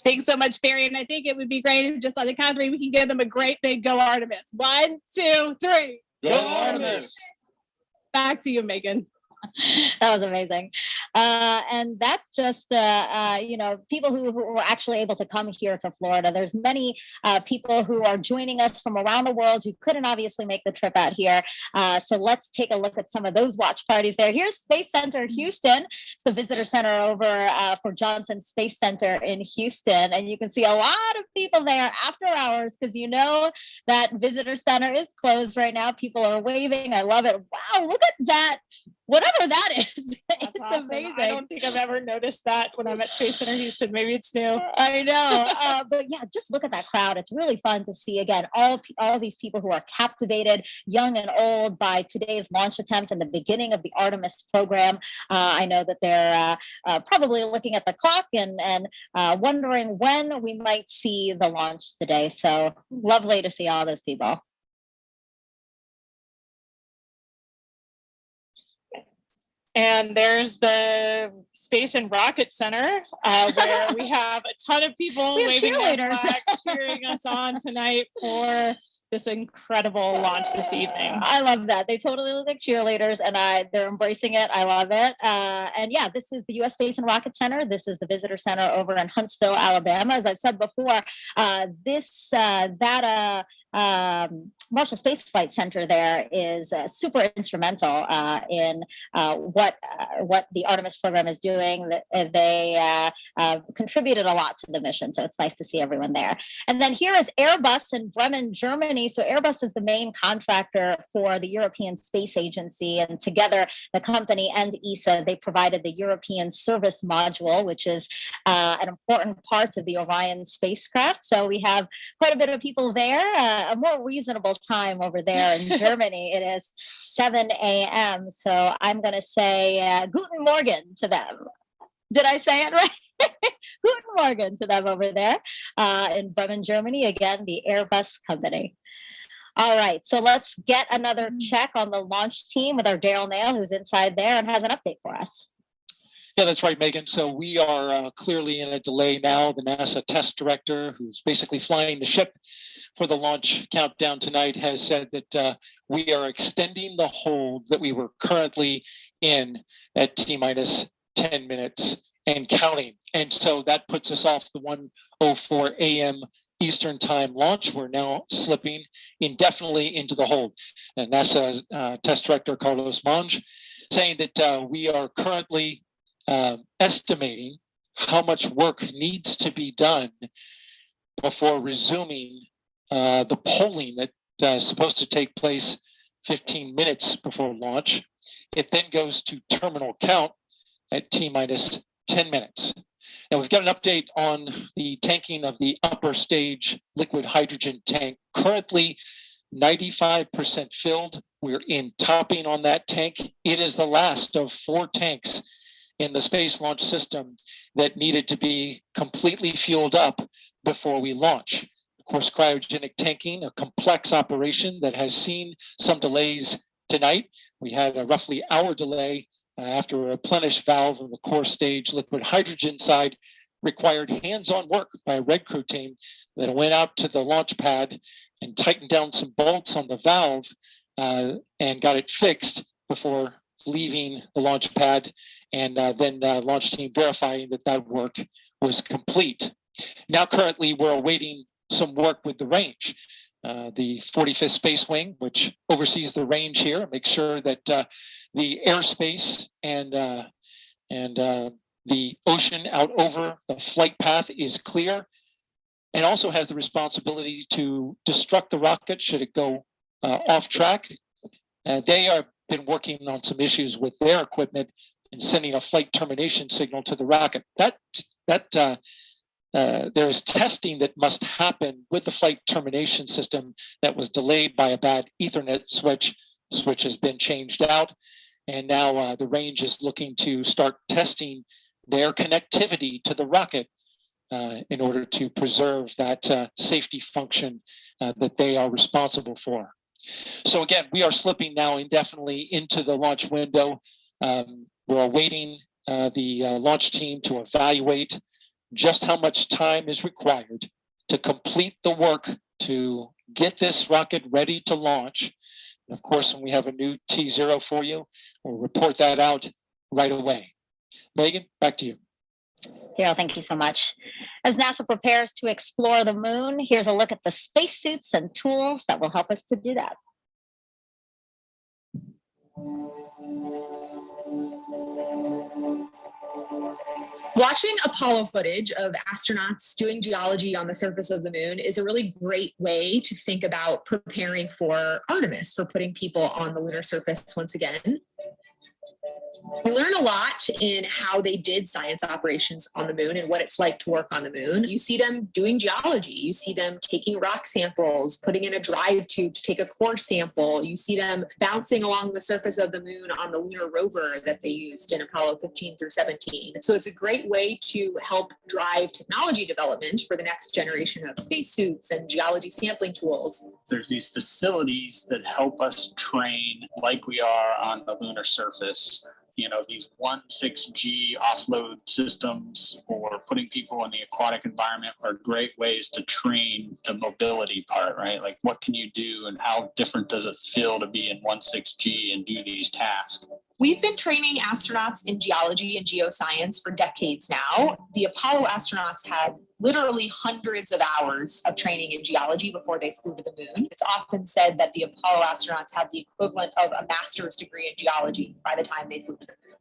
Thanks so much, Barry. And I think it would be great if just on the count of three, we can give them a great big go Artemis. 1, 2, 3. Go Artemis. Back to you, Megan. That was amazing. And that's just, people who were actually able to come here to Florida. There's many people who are joining us from around the world who couldn't obviously make the trip out here. So let's take a look at some of those watch parties there. Here's Space Center Houston. It's the visitor center over for Johnson Space Center in Houston. And you can see a lot of people there after hours because that visitor center is closed right now. People are waving. I love it. Wow, look at that. Whatever that is, it's awesome. amazing. I don't think I've ever noticed that when I'm at Space Center Houston. Maybe it's new. I know, but yeah, just look at that crowd. It's really fun to see again all these people who are captivated, young and old, by today's launch attempt and the beginning of the Artemis program. I know that they're probably looking at the clock and wondering when we might see the launch today. So lovely to see all those people. And there's the Space and Rocket Center, where we have a ton of people waving their flags, cheering us on tonight for this incredible launch this evening. I love that. They totally look like cheerleaders, and they're embracing it. I love it. And yeah, this is the U.S. Space and Rocket Center. This is the visitor center over in Huntsville, Alabama. As I've said before, Marshall Space Flight Center there is super instrumental in what the Artemis program is doing. They contributed a lot to the mission, so it's nice to see everyone there. And then here is Airbus in Bremen, Germany. So Airbus is the main contractor for the European Space Agency, and together the company and ESA, they provided the European Service Module, which is an important part of the Orion spacecraft. So we have quite a bit of people there. A more reasonable time over there in Germany. It is 7 a.m. So I'm going to say Guten Morgen to them. Did I say it right? Guten Morgen to them over there in Bremen, Germany. Again, the Airbus company. All right, so let's get another check on the launch team with our Daryl Nail, who's inside there and has an update for us. Yeah, that's right, Megan. So we are clearly in a delay now. The NASA test director, who's basically flying the ship for the launch countdown tonight, has said that we are extending the hold that we were currently in at T-minus 10 minutes and counting. And so that puts us off the 1:04 a.m. Eastern time launch. We're now slipping indefinitely into the hold. And NASA test director Carlos Monge saying that we are currently estimating how much work needs to be done before resuming the polling that is supposed to take place 15 minutes before launch. It then goes to terminal count at T-minus 10 minutes. Now we've got an update on the tanking of the upper stage liquid hydrogen tank. Currently 95% filled. We're in topping on that tank. It is the last of 4 tanks in the Space Launch System that needed to be completely fueled up before we launch. Of course, cryogenic tanking, a complex operation that has seen some delays tonight. We had a roughly hour delay after a replenish valve on the core stage liquid hydrogen side required hands-on work by a red crew team that went out to the launch pad and tightened down some bolts on the valve and got it fixed before leaving the launch pad, and then launch team verifying that that work was complete. Now currently we're awaiting some work with the range. The 45th Space Wing, which oversees the range here, makes sure that the airspace and the ocean out over the flight path is clear, and also has the responsibility to destruct the rocket should it go off track. They have been working on some issues with their equipment and sending a flight termination signal to the rocket. There is testing that must happen with the flight termination system that was delayed by a bad Ethernet switch. Switch has been changed out, and now the range is looking to start testing their connectivity to the rocket in order to preserve that safety function that they are responsible for. So again, we are slipping now indefinitely into the launch window. We're awaiting the launch team to evaluate just how much time is required to complete the work to get this rocket ready to launch. And of course, when we have a new T0 for you, we'll report that out right away. Megan, back to you. Daryl, thank you so much. As NASA prepares to explore the moon, here's a look at the spacesuits and tools that will help us to do that. Watching Apollo footage of astronauts doing geology on the surface of the moon is a really great way to think about preparing for Artemis, for putting people on the lunar surface once again. We learn a lot in how they did science operations on the moon and what it's like to work on the moon. You see them doing geology. You see them taking rock samples, putting in a drive tube to take a core sample. You see them bouncing along the surface of the moon on the lunar rover that they used in Apollo 15 through 17. So it's a great way to help drive technology development for the next generation of spacesuits and geology sampling tools. There's these facilities that help us train like we are on the lunar surface. You know, these 1.6G offload systems or putting people in the aquatic environment are great ways to train the mobility part, right? Like what can you do and how different does it feel to be in 1.6G and do these tasks? We've been training astronauts in geology and geoscience for decades now. The Apollo astronauts had literally hundreds of hours of training in geology before they flew to the moon. It's often said that the Apollo astronauts had the equivalent of a master's degree in geology by the time they flew to the moon.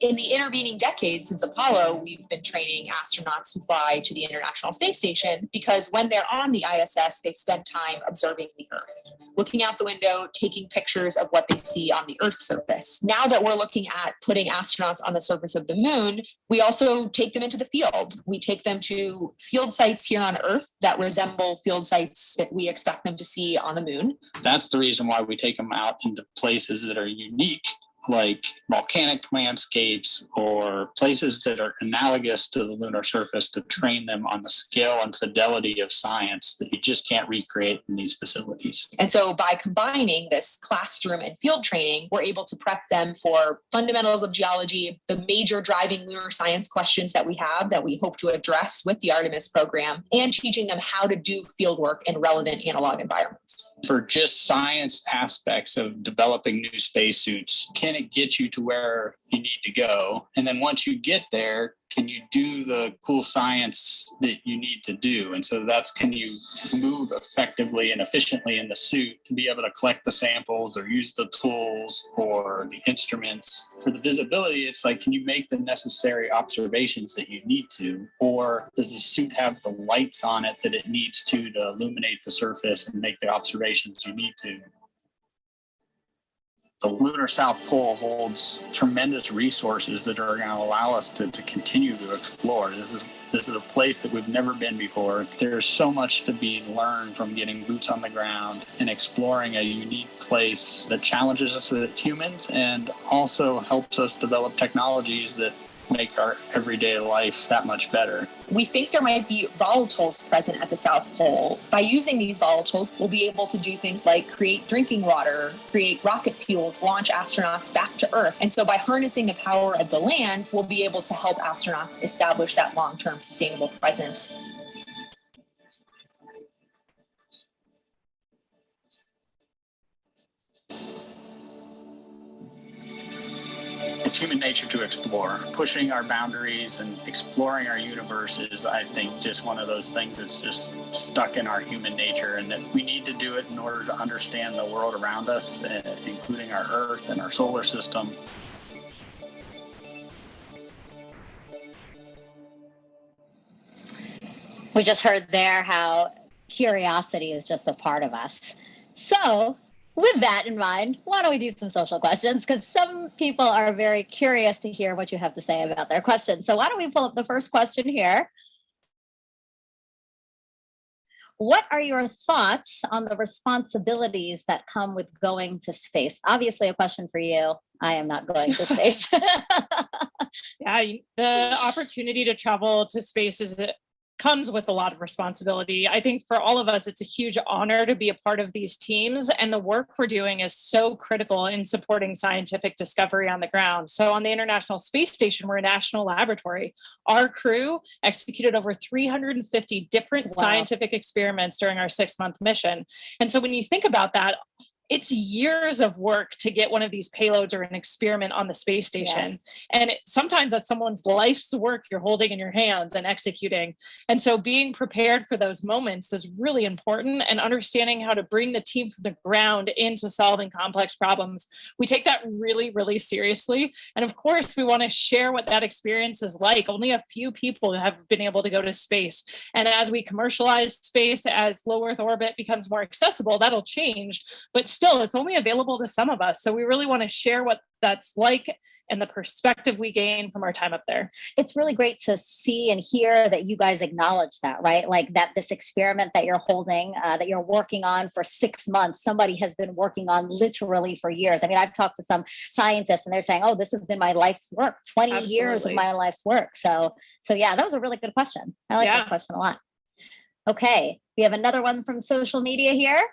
In the intervening decades since Apollo, we've been training astronauts who fly to the International Space Station because when they're on the ISS, they spend time observing the Earth, looking out the window, taking pictures of what they see on the Earth's surface. Now that we're looking at putting astronauts on the surface of the moon, we also take them into the field. We take them to field sites here on Earth that resemble field sites that we expect them to see on the moon. That's the reason why we take them out into places that are unique, like volcanic landscapes or places that are analogous to the lunar surface, to train them on the scale and fidelity of science that you just can't recreate in these facilities. And so by combining this classroom and field training, we're able to prep them for fundamentals of geology, the major driving lunar science questions that we have that we hope to address with the Artemis program, and teaching them how to do field work in relevant analog environments. For just science aspects of developing new spacesuits, can it get you to where you need to go? And then once you get there, can you do the cool science that you need to do? And so that's, can you move effectively and efficiently in the suit to be able to collect the samples or use the tools or the instruments? For the visibility, it's like, can you make the necessary observations that you need to? Or does the suit have the lights on it that it needs to illuminate the surface and make the observations you need to? The lunar South Pole holds tremendous resources that are going to allow us to continue to explore. This is a place that we've never been before. There's so much to be learned from getting boots on the ground and exploring a unique place that challenges us as humans and also helps us develop technologies that make our everyday life that much better. We think there might be volatiles present at the South Pole. By using these volatiles, we'll be able to do things like create drinking water, create rocket fuel to launch astronauts back to Earth. And so by harnessing the power of the land, we'll be able to help astronauts establish that long-term sustainable presence. It's human nature to explore. Pushing our boundaries and exploring our universe is, I think, just one of those things that's just stuck in our human nature, and that we need to do it in order to understand the world around us, including our Earth and our solar system. We just heard there how curiosity is just a part of us. So with that in mind, why don't we do some social questions? Because some people are very curious to hear what you have to say about their questions. So why don't we pull up the first question here? What are your thoughts on the responsibilities that come with going to space? Obviously a question for you. I am not going to space. Yeah, the opportunity to travel to space comes with a lot of responsibility. I think for all of us, it's a huge honor to be a part of these teams, and the work we're doing is so critical in supporting scientific discovery on the ground. So on the International Space Station, we're a national laboratory. Our crew executed over 350 different scientific experiments during our 6-month mission. And so when you think about that, it's years of work to get one of these payloads or an experiment on the space station. Yes. And sometimes that's someone's life's work you're holding in your hands and executing. And so being prepared for those moments is really important, and understanding how to bring the team from the ground into solving complex problems. We take that really, really seriously. And of course, we want to share what that experience is like. Only a few people have been able to go to space. And as we commercialize space, as low Earth orbit becomes more accessible, that'll change. But still, it's only available to some of us. So we really want to share what that's like and the perspective we gain from our time up there. It's really great to see and hear that you guys acknowledge that, right? Like that this experiment that you're holding, that you're working on for 6 months, somebody has been working on literally for years. I mean, I've talked to some scientists and they're saying, oh, this has been my life's work, 20 years of my life's work. So yeah, that was a really good question. I like that question a lot. Okay, we have another one from social media here.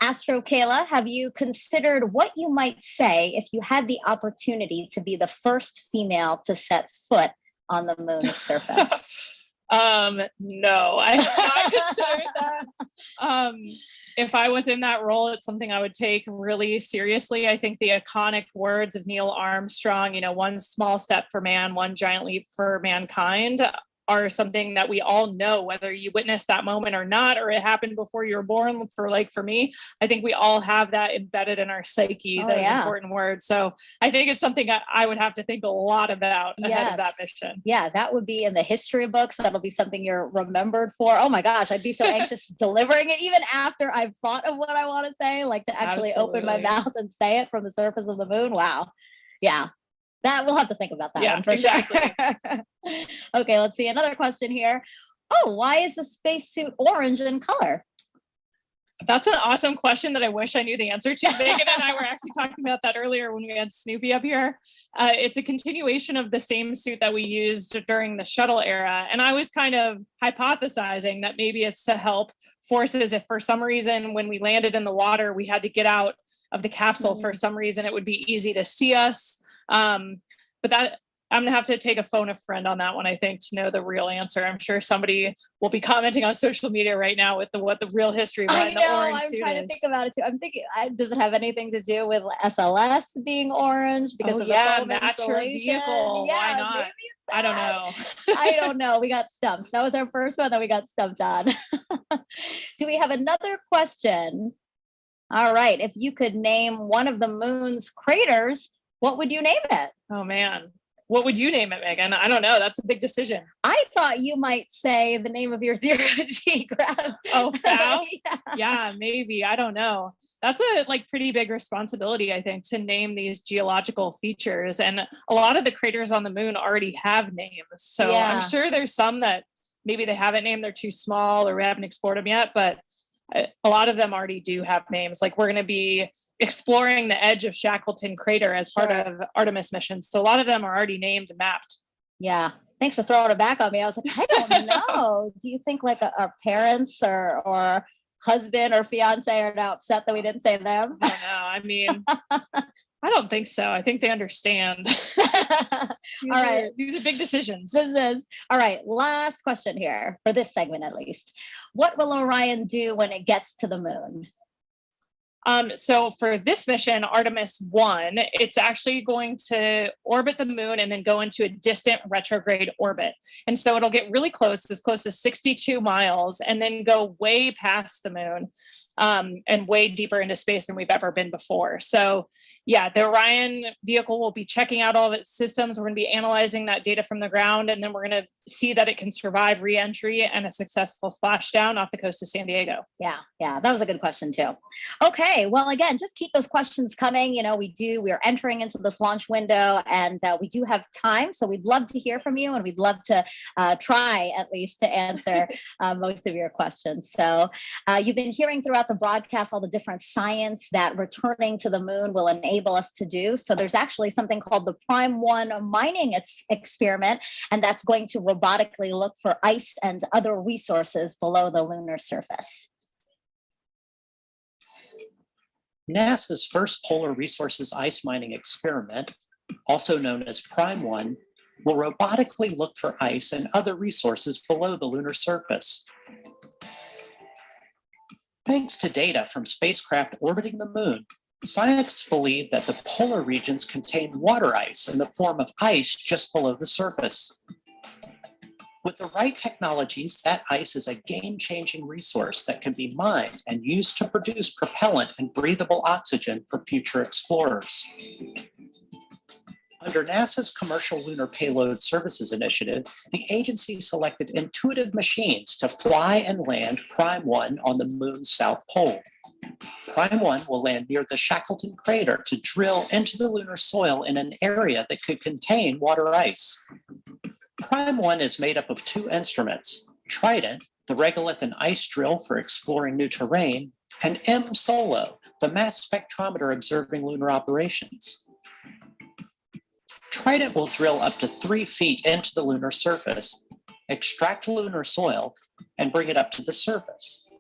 Astro Kayla, have you considered what you might say if you had the opportunity to be the first female to set foot on the moon's surface? No, I have not considered that. If I was in that role, it's something I would take really seriously. I think the iconic words of Neil Armstrong, one small step for man, one giant leap for mankind, are something that we all know, whether you witnessed that moment or not, or it happened before you were born. For me, I think we all have that embedded in our psyche, those important words. So I think it's something I would have to think a lot about ahead of that mission. Yeah, that would be in the history books. That'll be something you're remembered for. Oh my gosh, I'd be so anxious delivering it, even after I've thought of what I want to say, like to actually open my mouth and say it from the surface of the moon. Wow. Yeah. That we'll have to think about that one for sure. Okay, let's see another question here. Oh, why is the spacesuit orange in color? That's an awesome question that I wish I knew the answer to. Megan and I were actually talking about that earlier when we had Snoopy up here. It's a continuation of the same suit that we used during the shuttle era. And I was kind of hypothesizing that maybe it's to help forces if for some reason when we landed in the water, we had to get out of the capsule for some reason, it would be easy to see us. But that I'm gonna have to take a phone a friend on that one, I think, to know the real answer. I'm sure somebody will be commenting on social media right now with what the real history behind the orange suit is. I'm trying to think about it too. I'm thinking, does it have anything to do with SLS being orange because of the foam match your vehicle? Why not? I don't know. I don't know. We got stumped. That was our first one that we got stumped on. Do we have another question? All right. If you could name one of the moon's craters, what would you name it? Oh, man. What would you name it, Megan? I don't know. That's a big decision. I thought you might say the name of your zero-G graph. Oh, FOW? Yeah, maybe. I don't know. That's a pretty big responsibility, I think, to name these geological features. And a lot of the craters on the moon already have names. So I'm sure there's some that maybe they haven't named, they're too small, or we haven't explored them yet. But a lot of them already do have names. Like we're going to be exploring the edge of Shackleton Crater as part of Artemis missions. So a lot of them are already named and mapped. Yeah. Thanks for throwing it back on me. I was like, I don't know. Do you think like our parents or husband or fiance are now upset that we didn't say them? I don't know. I mean, I don't think so. I think they understand. All right. These are big decisions. All right. Last question here for this segment, at least. What will Orion do when it gets to the moon? So for this mission, Artemis-1, it's actually going to orbit the moon and then go into a distant retrograde orbit. And so it'll get really close as 62 miles, and then go way past the moon. And way deeper into space than we've ever been before. So yeah, the Orion vehicle will be checking out all of its systems. We're going to be analyzing that data from the ground, and then we're going to see that it can survive re-entry and a successful splashdown off the coast of San Diego. Yeah, that was a good question too. Okay, well, again, just keep those questions coming. We are entering into this launch window, and we do have time, so we'd love to hear from you, and we'd love to try at least to answer most of your questions. So you've been hearing throughout the broadcast all the different science that returning to the moon will enable us to do. So there's actually something called the Prime 1 mining experiment, and that's going to robotically look for ice and other resources below the lunar surface. NASA's first polar resources ice mining experiment, also known as Prime 1, will robotically look for ice and other resources below the lunar surface. Thanks to data from spacecraft orbiting the moon, scientists believe that the polar regions contain water ice in the form of ice just below the surface. With the right technologies, that ice is a game-changing resource that can be mined and used to produce propellant and breathable oxygen for future explorers. Under NASA's Commercial Lunar Payload Services Initiative, the agency selected intuitive machines to fly and land Prime 1 on the moon's south pole. Prime 1 will land near the Shackleton crater to drill into the lunar soil in an area that could contain water ice. Prime 1 is made up of two instruments, Trident, the regolith and ice drill for exploring new terrain, and M-SOLO, the mass spectrometer observing lunar operations. Trident will drill up to 3 feet into the lunar surface, extract lunar soil, and bring it up to the surface.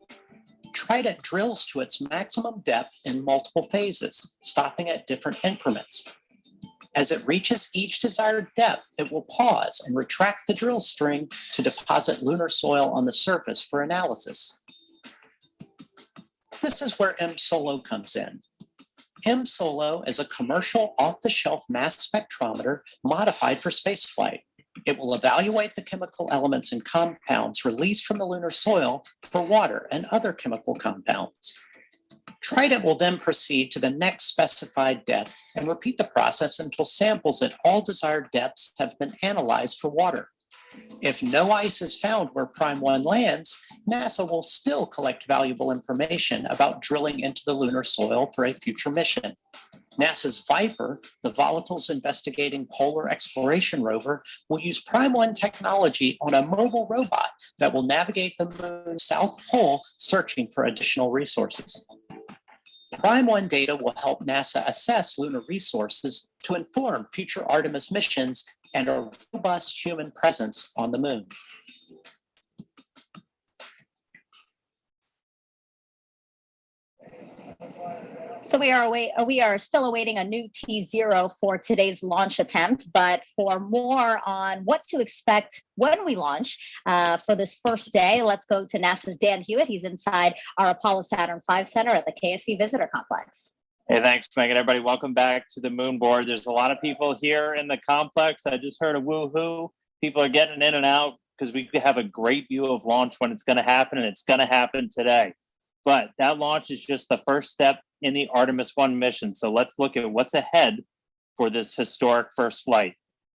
Trident drills to its maximum depth in multiple phases, stopping at different increments. As it reaches each desired depth, it will pause and retract the drill string to deposit lunar soil on the surface for analysis. This is where M-SOLO comes in. M-SOLO is a commercial off-the-shelf mass spectrometer modified for spaceflight. It will evaluate the chemical elements and compounds released from the lunar soil for water and other chemical compounds. Trident will then proceed to the next specified depth and repeat the process until samples at all desired depths have been analyzed for water. If no ice is found where Prime 1 lands, NASA will still collect valuable information about drilling into the lunar soil for a future mission. NASA's Viper, the Volatiles Investigating Polar Exploration rover, will use Prime 1 technology on a mobile robot that will navigate the moon's south pole, searching for additional resources. Prime 1 data will help NASA assess lunar resources to inform future Artemis missions and a robust human presence on the moon. So we are still awaiting a new T0 for today's launch attempt, but for more on what to expect when we launch for this first day, let's go to NASA's Dan Hewitt. He's inside our Apollo Saturn V Center at the KSC Visitor Complex. Hey, thanks, Megan. Everybody, welcome back to the moon board. There's a lot of people here in the complex. I just heard a woohoo. People are getting in and out because we have a great view of launch when it's going to happen, and it's going to happen today. But that launch is just the first step in the Artemis-1 mission. So let's look at what's ahead for this historic first flight.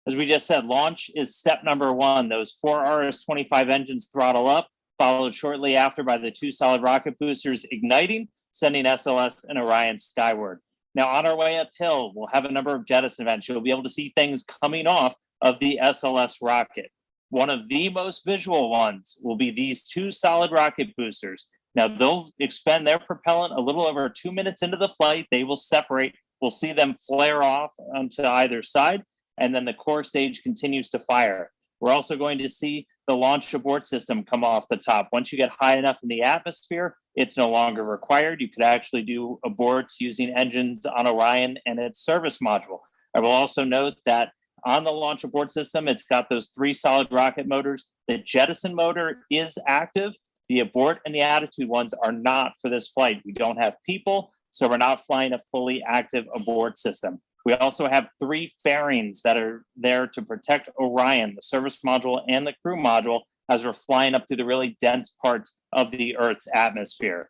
As we just said, launch is step number 1. Those 4 RS-25 engines throttle up, followed shortly after by the 2 solid rocket boosters igniting, sending SLS and Orion skyward. Now on our way uphill, we'll have a number of jettison events. You'll be able to see things coming off of the SLS rocket. One of the most visual ones will be these 2 solid rocket boosters. Now they'll expend their propellant a little over 2 minutes into the flight. They will separate. We'll see them flare off onto either side. and then the core stage continues to fire. We're also going to see the launch abort system come off the top. Once you get high enough in the atmosphere, it's no longer required. You could actually do aborts using engines on Orion and its service module. I will also note that on the launch abort system, it's got those 3 solid rocket motors. The jettison motor is active. The abort and the attitude ones are not for this flight. We don't have people, so we're not flying a fully active abort system. We also have 3 fairings that are there to protect Orion, the service module and the crew module, as we're flying up through the really dense parts of the Earth's atmosphere.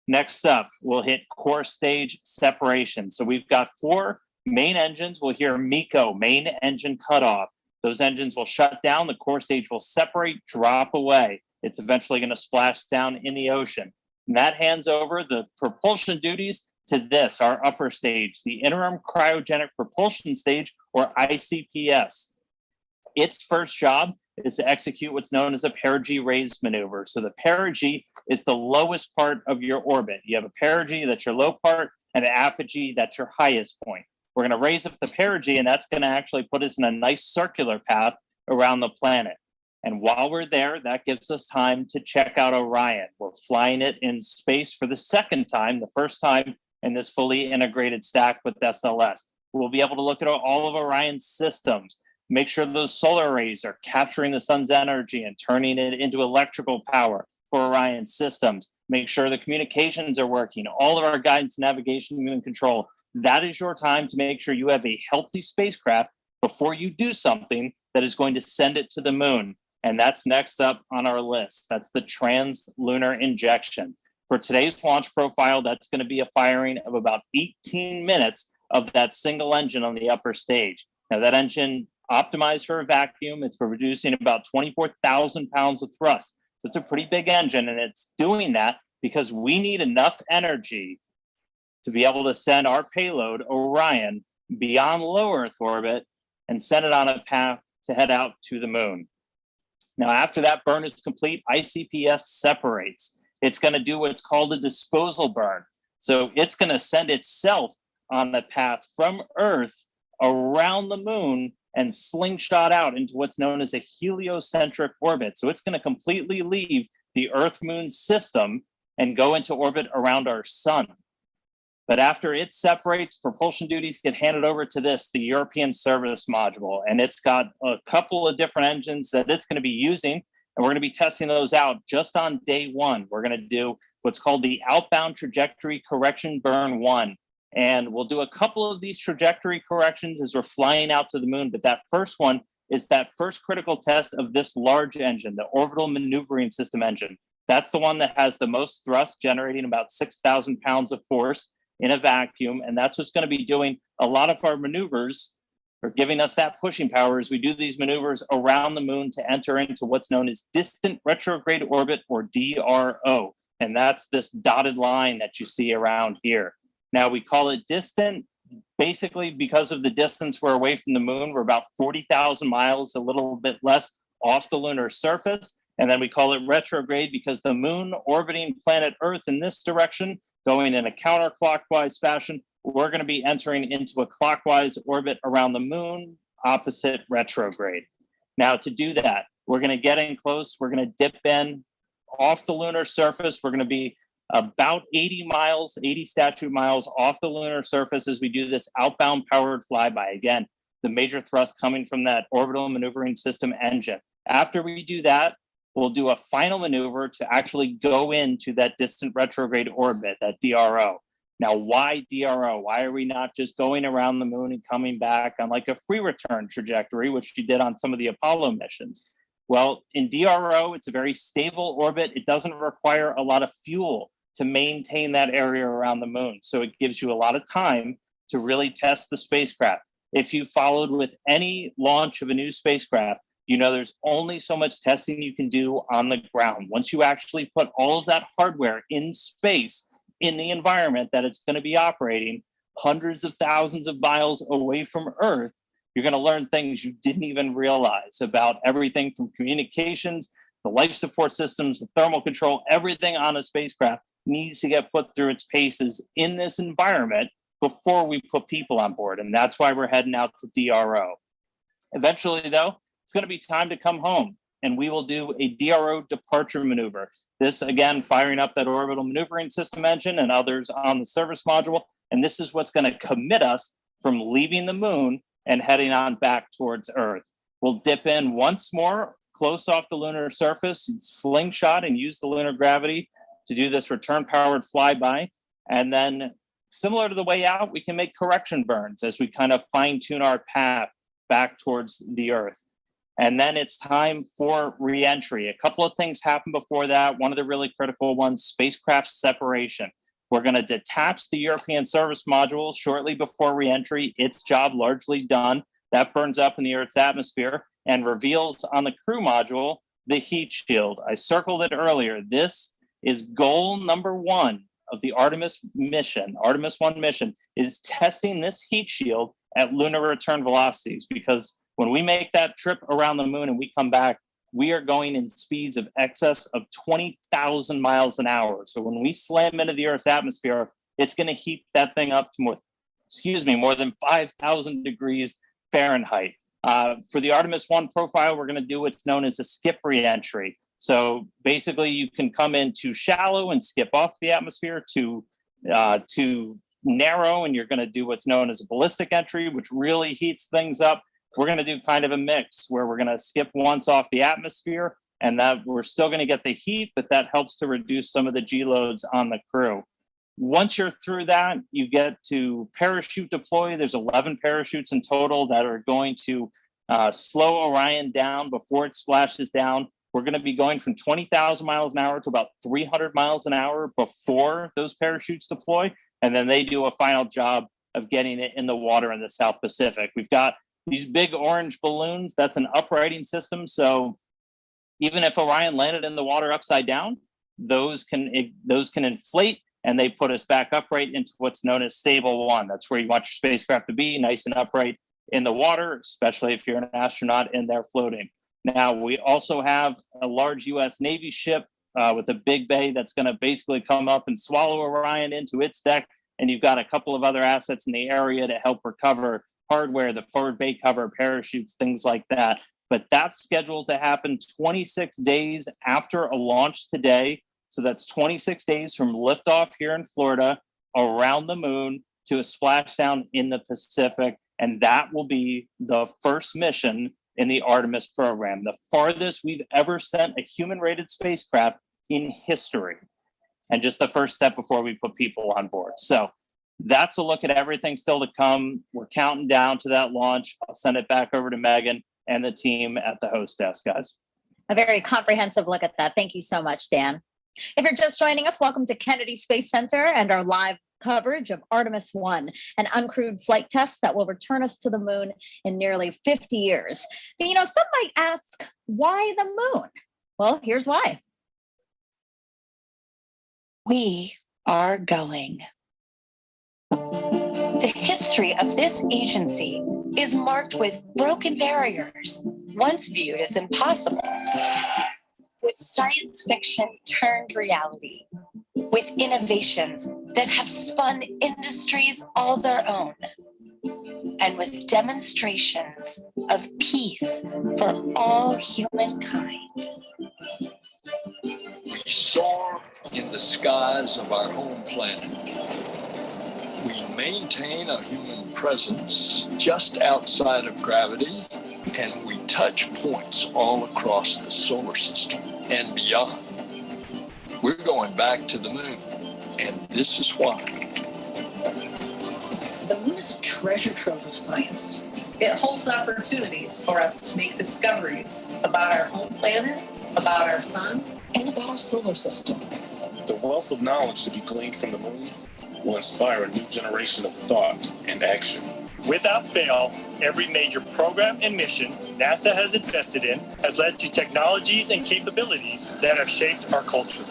Next up, we'll hit core stage separation. So we've got 4 main engines. We'll hear MECO, main engine cutoff. Those engines will shut down. The core stage will separate, drop away. It's eventually going to splash down in the ocean. And that hands over the propulsion duties to this, our upper stage, the interim cryogenic propulsion stage, or ICPS. Its first job is to execute what's known as a perigee raise maneuver. So the perigee is the lowest part of your orbit. You have a perigee, that's your low part, and an apogee, that's your highest point. We're going to raise up the perigee, and that's going to actually put us in a nice circular path around the planet. And while we're there, that gives us time to check out Orion. We're flying it in space for the second time, the first time in this fully integrated stack with SLS. We'll be able to look at all of Orion's systems, make sure those solar arrays are capturing the sun's energy and turning it into electrical power for Orion's systems, make sure the communications are working, all of our guidance, navigation, and control. That is your time to make sure you have a healthy spacecraft before you do something that is going to send it to the moon. And that's next up on our list. That's the trans-lunar injection. For today's launch profile, that's going to be a firing of about 18 minutes of that single engine on the upper stage. Now, that engine optimized for a vacuum. It's producing about 24,000 pounds of thrust. So it's a pretty big engine, and it's doing that because we need enough energy to be able to send our payload, Orion, beyond low Earth orbit and send it on a path to head out to the moon. Now, after that burn is complete, ICPS separates. It's going to do what's called a disposal burn. So it's going to send itself on the path from Earth around the moon and slingshot out into what's known as a heliocentric orbit. So it's going to completely leave the Earth-Moon system and go into orbit around our sun. But after it separates, propulsion duties get handed over to this, the European Service Module. And it's got a couple of different engines that it's going to be using. And we're going to be testing those out just on day 1. We're going to do what's called the outbound trajectory correction burn 1. And we'll do a couple of these trajectory corrections as we're flying out to the moon. But that first one is that first critical test of this large engine, the orbital maneuvering system engine. That's the one that has the most thrust, generating about 6,000 pounds of force in a vacuum. And that's what's going to be doing a lot of our maneuvers, or giving us that pushing power as we do these maneuvers around the moon to enter into what's known as distant retrograde orbit, or DRO. And that's this dotted line that you see around here. Now, we call it distant basically because of the distance we're away from the moon. We're about 40,000 miles, a little bit less, off the lunar surface. And then we call it retrograde because the moon orbiting planet Earth in this direction, going in a counterclockwise fashion, we're going to be entering into a clockwise orbit around the moon, opposite retrograde. Now, to do that, we're going to get in close. We're going to dip in off the lunar surface. We're going to be about 80 miles, 80 statute miles off the lunar surface as we do this outbound powered flyby. Again, the major thrust coming from that orbital maneuvering system engine. After we do that, we'll do a final maneuver to actually go into that distant retrograde orbit, that DRO. Now, why DRO? Why are we not just going around the moon and coming back on like a free return trajectory, which you did on some of the Apollo missions? Well, in DRO, it's a very stable orbit. It doesn't require a lot of fuel to maintain that area around the moon. So it gives you a lot of time to really test the spacecraft. If you followed with any launch of a new spacecraft, you know there's only so much testing you can do on the ground. Once you actually put all of that hardware in space, in the environment that it's going to be operating, hundreds of thousands of miles away from Earth, you're going to learn things you didn't even realize about everything from communications, the life support systems, the thermal control, everything on a spacecraft needs to get put through its paces in this environment before we put people on board. And that's why we're heading out to DRO. Eventually, though, it's going to be time to come home, and we will do a DRO departure maneuver. This, again, firing up that orbital maneuvering system engine and others on the service module. And this is what's going to commit us from leaving the moon and heading on back towards Earth. We'll dip in once more, close off the lunar surface, slingshot and use the lunar gravity to do this return-powered flyby. And then, similar to the way out, we can make correction burns as we kind of fine-tune our path back towards the Earth. And then it's time for re-entry. A couple of things happen before that. One of the really critical ones, spacecraft separation. We're going to detach the European service module shortly before re-entry. Its job largely done. That burns up in the Earth's atmosphere and reveals on the crew module the heat shield. I circled it earlier. This is goal number 1 of the Artemis mission. Artemis 1 mission is testing this heat shield at lunar return velocities, because when we make that trip around the moon and we come back, we are going in speeds of excess of 20,000 miles an hour. So when we slam into the Earth's atmosphere, it's going to heat that thing up to more than 5,000 degrees Fahrenheit. For the Artemis 1 profile, we're going to do what's known as a skip re-entry. So basically, you can come in too shallow and skip off the atmosphere, too narrow, and you're going to do what's known as a ballistic entry, which really heats things up. We're going to do kind of a mix where we're going to skip once off the atmosphere, and that we're still going to get the heat, but that helps to reduce some of the G loads on the crew. Once you're through that, you get to parachute deploy. There's 11 parachutes in total that are going to slow Orion down before it splashes down. We're going to be going from 20,000 miles an hour to about 300 miles an hour before those parachutes deploy. And then they do a final job of getting it in the water in the South Pacific. We've got these big orange balloons. That's an uprighting system. So even if Orion landed in the water upside down, those can inflate, and they put us back upright into what's known as stable 1. That's where you want your spacecraft to be, nice and upright in the water, especially if you're an astronaut in there floating. Now, we also have a large US Navy ship with a big bay that's going to basically come up and swallow Orion into its deck. And you've got a couple of other assets in the area to help recover hardware, the forward bay cover, parachutes, things like that. But that's scheduled to happen 26 days after a launch today. So that's 26 days from liftoff here in Florida, around the moon to a splashdown in the Pacific. And that will be the first mission in the Artemis program, the farthest we've ever sent a human-rated spacecraft in history. And just the first step before we put people on board. So that's a look at everything still to come. We're counting down to that launch. I'll send it back over to Megan and the team at the host desk, guys. A very comprehensive look at that. Thank you so much, Dan. If you're just joining us, welcome to Kennedy Space Center and our live coverage of Artemis 1, an uncrewed flight test that will return us to the moon in nearly 50 years. But, some might ask, why the moon? Well, here's why. We are going. The history of this agency is marked with broken barriers, once viewed as impossible, with science fiction turned reality, with innovations that have spun industries all their own, and with demonstrations of peace for all humankind. We soar in the skies of our home planet. We maintain a human presence just outside of gravity, and we touch points all across the solar system and beyond. We're going back to the moon, and this is why. The moon is a treasure trove of science. It holds opportunities for us to make discoveries about our home planet, about our sun, and about our solar system. The wealth of knowledge to be gleaned from the moon will inspire a new generation of thought and action. Without fail, every major program and mission NASA has invested in has led to technologies and capabilities that have shaped our culture.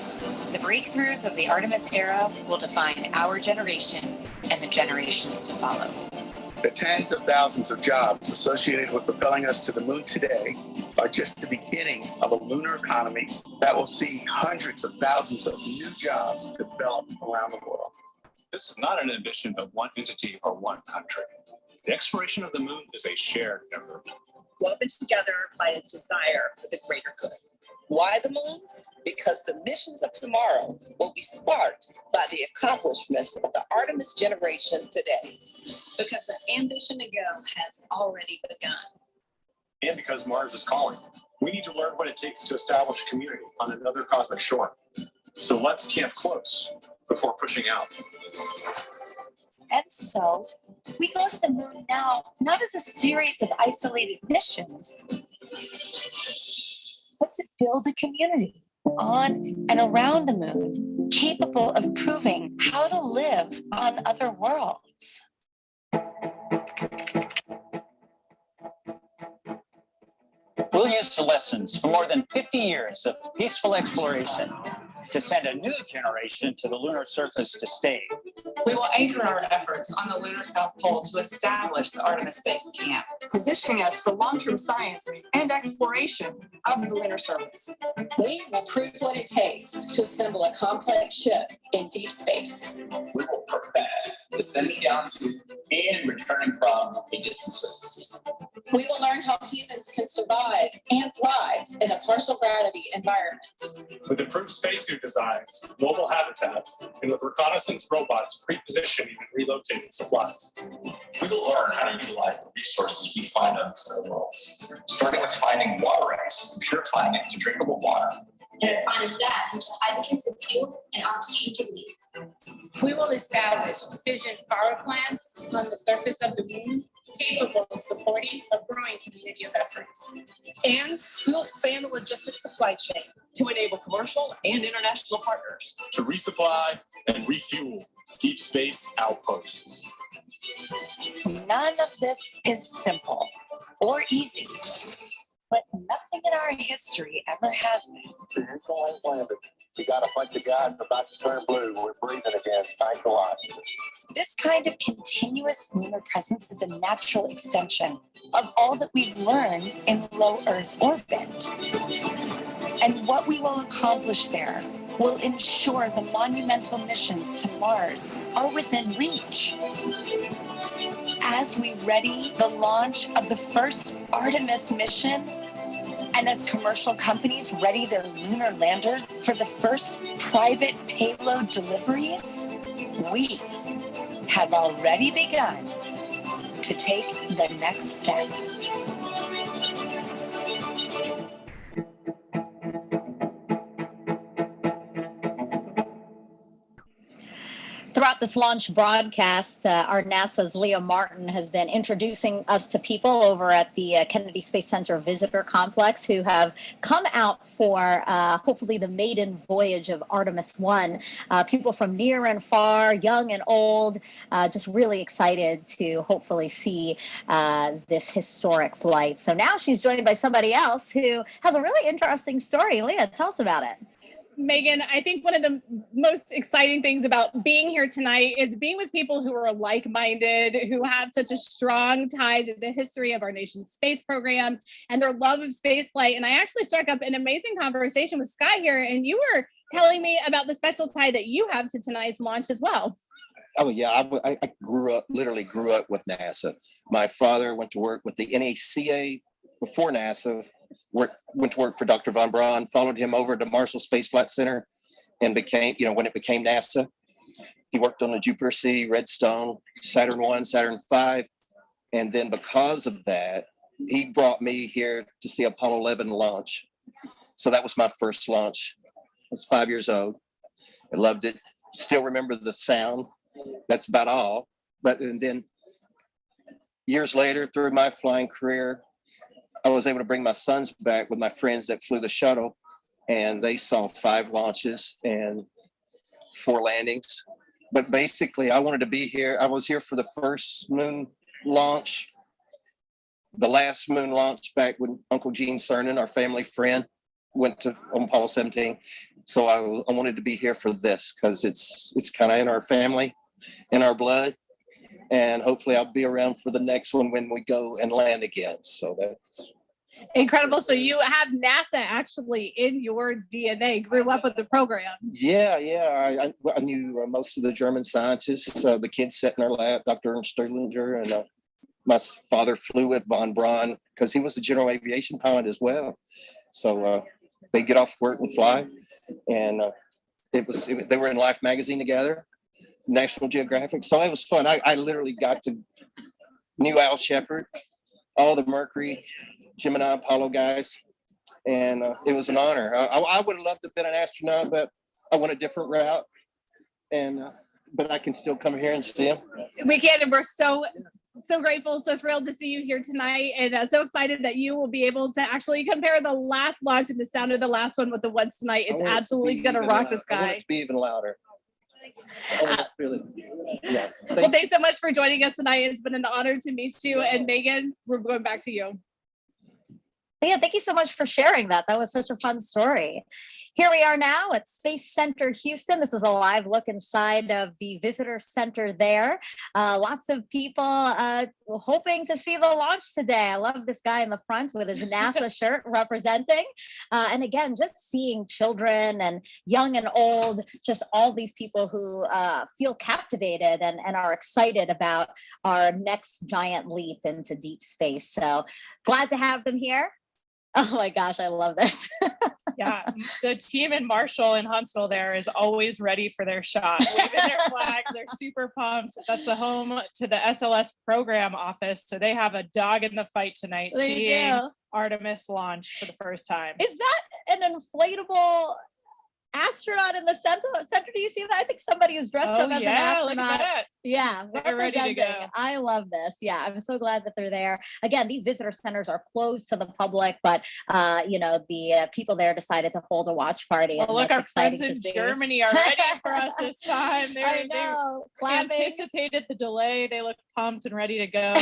The breakthroughs of the Artemis era will define our generation and the generations to follow. The tens of thousands of jobs associated with propelling us to the moon today are just the beginning of a lunar economy that will see hundreds of thousands of new jobs develop around the world. This is not an ambition of one entity or one country. The exploration of the moon is a shared effort. woven together by a desire for the greater good. Why the moon? Because the missions of tomorrow will be sparked by the accomplishments of the Artemis generation today. Because the ambition to go has already begun. And because Mars is calling, we need to learn what it takes to establish a community on another cosmic shore. So let's camp close before pushing out. And so we go to the moon now, not as a series of isolated missions, but to build a community on and around the moon, capable of proving how to live on other worlds. We'll use the lessons from more than 50 years of peaceful exploration to send a new generation to the lunar surface to stay. We will anchor our efforts on the lunar South Pole to establish the Artemis Base Camp, positioning us for long-term science and exploration of the lunar surface. We will prove what it takes to assemble a complex ship in deep space. We will perfect the sending down to and returning from a distant surface. We will learn how humans can survive and thrive in a partial gravity environment. With improved spacesuit designs, mobile habitats, and with reconnaissance robots pre-positioning and relocating supplies. We will learn how to utilize the resources we find on other worlds, starting with finding water ice and purifying it to drinkable water. And refining that into hydrogen for fuel and oxygen to breathe. We will establish fission power plants on the surface of the moon, capable of supporting a growing community of efforts. And we will expand the logistics supply chain to enable commercial and international partners to resupply and refuel deep space outposts. None of this is simple or easy, but nothing in our history ever has been. We got a bunch of guys about to turn blue. We're breathing again. Thanks a lot. This kind of continuous lunar presence is a natural extension of all that we've learned in low Earth orbit. And what we will accomplish there will ensure the monumental missions to Mars are within reach. As we ready the launch of the first Artemis mission, and as commercial companies ready their lunar landers for the first private payload deliveries, we have already begun to take the next step. Throughout this launch broadcast, our NASA's Leah Martin has been introducing us to people over at the Kennedy Space Center Visitor Complex who have come out for hopefully the maiden voyage of Artemis 1. People from near and far, young and old, just really excited to hopefully see this historic flight. So now she's joined by somebody else who has a really interesting story. Leah, tell us about it. Megan, I think one of the most exciting things about being here tonight is being with people who are like-minded, who have such a strong tie to the history of our nation's space program and their love of spaceflight. And I actually struck up an amazing conversation with Scott here, and you were telling me about the special tie that you have to tonight's launch as well. Oh yeah, I literally grew up with NASA. My father went to work with the NACA before NASA. Went to work for Dr. Von Braun, followed him over to Marshall Space Flight Center and became, when it became NASA, he worked on the Jupiter C, Redstone, Saturn 1, Saturn 5. And then because of that, he brought me here to see Apollo 11 launch. So that was my first launch. I was 5 years old. I loved it. Still remember the sound. That's about all. But and then years later, through my flying career, I was able to bring my sons back with my friends that flew the shuttle, and they saw 5 launches and 4 landings. But basically, I wanted to be here. I was here for the first moon launch, the last moon launch back when Uncle Gene Cernan, our family friend, went to on Apollo 17. So I wanted to be here for this because it's kind of in our family, in our blood. And hopefully I'll be around for the next one when we go and land again. So that's incredible. So you have NASA actually in your DNA, grew up with the program. Yeah. I knew most of the German scientists, the kids sat in our lab, Dr. Ernst Stirlinger and My father flew with von Braun because he was a general aviation pilot as well. So they get off work and fly. And they were in Life magazine together, National Geographic. So it was fun. I literally got to knew Al Shepard, all the Mercury, Gemini, Apollo guys. And it was an honor. I would have loved to have been an astronaut, but I went a different route. And but I can still come here and see him. We can, and we're so grateful, so thrilled to see you here tonight, and so excited that you will be able to actually compare the last launch and the sound of the last one with the ones tonight. It's absolutely going to rock the sky. I want it to be even louder. Really, yeah. Well, thanks so much for joining us tonight. It's been an honor to meet you. And Megan, we're going back to you. Yeah, thank you so much for sharing that. That was such a fun story. Here we are now at Space Center Houston. This is a live look inside of the visitor center there. Lots of people hoping to see the launch today. I love this guy in the front with his NASA shirt representing. And again, just seeing children and young and old, just all these people who feel captivated and are excited about our next giant leap into deep space. So glad to have them here. Oh my gosh, I love this. Yeah, the team in Marshall and Huntsville there is always ready for their shot. Waving their flag, they're super pumped. That's the home to the SLS program office. So they have a dog in the fight tonight, seeing Artemis launch for the first time. Is that an inflatable astronaut in the center? Do you see that? I think somebody who's dressed up as an astronaut. Look at that. Yeah, they're ready to go. I love this. Yeah, I'm so glad that they're there. Again, these visitor centers are closed to the public, but the people there decided to hold a watch party. Well, look, our friends in Germany are ready for us this time. They anticipated the delay. They look pumped and ready to go.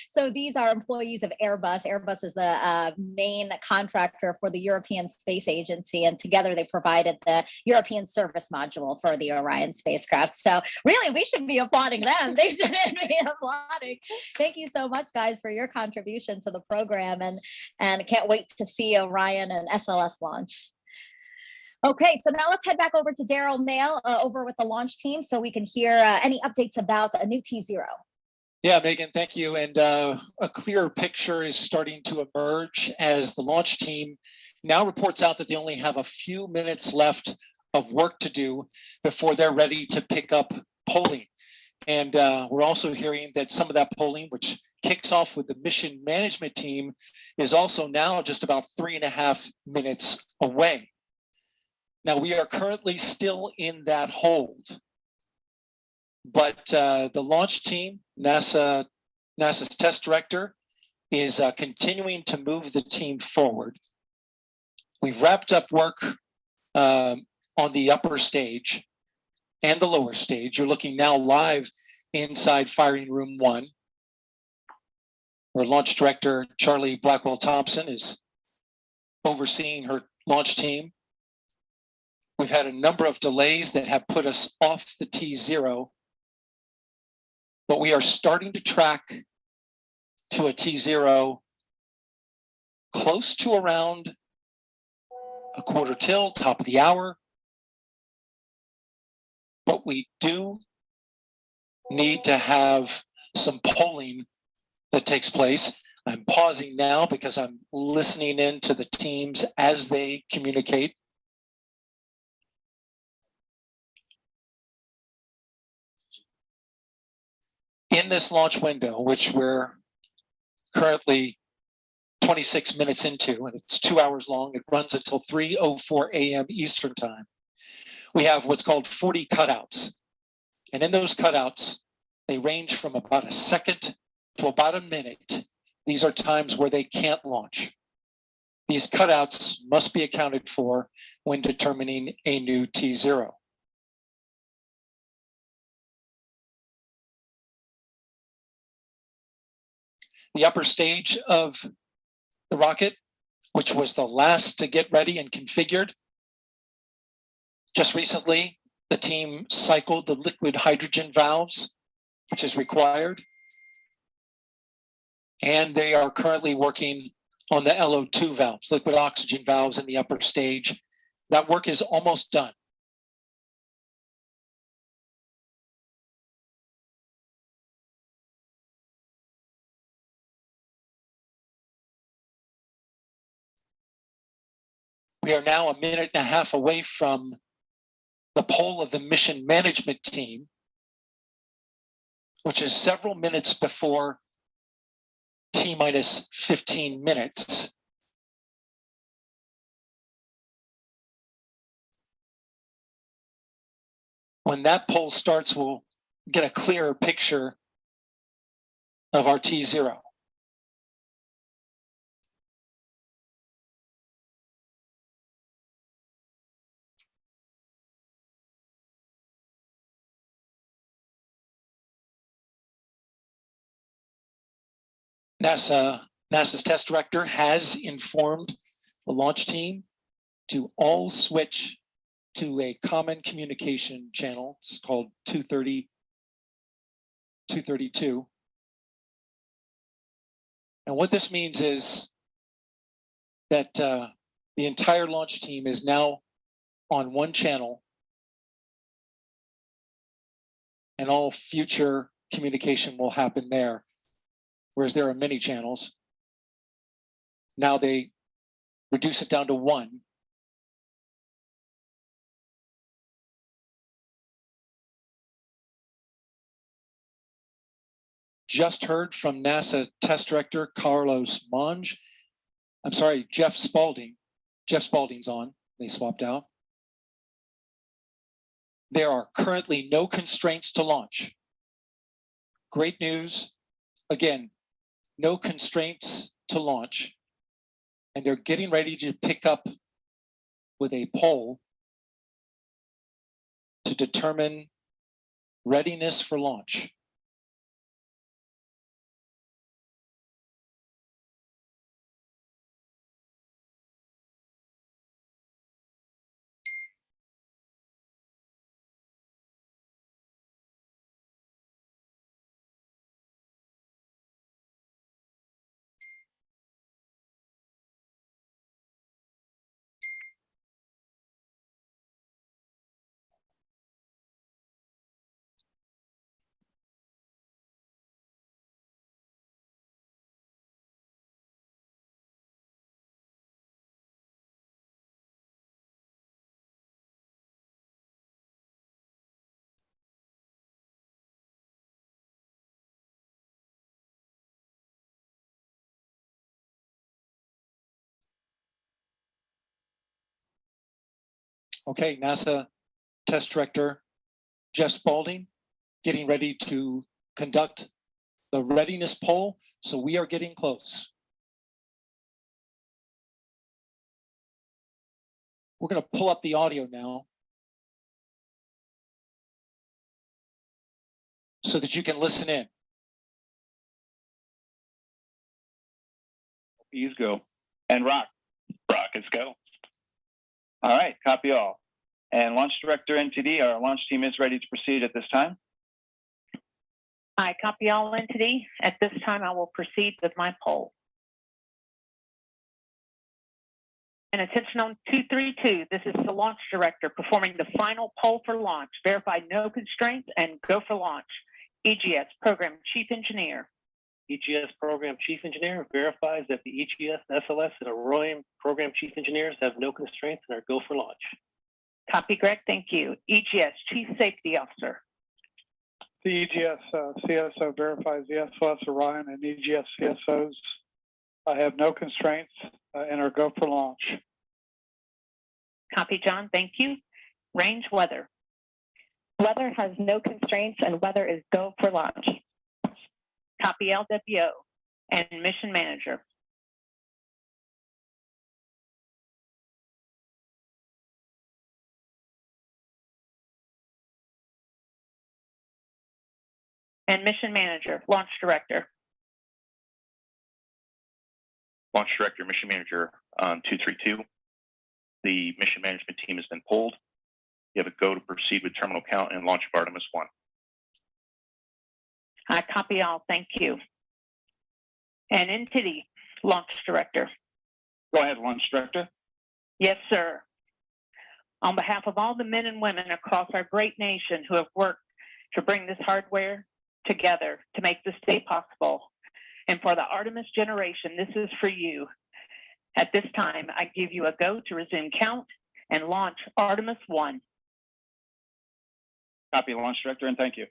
So these are employees of Airbus. Airbus is the main contractor for the European Space Agency, and together they provided the European service module for the Orion spacecraft. So really, we should be applauding them. They shouldn't be applauding. Thank you so much, guys, for your contribution to the program, and can't wait to see Orion and SLS launch. Okay, so now let's head back over to Daryl Mail over with the launch team so we can hear any updates about a new T0. Yeah, Megan, thank you. And a clearer picture is starting to emerge as the launch team now reports out that they only have a few minutes left of work to do before they're ready to pick up polling. And we're also hearing that some of that polling, which kicks off with the mission management team, is also now just about 3.5 minutes away. Now, we are currently still in that hold, but the launch team, NASA's test director, is continuing to move the team forward. We've wrapped up work on the upper stage and the lower stage. You're looking now live inside firing room 1, where launch director Charlie Blackwell Thompson is overseeing her launch team. We've had a number of delays that have put us off the T0, but we are starting to track to a T0 close to around a quarter till, top of the hour. But we do need to have some polling that takes place. I'm pausing now because I'm listening in to the teams as they communicate. In this launch window, which we're currently 26 minutes into, and it's 2 hours long, it runs until 3:04 a.m. Eastern time. We have what's called 40 cutouts. And in those cutouts, they range from about a second to about a minute. These are times where they can't launch. These cutouts must be accounted for when determining a new T0. The upper stage of the rocket, which was the last to get ready and configured, just recently, the team cycled the liquid hydrogen valves, which is required. And they are currently working on the LO2 valves, liquid oxygen valves in the upper stage. That work is almost done. We are now a minute and a half away from the poll of the mission management team, which is several minutes before T-minus 15 minutes. When that poll starts, we'll get a clearer picture of our T0. NASA's test director has informed the launch team to all switch to a common communication channel. It's called 232. And what this means is that the entire launch team is now on one channel, and all future communication will happen there. Whereas there are many channels. Now they reduce it down to one. Just heard from NASA test director Carlos Monge. I'm sorry, Jeff Spalding. Jeff Spalding's on. They swapped out. There are currently no constraints to launch. Great news. Again, no constraints to launch. And they're getting ready to pick up with a poll to determine readiness for launch. Okay, NASA test director Jeff Spalding getting ready to conduct the readiness poll. So we are getting close. We're going to pull up the audio now so that you can listen in. Please go. And rockets go. All right, copy all. And Launch Director NTD, our launch team is ready to proceed at this time. I copy all NTD. At this time, I will proceed with my poll. And attention on 232, this is the Launch Director performing the final poll for launch. Verify no constraints and go for launch. EGS Program Chief Engineer. EGS Program Chief Engineer verifies that the EGS, SLS, and Orion Program Chief Engineers have no constraints and are go for launch. Copy, Greg. Thank you. EGS Chief Safety Officer. The EGS CSO verifies the SLS, Orion, and EGS CSOs have no constraints and are go for launch. Copy, John. Thank you. Range weather. Weather has no constraints and weather is go for launch. Copy LWO and Mission Manager. And Mission Manager, Launch Director. Launch Director, Mission Manager on 232. The mission management team has been pulled. You have a go to proceed with terminal count and launch of Artemis 1. I copy all. Thank you. And NTD, Launch Director. Go ahead, Launch Director. Yes, sir. On behalf of all the men and women across our great nation who have worked to bring this hardware together to make this day possible, and for the Artemis generation, this is for you. At this time, I give you a go to resume count and launch Artemis-1. Copy, Launch Director, and thank you.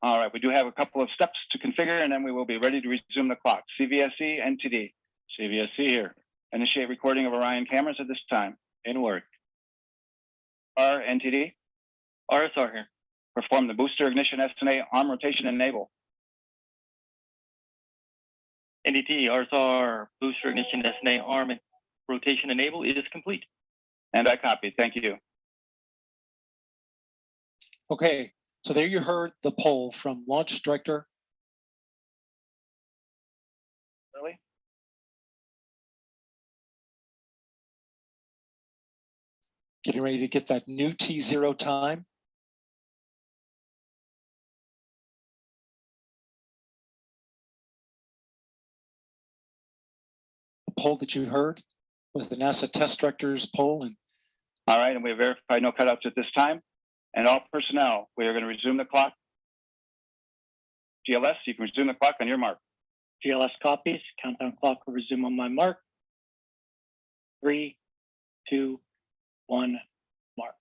All right, we do have a couple of steps to configure, and then we will be ready to resume the clock. CVSE, NTD. CVSE here. Initiate recording of Orion cameras at this time. In work. R, NTD. RSR here. Perform the booster ignition SNA arm rotation enable. NDT, RSR, booster ignition SNA arm and rotation enable is complete. And I copy, thank you. Okay, so there you heard the poll from Launch Director. Really? Getting ready to get that new T0 time. The poll that you heard was the NASA test director's poll. And all right, and we verify no cutouts at this time. And all personnel, we are going to resume the clock. GLS, you can resume the clock on your mark. GLS copies. Countdown clock will resume on my mark. 3, 2, 1, mark.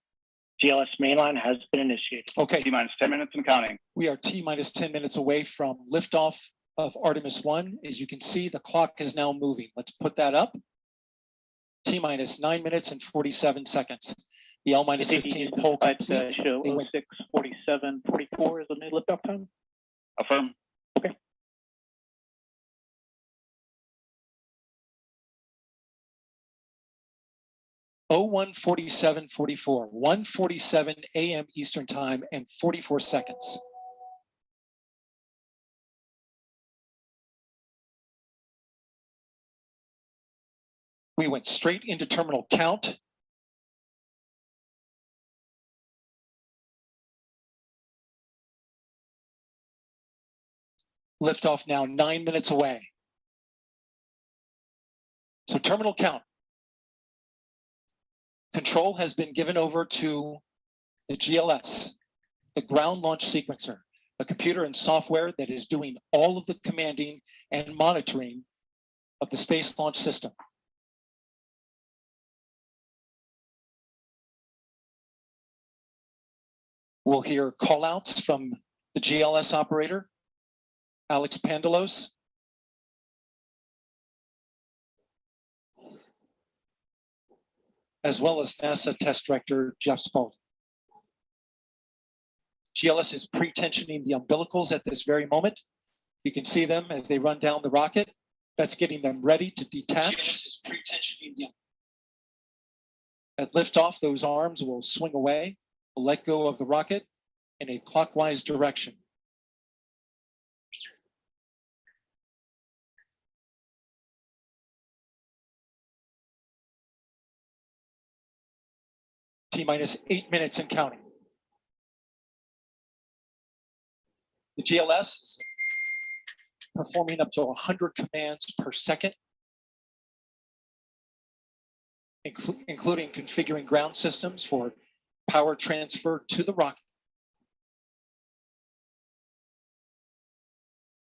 GLS mainline has been initiated. Okay. T-minus 10 minutes and counting. We are T-minus 10 minutes away from liftoff of Artemis-1. As you can see, the clock is now moving. Let's put that up. T-minus 9 minutes and 47 seconds. The L-minus 15 poll complete. Show 06, 47, 44 is the new liftoff time. Affirm. Okay. Oh, 1:47:44, 1:47 a.m. Eastern Time and 44 seconds. We went straight into terminal count. Liftoff now 9 minutes away. So terminal count. Control has been given over to the GLS, the ground launch sequencer, a computer and software that is doing all of the commanding and monitoring of the Space Launch System. We'll hear callouts from the GLS operator, Alex Pandalos. As well as NASA Test Director Jeff Spaulding. GLS is pre-tensioning the umbilicals at this very moment. You can see them as they run down the rocket. That's getting them ready to detach. GLS is pre-tensioning the At liftoff, those arms will swing away, will let go of the rocket in a clockwise direction. T-minus 8 minutes and counting. The GLS is performing up to 100 commands per second, including configuring ground systems for power transfer to the rocket.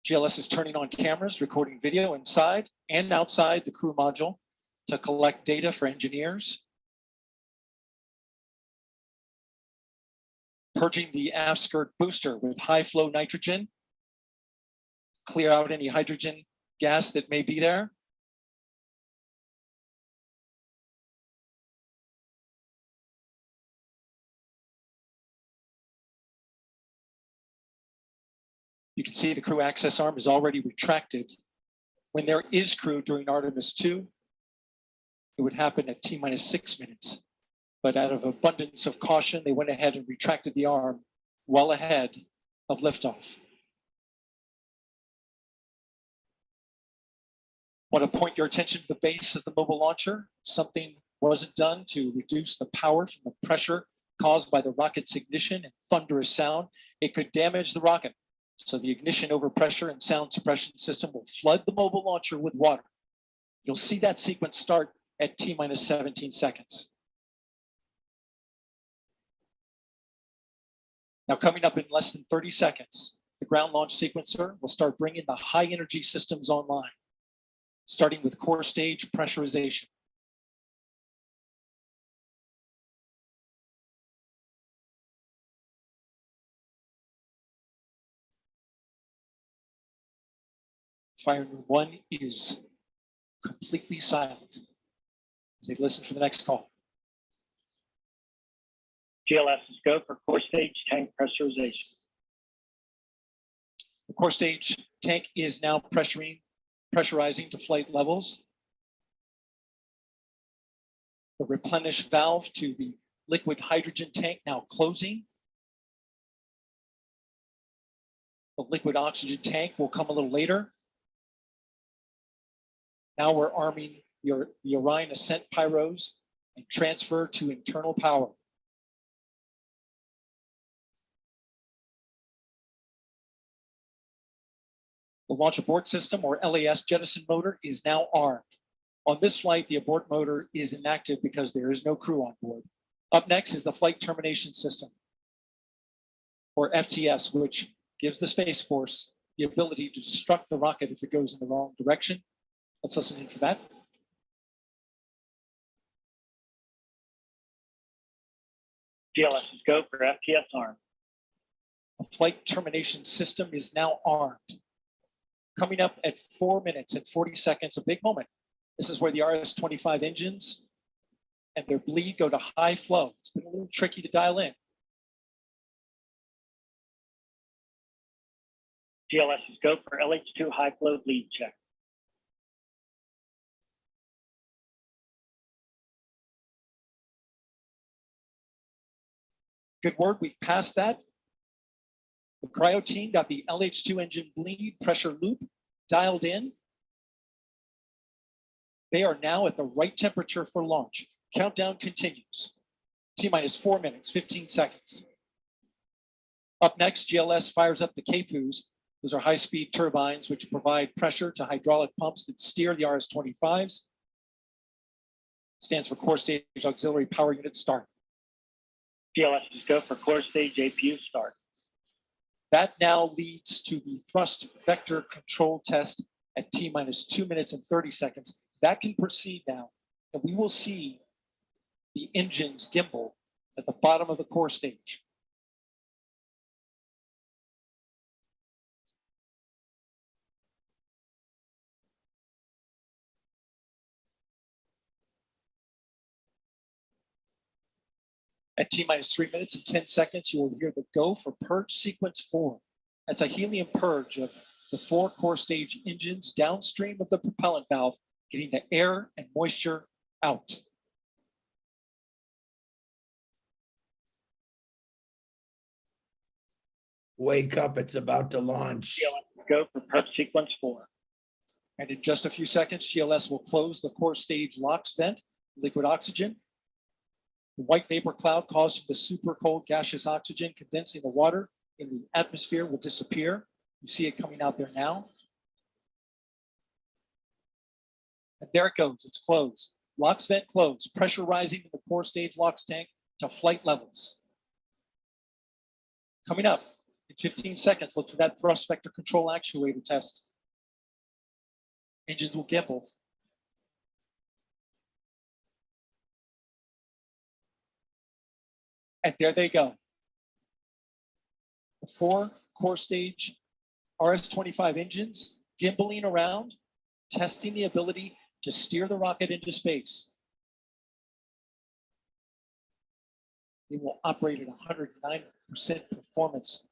GLS is turning on cameras, recording video inside and outside the crew module to collect data for engineers. Purging the aft skirt booster with high flow nitrogen, clear out any hydrogen gas that may be there. You can see the crew access arm is already retracted. When there is crew during Artemis 2, it would happen at T-minus 6 minutes. But out of abundance of caution, they went ahead and retracted the arm well ahead of liftoff. Want to point your attention to the base of the mobile launcher. Something wasn't done to reduce the power from the pressure caused by the rocket's ignition and thunderous sound. It could damage the rocket. So the ignition overpressure and sound suppression system will flood the mobile launcher with water. You'll see that sequence start at T-minus 17 seconds. Now coming up in less than 30 seconds, the ground launch sequencer will start bringing the high energy systems online. starting with core stage pressurization. Fire Room 1 is completely silent as they listen for the next call. GLS is go for core stage tank pressurization. The core stage tank is now pressurizing to flight levels. The replenish valve to the liquid hydrogen tank now closing. The liquid oxygen tank will come a little later. Now we're arming the Orion ascent pyros and transfer to internal power. The launch abort system, or LAS jettison motor, is now armed. On this flight, the abort motor is inactive because there is no crew on board. Up next is the flight termination system, or FTS, which gives the Space Force the ability to destruct the rocket if it goes in the wrong direction. Let's listen in for that. GLS is go for FTS arm. The flight termination system is now armed. Coming up at 4 minutes and 40 seconds, a big moment. This is where the RS-25 engines and their bleed go to high flow. It's been a little tricky to dial in. GLS is go for LH2 high flow bleed check. Good word, we've passed that. The cryo team got the LH2 engine bleed pressure loop dialed in. They are now at the right temperature for launch. Countdown continues. T-minus 4 minutes, 15 seconds. Up next, GLS fires up the KPUs. Those are high-speed turbines which provide pressure to hydraulic pumps that steer the RS-25s. Stands for Core Stage Auxiliary Power Unit Start. GLS is go for core stage APU start. That now leads to the thrust vector control test at T-minus 2 minutes and 30 seconds. That can proceed now, and we will see the engines gimbal at the bottom of the core stage. At T-minus 3 minutes and 10 seconds, you will hear the go for purge sequence 4. That's a helium purge of the 4 core stage engines downstream of the propellant valve, getting the air and moisture out. Wake up, it's about to launch. GLS go for purge sequence 4. And in just a few seconds, GLS will close the core stage LOX vent, liquid oxygen. The white vapor cloud caused from the super cold gaseous oxygen condensing the water in the atmosphere will disappear. You see it coming out there now. And there it goes, it's closed. LOX vent closed, pressure rising in the core stage LOX tank to flight levels. Coming up in 15 seconds, look for that thrust vector control actuator test. Engines will gimbal. And there they go. The 4 core stage RS-25 engines gimbaling around, testing the ability to steer the rocket into space. They will operate at 109% performance.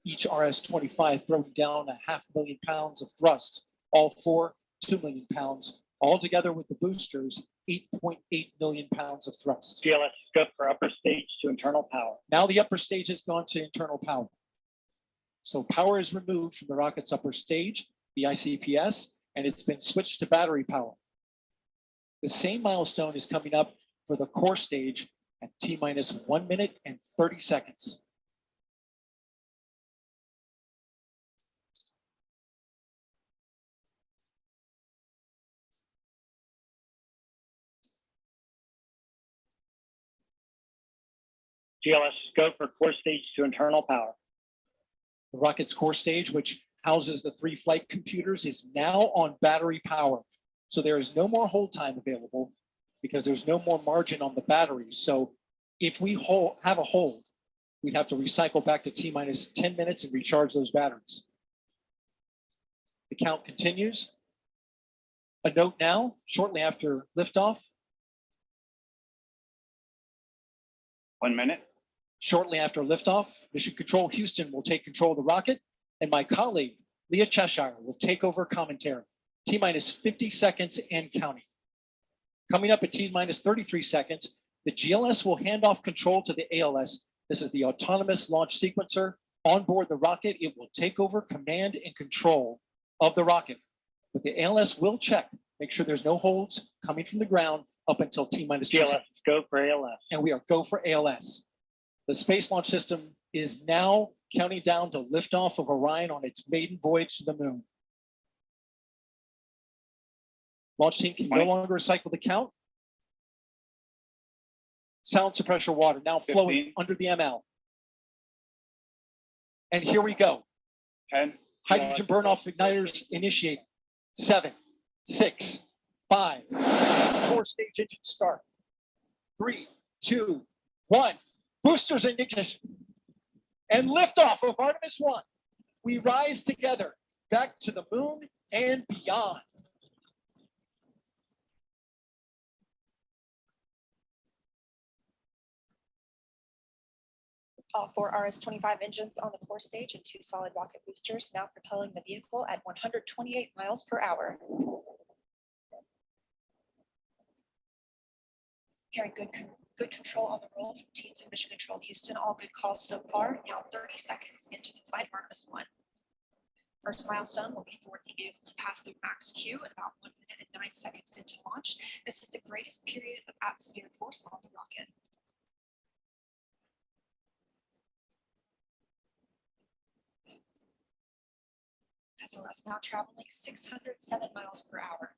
Each RS-25 throwing down 500,000 pounds of thrust. All 4, 2 million pounds. All together with the boosters, 8.8 million pounds of thrust. GLS go for upper stage to internal power. Now the upper stage has gone to internal power. So power is removed from the rocket's upper stage, the ICPS, and it's been switched to battery power. The same milestone is coming up for the core stage at T-minus 1 minute and 30 seconds. GLS go for core stage to internal power. The rocket's core stage, which houses the 3 flight computers, is now on battery power. So there is no more hold time available because there's no more margin on the batteries. So if we have a hold, we'd have to recycle back to T minus 10 minutes and recharge those batteries. The count continues. A note now, shortly after liftoff. 1 minute. Shortly after liftoff, Mission Control Houston will take control of the rocket, and my colleague, Leah Cheshire, will take over commentary. T minus 50 seconds and counting. Coming up at T minus 33 seconds, the GLS will hand off control to the ALS. This is the autonomous launch sequencer. On board the rocket, it will take over command and control of the rocket. But the ALS will check, make sure there's no holds coming from the ground up until T minus 2 seconds. Go for ALS. And we are go for ALS. The Space Launch System is now counting down to liftoff of Orion on its maiden voyage to the moon. Launch team can no longer recycle the count. Sound suppressor water now flowing under the ML. And here we go. 10. Hydrogen burn off igniters initiate. 7, 6, 5. Core stage engine start. 3, 2, 1. Boosters in ignition. And liftoff of Artemis-1. We rise together back to the moon and beyond. All 4 RS-25 engines on the core stage and 2 solid rocket boosters now propelling the vehicle at 128 miles per hour. Hearing good control on the roll from teams in Mission Control Houston. All good calls so far. Now 30 seconds into the flight of Artemis-1. First milestone will be for the vehicle to pass through max Q at about 1 minute and 9 seconds into launch. This is the greatest period of atmospheric force on the rocket. SLS now traveling 607 miles per hour.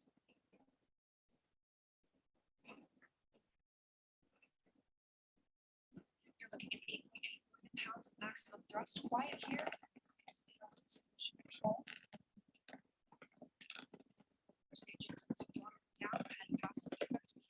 You're looking at 8.8 pounds of maximum thrust. Quiet here. Control. Stage engines are down and passing through max Q.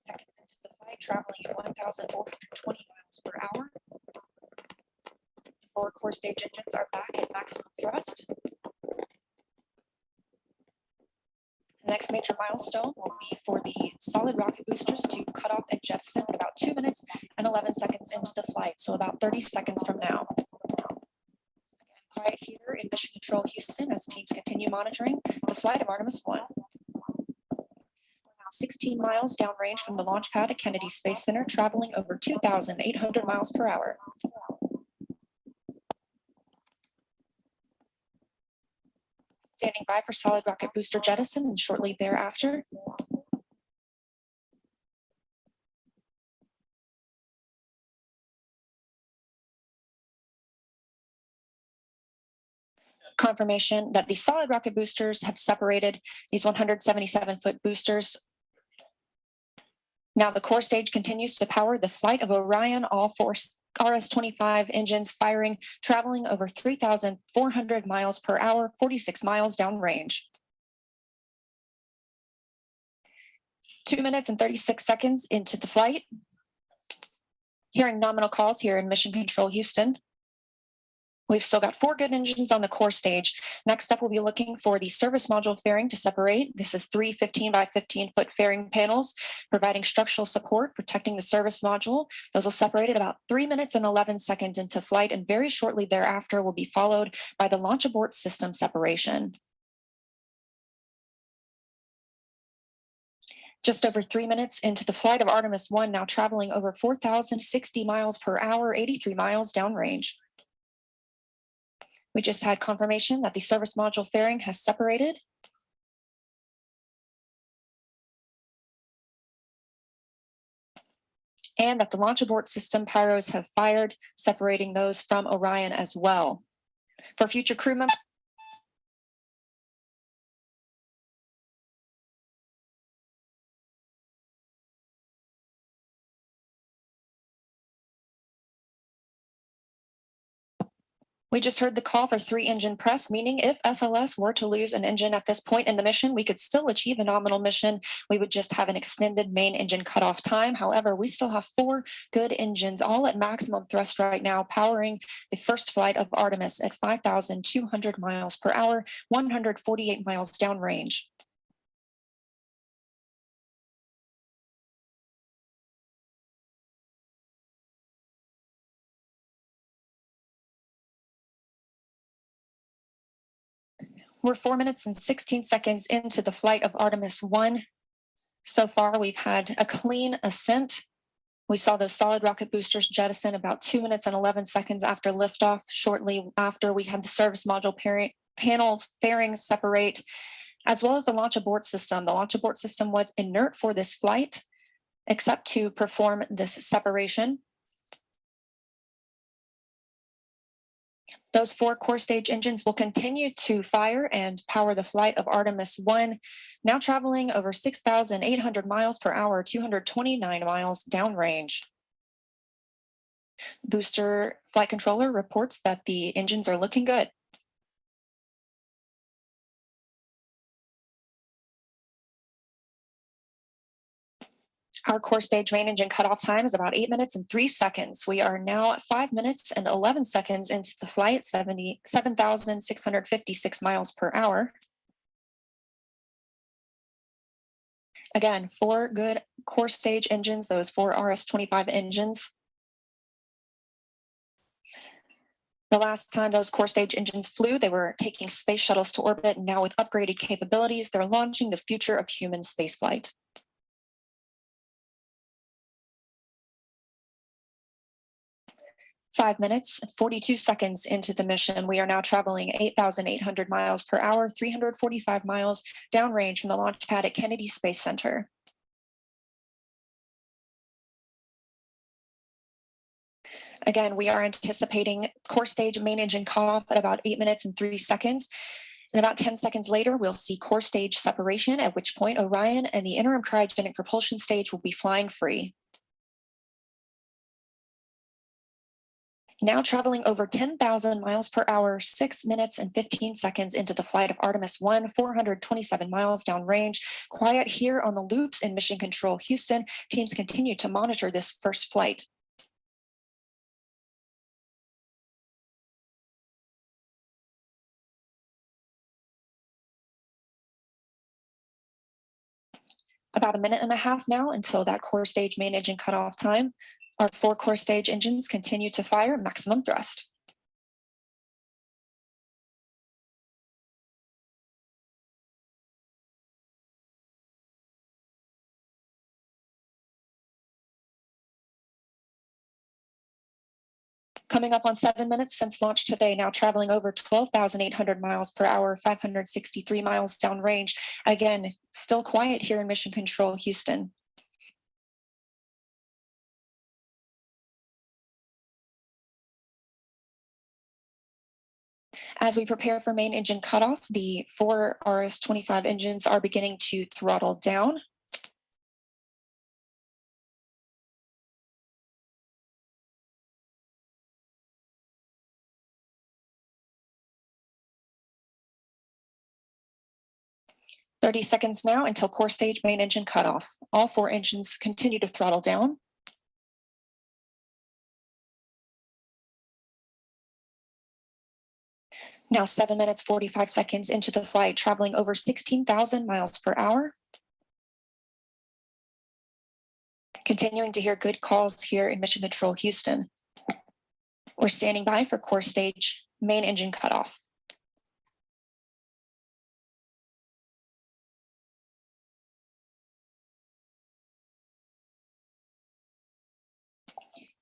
Seconds into the flight, traveling at 1,420 miles per hour. The 4 core stage engines are back at maximum thrust. The next major milestone will be for the solid rocket boosters to cut off and jettison at about 2 minutes and 11 seconds into the flight, so about 30 seconds from now. Again, quiet here in Mission Control Houston as teams continue monitoring the flight of Artemis-1. 16 miles downrange from the launch pad at Kennedy Space Center, traveling over 2,800 miles per hour. Standing by for solid rocket booster jettison and shortly thereafter. Confirmation that the solid rocket boosters have separated these 177-foot boosters. Now the core stage continues to power the flight of Orion, all 4 RS-25 engines firing, traveling over 3,400 miles per hour, 46 miles downrange. 2 minutes and 36 seconds into the flight. Hearing nominal calls here in Mission Control Houston. We've still got 4 good engines on the core stage. Next up, we'll be looking for the service module fairing to separate. This is 3 15 by 15 foot fairing panels, providing structural support, protecting the service module. Those will separate at about 3 minutes and 11 seconds into flight, and very shortly thereafter will be followed by the launch abort system separation. Just over 3 minutes into the flight of Artemis-1, now traveling over 4,060 miles per hour, 83 miles downrange. We just had confirmation that the service module fairing has separated. And that the launch abort system pyros have fired, separating those from Orion as well. For future crew members, We just heard the call for 3-engine press, meaning if SLS were to lose an engine at this point in the mission, we could still achieve a nominal mission. We would just have an extended main engine cutoff time. However, we still have 4 good engines, all at maximum thrust right now, powering the first flight of Artemis at 5,200 miles per hour, 148 miles downrange. We're 4 minutes and 16 seconds into the flight of Artemis 1. So far, we've had a clean ascent. We saw those solid rocket boosters jettison about 2 minutes and 11 seconds after liftoff. Shortly after, we had the service module panels, fairings separate, as well as the launch abort system. The launch abort system was inert for this flight, except to perform this separation. Those 4 core stage engines will continue to fire and power the flight of Artemis 1, now traveling over 6,800 miles per hour, 229 miles downrange. Booster flight controller reports that the engines are looking good. Our core stage main engine cutoff time is about 8 minutes and 3 seconds. We are now 5 minutes and 11 seconds into the flight, 7,656 miles per hour. Again, 4 good core stage engines, those 4 RS-25 engines. The last time those core stage engines flew, they were taking space shuttles to orbit. Now with upgraded capabilities, they're launching the future of human spaceflight. Five minutes, 42 seconds into the mission, we are now traveling 8,800 miles per hour, 345 miles downrange from the launch pad at Kennedy Space Center. Again, we are anticipating core stage main engine cutoff at about 8 minutes and 3 seconds. And about 10 seconds later, we'll see core stage separation, at which point Orion and the interim cryogenic propulsion stage will be flying free. Now traveling over 10,000 miles per hour, 6 minutes and 15 seconds into the flight of Artemis 1, 427 miles downrange. Quiet here on the loops in Mission Control Houston. Teams continue to monitor this first flight. About a minute and a half now until that core stage main engine cutoff time. Our 4 core stage engines continue to fire maximum thrust. Coming up on 7 minutes since launch today, now traveling over 12,800 miles per hour, 563 miles downrange. Again, still quiet here in Mission Control Houston. As we prepare for main engine cutoff, the 4 RS-25 engines are beginning to throttle down. "30 seconds now until core stage main engine cutoff. All 4 engines continue to throttle down. Now 7 minutes, 45 seconds into the flight, traveling over 16,000 miles per hour. Continuing to hear good calls here in Mission Control Houston. We're standing by for core stage main engine cutoff.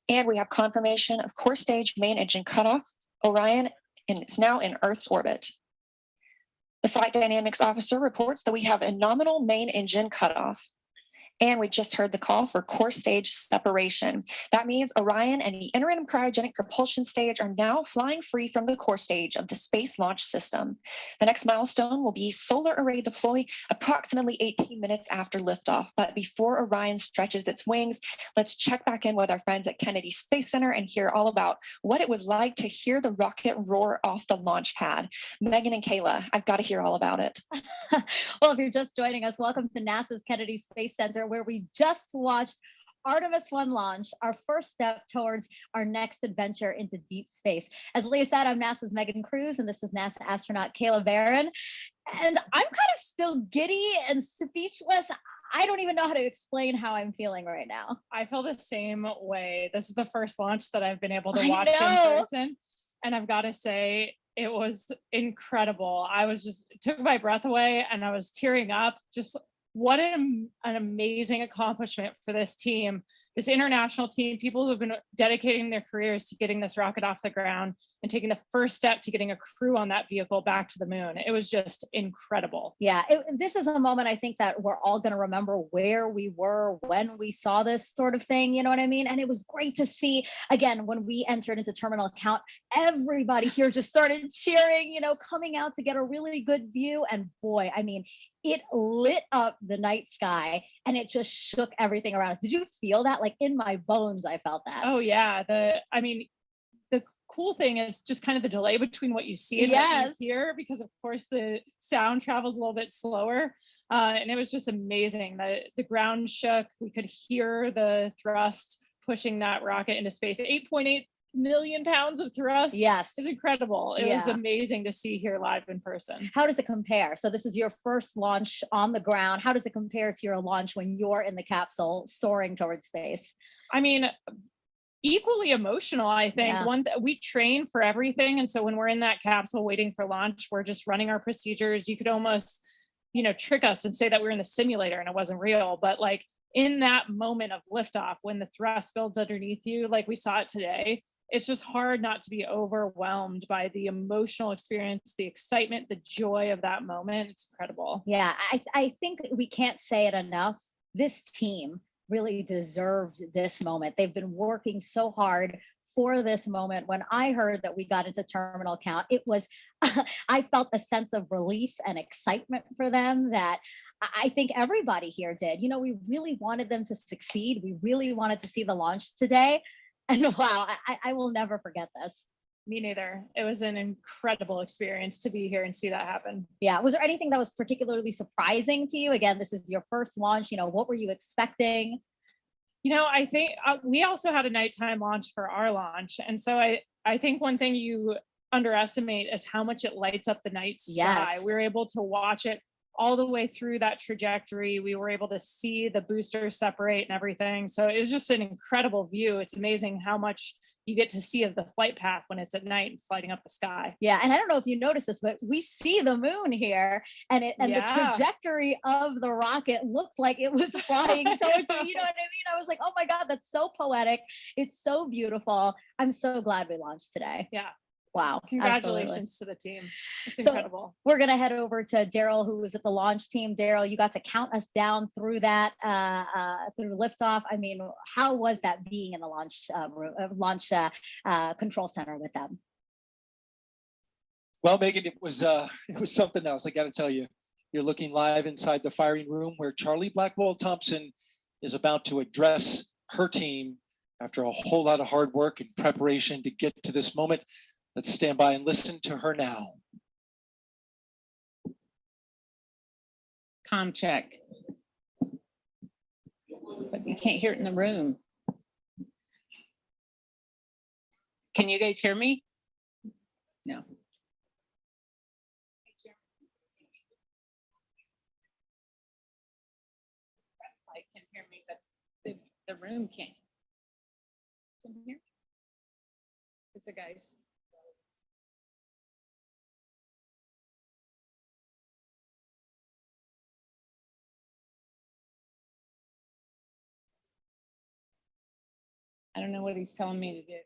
And we have confirmation of core stage main engine cutoff. Orion is now in Earth's orbit. The flight dynamics officer reports that we have a nominal main engine cutoff. And we just heard the call for core stage separation. That means Orion and the interim cryogenic propulsion stage are now flying free from the core stage of the Space Launch System. The next milestone will be solar array deploy approximately 18 minutes after liftoff. But before Orion stretches its wings, let's check back in with our friends at Kennedy Space Center and hear all about what it was like to hear the rocket roar off the launch pad. Megan and Kayla, I've got to hear all about it. Well, if you're just joining us, welcome to NASA's Kennedy Space Center, where we just watched Artemis-1 launch, our first step towards our next adventure into deep space. As Leah said, I'm NASA's Megan Cruz, and this is NASA astronaut Kayla Barron. And I'm kind of still giddy and speechless. I don't even know how to explain how I'm feeling right now. I feel the same way. This is the first launch that I've been able to watch in person. And I've got to say, it was incredible. I was just, it took my breath away and I was tearing up. Just what an amazing accomplishment for this team, this international team, people who have been dedicating their careers to getting this rocket off the ground and taking the first step to getting a crew on that vehicle back to the moon. It was just incredible. Yeah, this is a moment I think that we're all going to remember where we were when we saw this sort of thing, you know what I mean? And it was great to see, again, when we entered into terminal count, everybody here just started cheering, you know, coming out to get a really good view. And boy, I mean, it lit up the night sky and it just shook everything around us. Did you feel that? Like in my bones, I felt that. Oh yeah. The cool thing is just kind of the delay between what you see and what you hear, because of course the sound travels a little bit slower. And it was just amazing. The ground shook. We could hear the thrust pushing that rocket into space. 8.8 million pounds of thrust. Yes. Is incredible. It was amazing to see here live in person. How does it compare? So this is your first launch on the ground. How does it compare to your launch when you're in the capsule soaring towards space? I mean, equally emotional, I think. We train for everything. And so when we're in that capsule waiting for launch, we're just running our procedures. You could almost, you know, trick us and say that we're in the simulator and it wasn't real. But like in that moment of liftoff, when the thrust builds underneath you, like we saw it today, it's just hard not to be overwhelmed by the emotional experience, the excitement, the joy of that moment. It's incredible. Yeah, I think we can't say it enough. This team really deserved this moment. They've been working so hard for this moment. When I heard that we got into terminal count, it was, I felt a sense of relief and excitement for them that I think everybody here did. You know, we really wanted them to succeed. We really wanted to see the launch today. And wow, I will never forget this. Me neither. It was an incredible experience to be here and see that happen. Yeah. Was there anything that was particularly surprising to you? Again, this is your first launch. You know, what were you expecting? You know, I think we also had a nighttime launch for our launch. And so I think one thing you underestimate is how much it lights up the night sky. Yes. We were able to watch it all the way through that trajectory. We were able to see the boosters separate and everything. So it was just an incredible view. It's amazing how much you get to see of the flight path when it's at night and sliding up the sky. Yeah, and I don't know if you noticed this, but we see the moon here, and the trajectory of the rocket looked like it was flying towards you. You know what I mean? I was like, oh my God, that's so poetic. It's so beautiful. I'm so glad we launched today. Yeah. Wow. Congratulations to the team. It's incredible. We're going to head over to Daryl, who was at the launch team. Daryl, you got to count us down through that, through liftoff. I mean, how was that being in the launch control center with them? Well, Megan, it was something else. I got to tell you, you're looking live inside the firing room where Charlie Blackwell Thompson is about to address her team after a whole lot of hard work and preparation to get to this moment. Let's stand by and listen to her now. Comm check. But you can't hear it in the room. Can you guys hear me? No. I can hear me, but the room can't. Can you hear? It's the guys. I don't know what he's telling me to do.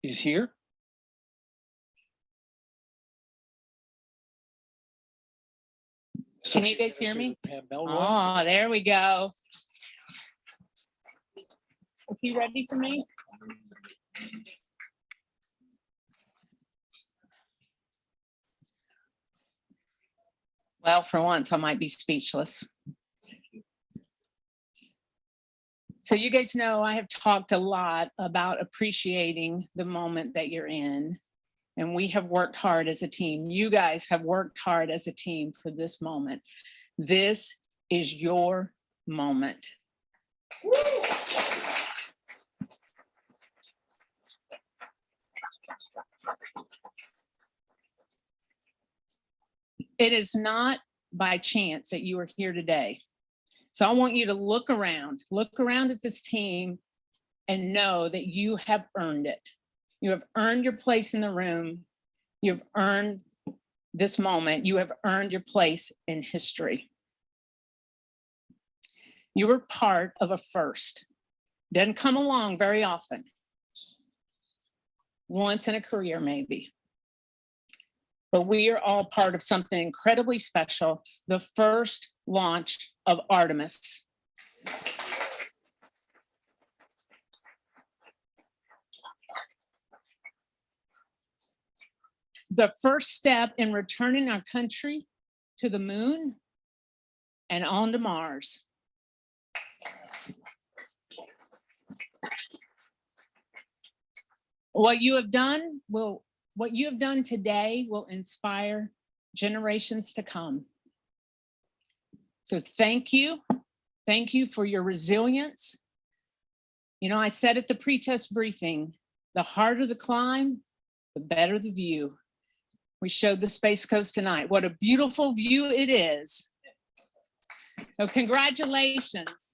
is here. Can you guys hear me? Oh, there we go. Is he ready for me? Well, for once, I might be speechless. So you guys know I have talked a lot about appreciating the moment that you're in. And we have worked hard as a team. You guys have worked hard as a team for this moment. This is your moment. It is not by chance that you are here today. So I want you to look around at this team and know that you have earned it. You have earned your place in the room. You've earned this moment. You have earned your place in history. You were part of a first. Doesn't come along very often. Once in a career, maybe. But we are all part of something incredibly special, the first launch of Artemis. The first step in returning our country to the moon and on to Mars. What you have done today will inspire generations to come. So thank you. Thank you for your resilience. You know, I said at the pre-test briefing, the harder the climb, the better the view. We showed the Space Coast tonight. What a beautiful view it is. So congratulations.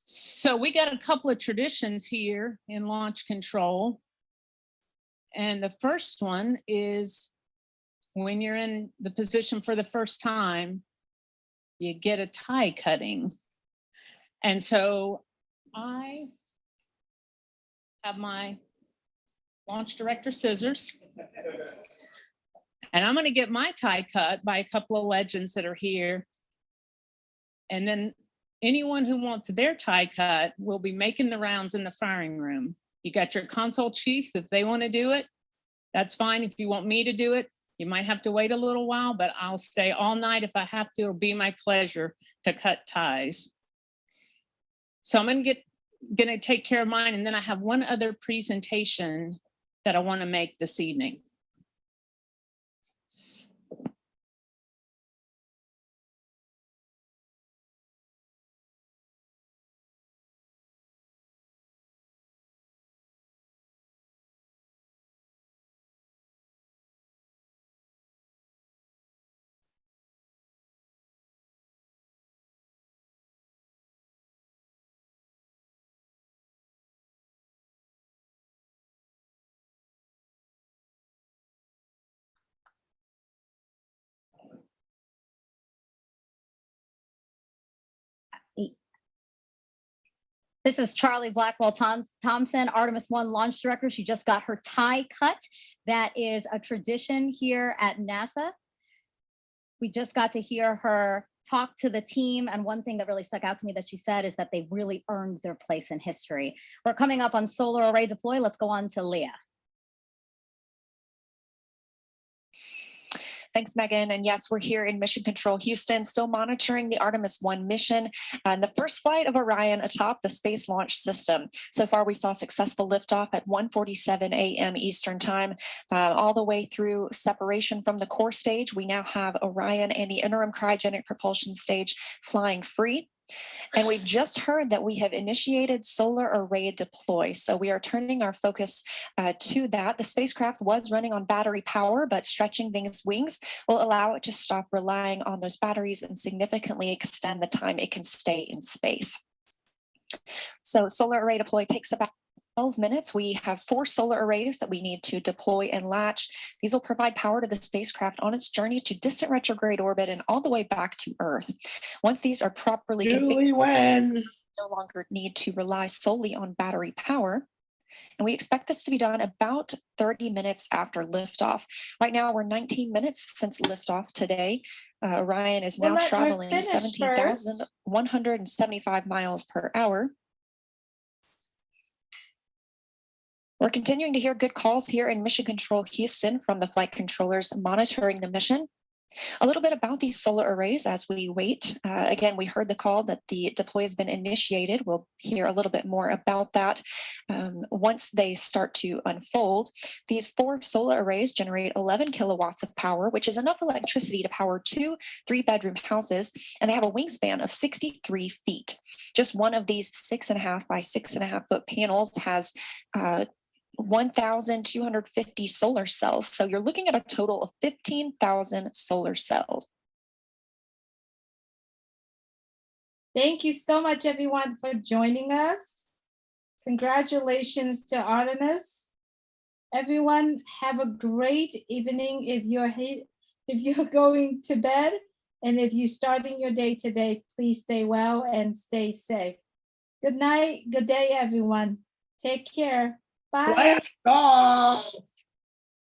So we got a couple of traditions here in launch control. And the first one is when you're in the position for the first time, you get a tie cutting. And so I have my launch director scissors. And I'm going to get my tie cut by a couple of legends that are here. And then anyone who wants their tie cut will be making the rounds in the firing room. You got your console chiefs. If they want to do it, that's fine. If you want me to do it, you might have to wait a little while, but I'll stay all night if I have to. It'll be my pleasure to cut ties. So I'm going to take care of mine. And then I have one other presentation that I want to make this evening. This is Charlie Blackwell Thompson, Artemis 1 launch director. She just got her tie cut. That is a tradition here at NASA. We just got to hear her talk to the team. And one thing that really stuck out to me that she said is that they've really earned their place in history. We're coming up on solar array deploy. Let's go on to Leah. Thanks, Megan. And yes, we're here in Mission Control Houston, still monitoring the Artemis 1 mission and the first flight of Orion atop the Space Launch System. So far, we saw successful liftoff at 1:47 a.m. Eastern Time, all the way through separation from the core stage. We now have Orion and the interim cryogenic propulsion stage flying free. And we just heard that we have initiated solar array deploy. So we are turning our focus to that. The spacecraft was running on battery power, but stretching these wings will allow it to stop relying on those batteries and significantly extend the time it can stay in space. So solar array deploy takes about 12 minutes. We have 4 solar arrays that we need to deploy and latch. These will provide power to the spacecraft on its journey to distant retrograde orbit and all the way back to Earth. Once these are properly configured, no longer need to rely solely on battery power. And we expect this to be done about 30 minutes after liftoff. Right now, we're 19 minutes since liftoff today. Orion is now traveling 17,175 miles per hour. We're continuing to hear good calls here in Mission Control Houston from the flight controllers monitoring the mission. A little bit about these solar arrays as we wait. Again, we heard the call that the deploy has been initiated. We'll hear a little bit more about that once they start to unfold. These 4 solar arrays generate 11 kilowatts of power, which is enough electricity to power 2 3-bedroom houses, and they have a wingspan of 63 feet. Just one of these 6.5 by 6.5 foot panels has 1,250 solar cells. So you're looking at a total of 15,000 solar cells. Thank you so much, everyone, for joining us. Congratulations to Artemis. Everyone, have a great evening if you're going to bed. And if you're starting your day today, please stay well and stay safe. Good night. Good day, everyone. Take care. Bye. Let's go.